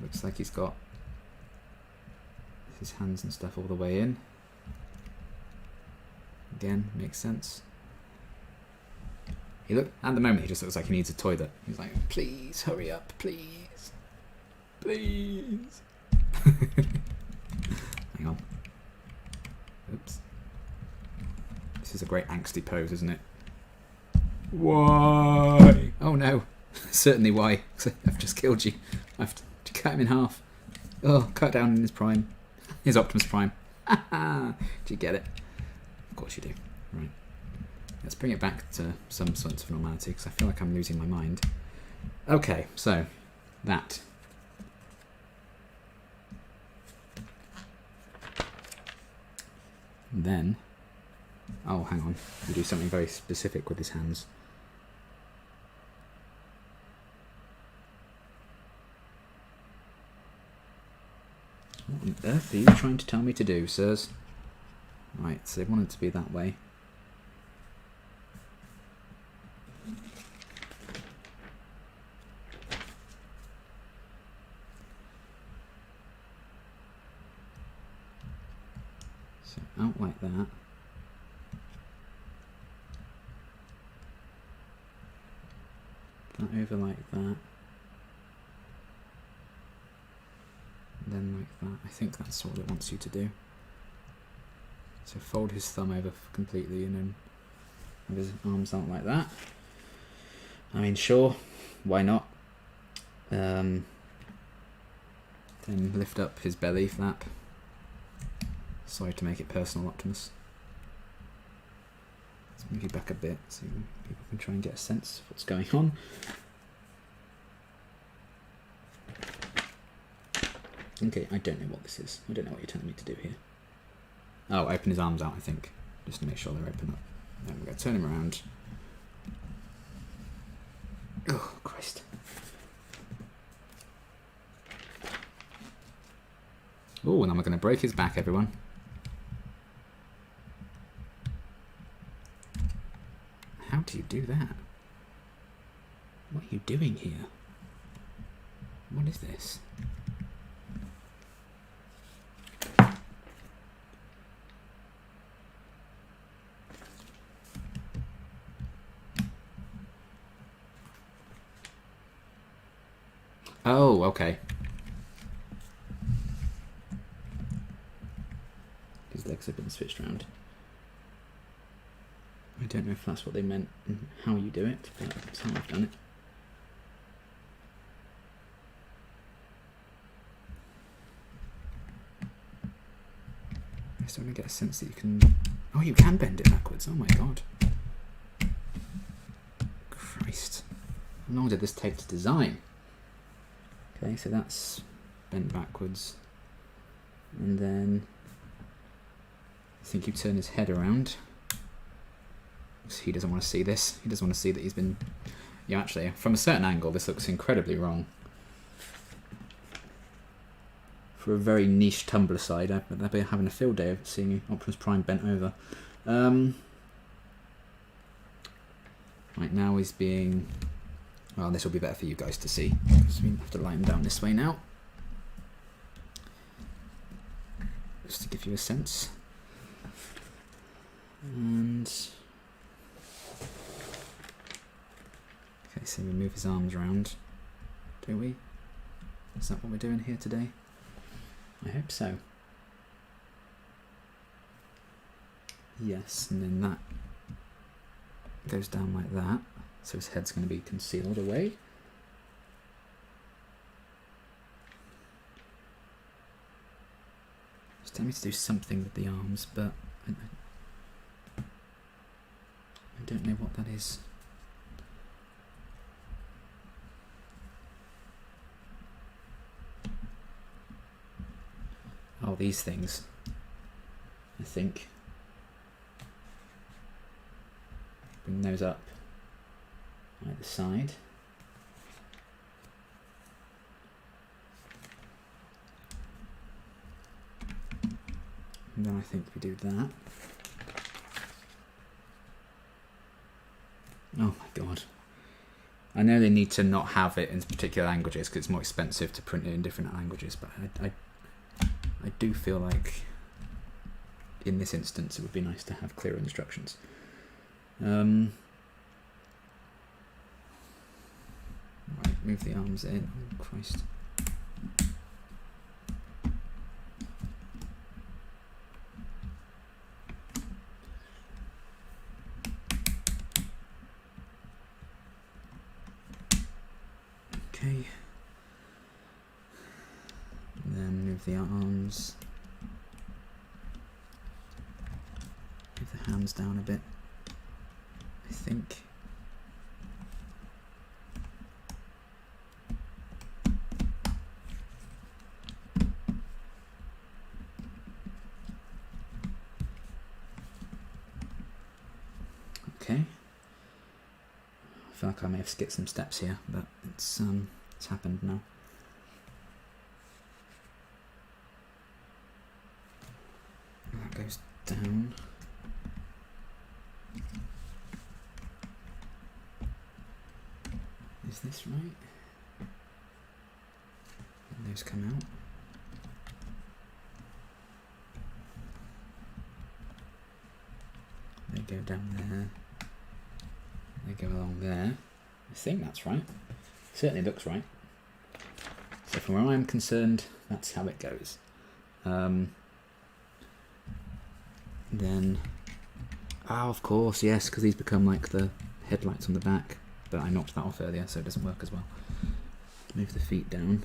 Looks like he's got his hands and stuff all the way in. Again, makes sense. At the moment he just looks like he needs a toilet. He's like, please hurry up, please. Please. Hang on. Oops. This is a great angsty pose, isn't it? Why? Oh no. Certainly why. I've just killed you. I have to cut him in half. Oh, cut down in his prime. His Optimus Prime. Do you get it? Of course you do. Right. Let's bring it back to some sort of normality, because I feel like I'm losing my mind. Okay, so that. And then, oh, hang on. We do something very specific with his hands. What on earth are you trying to tell me to do, sirs? Right, so they want it to be that way. So out like that. That over like that. Then like that. I think that's all it wants you to do. So fold his thumb over completely and then have his arms out like that. I mean, sure, why not? Then lift up his belly flap. Sorry to make it personal, Optimus. Let's move you back a bit so people can try and get a sense of what's going on. Okay, I don't know what this is. I don't know what you're telling me to do here. Oh, open his arms out, I think. Just to make sure they're open up. Then we're going to turn him around. Oh, Christ. Oh, and I'm going to break his back, everyone. How do you do that? What are you doing here? What is this? Oh, okay. His legs have been switched around. I don't know if that's what they meant and how you do it, but that's how I've done it. I'm starting to get a sense that you can... Oh, you can bend it backwards. Oh my god. Christ. How long did this take to design? Okay, so that's bent backwards. And then I think you turn his head around. He doesn't want to see this. He doesn't want to see that he's been... Yeah, actually, from a certain angle, this looks incredibly wrong. For a very niche tumbler side, I've been having a field day of seeing Optimus Prime bent over. Right, now he's being... Well, this will be better for you guys to see, because we have to lie him down this way now. Just to give you a sense. And... Okay, so we move his arms around, do we? Is that what we're doing here today? I hope so. Yes, and then that goes down like that, so his head's going to be concealed away. Just tell me to do something with the arms, but I don't know what that is. Oh, these things, I think. Bring those up either side. And then I think we do that. Oh my god. I know they need to not have it in particular languages because it's more expensive to print it in different languages, but I do feel like in this instance it would be nice to have clearer instructions. Right, move the arms in. Oh Christ. Okay. And then move the arms. Move the hands down a bit, I think. Okay. I feel like I may have skipped some steps here, but it's happened now. That goes down. Is this right? And those come out. They go down there. They go along there. I think that's right. Certainly looks right. So from where I'm concerned, that's how it goes. Then, of course, yes, because these become like the headlights on the back. But I knocked that off earlier, so it doesn't work as well. Move the feet down.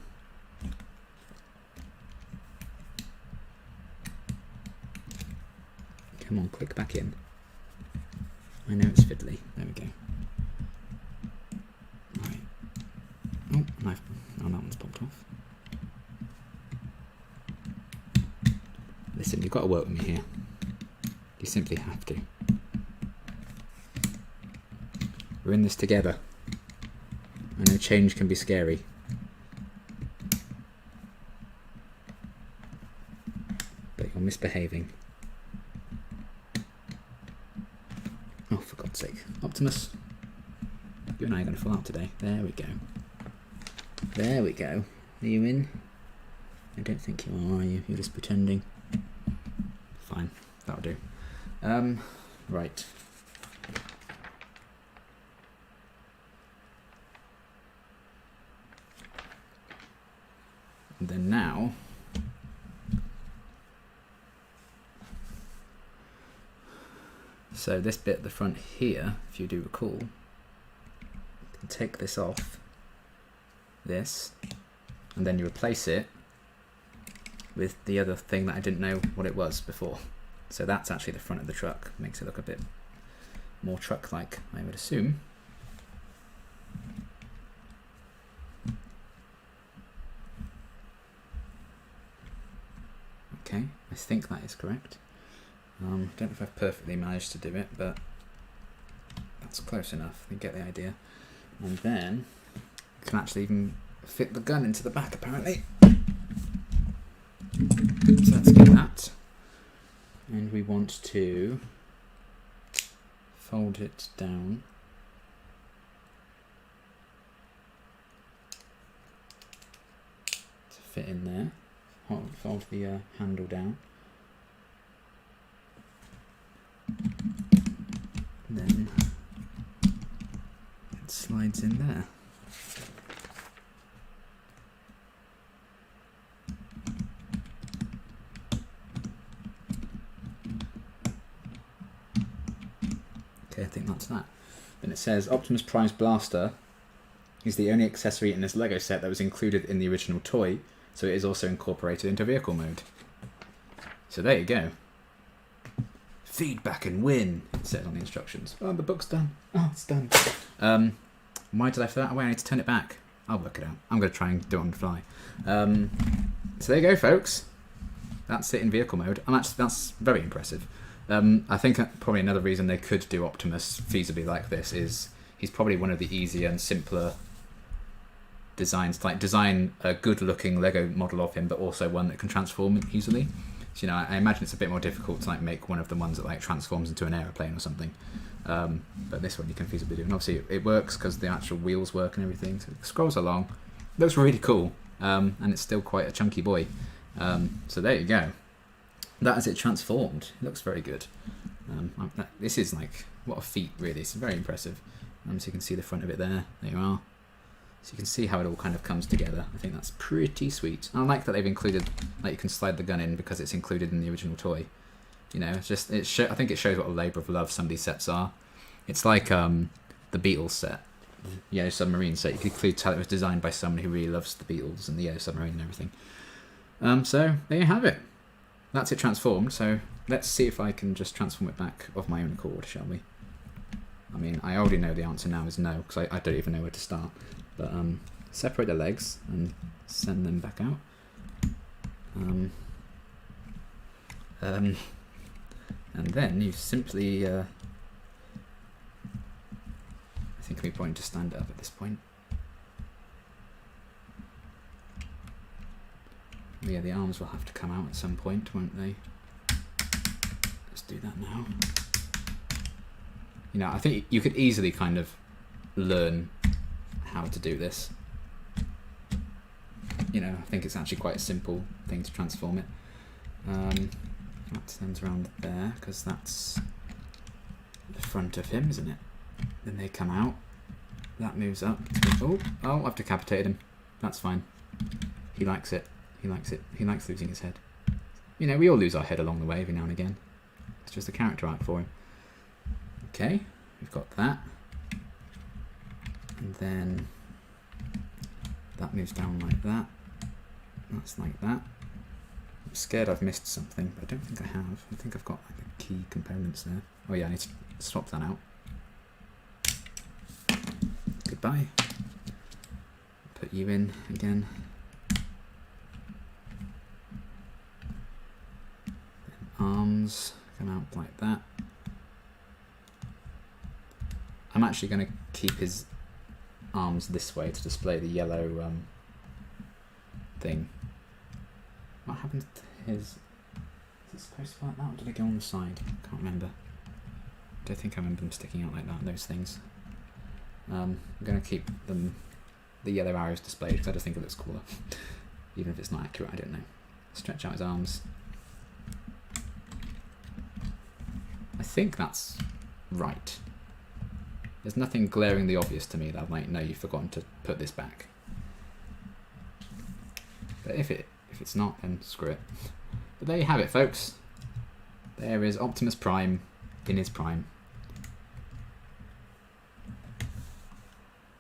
Come on, click back in. I know it's fiddly. There we go. Right. Oh, knife. Oh, that one's popped off. Listen, you've got to work with me here. You simply have to. We're in this together. I know change can be scary. But you're misbehaving. Oh, for God's sake. Optimus, you and I are going to fall out today. There we go. There we go. Are you in? I don't think you are you? You're just pretending. Fine. That'll do. Right. And then now, so this bit at the front here, if you do recall, you can take this off, this, and then you replace it with the other thing that I didn't know what it was before. So that's actually the front of the truck, makes it look a bit more truck-like, I would assume. think that is correct. Don't know if I've perfectly managed to do it, but that's close enough. You get the idea. And then you can actually even fit the gun into the back, apparently. So let's get that. And we want to fold it down. To fit in there. Fold the handle down. Then it slides in there. Okay, I think that's that. Then it says Optimus Prime's blaster is the only accessory in this Lego set that was included in the original toy, so it is also incorporated into vehicle mode. So there you go. Feedback and win, it said on the instructions. Oh, the book's done. Oh, it's done. Why did I throw that away? I need to turn it back. I'll work it out. I'm going to try and do it on the fly. So there you go, folks. That's it in vehicle mode. That's very impressive. I think probably another reason they could do Optimus feasibly like this is he's probably one of the easier and simpler designs. Like, design a good-looking Lego model of him, but also one that can transform easily. So, I imagine it's a bit more difficult to make one of the ones that transforms into an aeroplane or something. But this one you can feasibly do, and obviously it works because the actual wheels work and everything. So it scrolls along, looks really cool, and it's still quite a chunky boy. So there you go. That is it transformed. It looks very good. This is what a feat, really. It's very impressive. So you can see the front of it there. There you are. So you can see how it all kind of comes together. I think that's pretty sweet. And I like that they've included, you can slide the gun in because it's included in the original toy. It's just, I think it shows what a labour of love some of these sets are. It's like the Beatles set, the Yellow Submarine set. You could clearly tell it was designed by someone who really loves the Beatles and the Yellow Submarine and everything. So there you have it. That's it transformed. So let's see if I can just transform it back of my own accord, shall we? I mean, I already know the answer now is no, because I don't even know where to start. But separate the legs and send them back out. And then you simply, I think we're going to stand up at this point. Yeah, the arms will have to come out at some point, won't they? Let's do that now. I think you could easily kind of learn how to do this. I think it's actually quite a simple thing to transform it. That turns around there because that's the front of him, isn't it? Then they come out. That moves up. Oh, I've decapitated him. That's fine. He likes it. He likes it. He likes losing his head. We all lose our head along the way every now and again. It's just a character arc for him. Okay, we've got that. And then that moves down like that. That's like that. I'm scared I've missed something, but I don't think I have. I think I've got the key components there. Oh yeah, I need to swap that out. Goodbye. Put you in again. Arms come out like that. I'm actually going to keep his arms this way to display the yellow thing. What happened to his... Is it supposed to be like that, or did it go on the side? I can't remember. I don't think I remember them sticking out like that, those things. I'm going to keep them, the yellow arrows displayed because I just think it looks cooler. Even if it's not accurate, I don't know. Stretch out his arms. I think that's right. There's nothing glaringly obvious to me that I'm no, you've forgotten to put this back. But if it's not, then screw it. But there you have it, folks. There is Optimus Prime in his prime.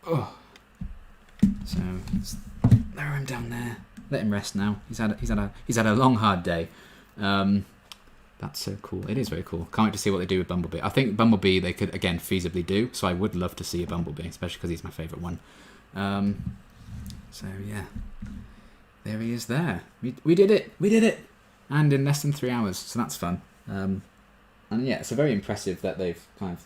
Oh. So let's lower him down there. Let him rest now. He's had a long, hard day. That's so cool. It is very cool. Can't wait to see what they do with Bumblebee. I think Bumblebee they could, again, feasibly do. So I would love to see a Bumblebee, especially because he's my favourite one. So, yeah. There he is there. We did it. We did it. and in less than 3 hours, so that's fun. And yeah, it's very impressive that they've kind of,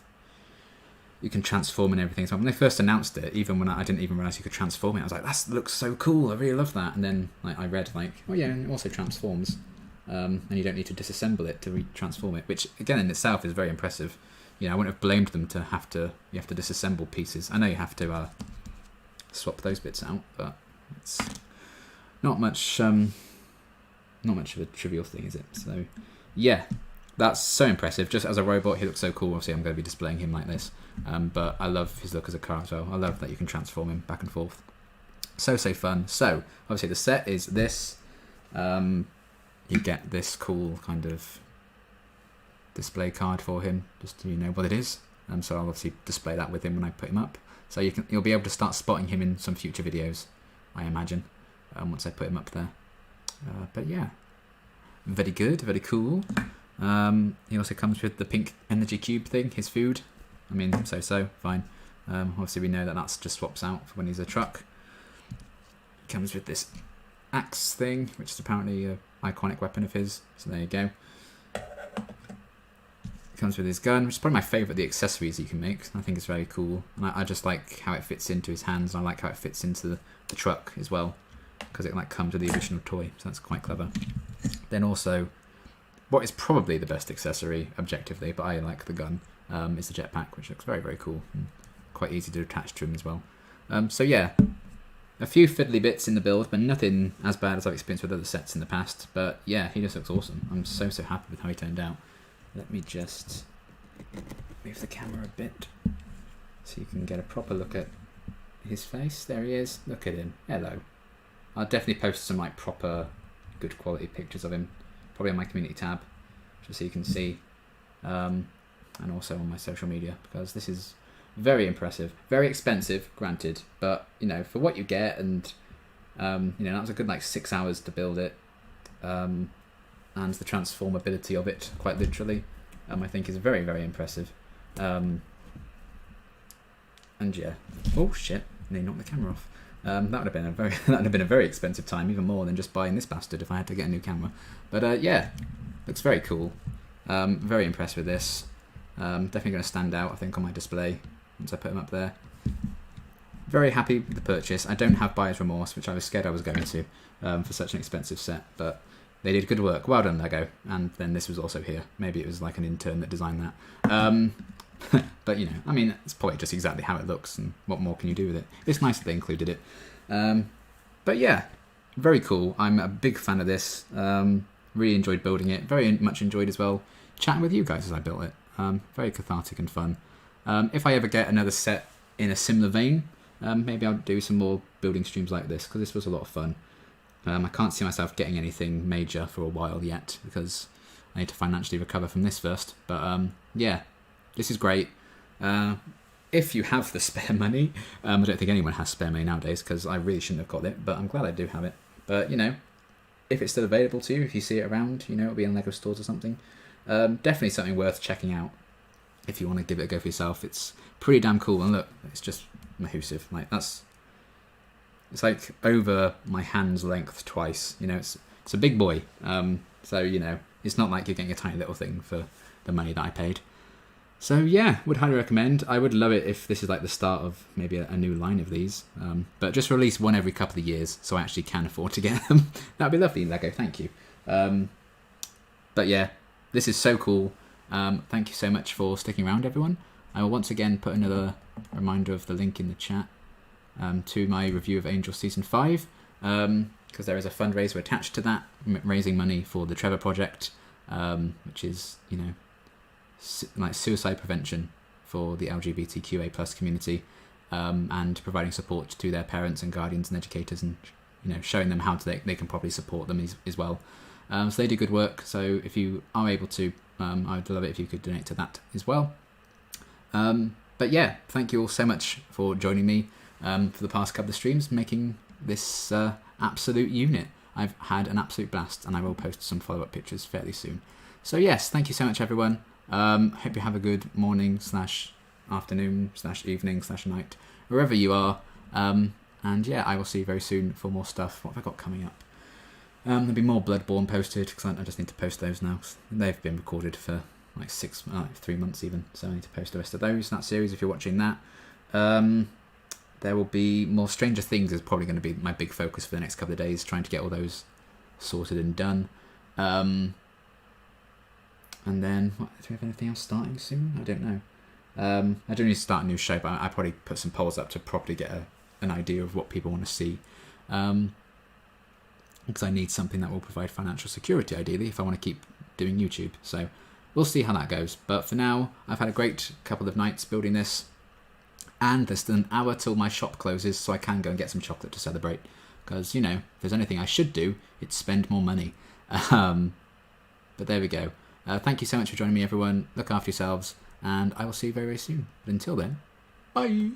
you can transform and everything. So when they first announced it, even when I didn't even realise you could transform it, I was like, that looks so cool, I really love that. And then like I read like, oh yeah, and it also transforms, and you don't need to disassemble it to transform it, which again in itself is very impressive. You know, I wouldn't have blamed them to you have to disassemble pieces. I know you have to swap those bits out, but it's not much of a trivial thing, is it? So yeah, that's so impressive. Just as a robot, he looks so cool. Obviously, I'm going to be displaying him like this, but I love his look as a car as well. I love that you can transform him back and forth. So fun. So obviously the set is this. You get this cool kind of display card for him, just so you know what it is. So I'll obviously display that with him when I put him up. So you'll be able to start spotting him in some future videos, I imagine, once I put him up there. But yeah, very good, very cool. He also comes with the pink energy cube thing, his food. I mean, so fine. Obviously we know that that's just swaps out for when he's a truck. He comes with this axe thing, which is apparently an iconic weapon of his. So there you go. Comes with his gun, which is probably my favourite, the accessories you can make. I think it's very cool. And I just like how it fits into his hands, and I like how it fits into the truck as well, because it like comes with the original toy, so that's quite clever. Then also, what is probably the best accessory, objectively, but I like the gun, is the jetpack, which looks very cool, and quite easy to attach to him as well. So yeah, a few fiddly bits in the build, but nothing as bad as I've experienced with other sets in the past. But yeah, he just looks awesome. I'm so happy with how he turned out. Let me just move the camera a bit so you can get a proper look at his face. There he is. Look at him. Hello. I'll definitely post some like proper good quality pictures of him, probably on my community tab, just so you can see, and also on my social media, because this is very impressive. Very expensive, granted, but you know, for what you get, and you know, that was a good like 6 hours to build it. And the transformability of it, quite literally, I think is very impressive. And yeah, oh shit, they knocked the camera off. That would have been a very expensive time, even more than just buying this bastard if I had to get a new camera. But yeah, looks very cool. Very impressed with this. Definitely going to stand out, I think, on my display once I put him up there. Very happy with the purchase. I don't have buyer's remorse, which I was scared I was going to, for such an expensive set, but they did good work. Well done, Lego. And then this was also here. Maybe it was like an intern that designed that. But, you know, I mean, it's probably just exactly how it looks, and what more can you do with it? It's nice that they included it. But yeah, very cool. I'm a big fan of this. Really enjoyed building it. Very much enjoyed as well chatting with you guys as I built it. Very cathartic and fun. If I ever get another set in a similar vein, maybe I'll do some more building streams like this, because this was a lot of fun. I can't see myself getting anything major for a while yet, because I need to financially recover from this first. But yeah, this is great. If you have the spare money, I don't think anyone has spare money nowadays, because I really shouldn't have got it, but I'm glad I do have it. But, you know, if it's still available to you, if you see it around, you know, it'll be in LEGO stores or something. Definitely something worth checking out if you want to give it a go for yourself. It's pretty damn cool, and look, it's just massive. Like, it's like over my hand's length twice. You know, it's a big boy. So, you know, it's not like you're getting a tiny little thing for the money that I paid. So yeah, would highly recommend. I would love it if this is like the start of maybe a new line of these. But just release one every couple of years, so I actually can afford to get them. That'd be lovely, Lego. Thank you. But yeah, this is so cool. Thank you so much for sticking around, everyone. I will once again put another reminder of the link in the chat to my review of Angel Season 5, because there is a fundraiser attached to that, raising money for the Trevor Project, which is, you know, like suicide prevention for the LGBTQA+ community, and providing support to their parents and guardians and educators, and, you know, showing them how they can properly support them as well. So they do good work. So if you are able to, I would love it if you could donate to that as well. But yeah, thank you all so much for joining me for the past couple of streams, making this absolute unit. I've had an absolute blast, and I will post some follow-up pictures fairly soon. So yes, thank you so much, everyone. Hope you have a good morning / afternoon / evening / night, wherever you are. And yeah, I will see you very soon for more stuff. What have I got coming up? There'll be more Bloodborne posted, because I just need to post those now. 'Cause they've been recorded for like 3 months even, so I need to post the rest of those, that series, if you're watching that. There will be more Stranger Things is probably going to be my big focus for the next couple of days, trying to get all those sorted and done. And then, do we have anything else starting soon? I don't know. I don't need to start a new show, but I probably put some polls up to properly get an idea of what people want to see. Because I need something that will provide financial security, ideally, if I want to keep doing YouTube. So we'll see how that goes. But for now, I've had a great couple of nights building this. And there's still an hour till my shop closes, so I can go and get some chocolate to celebrate. Because, if there's anything I should do, it's spend more money. But there we go. Thank you so much for joining me, everyone. Look after yourselves, and I will see you very, very soon. But until then, bye!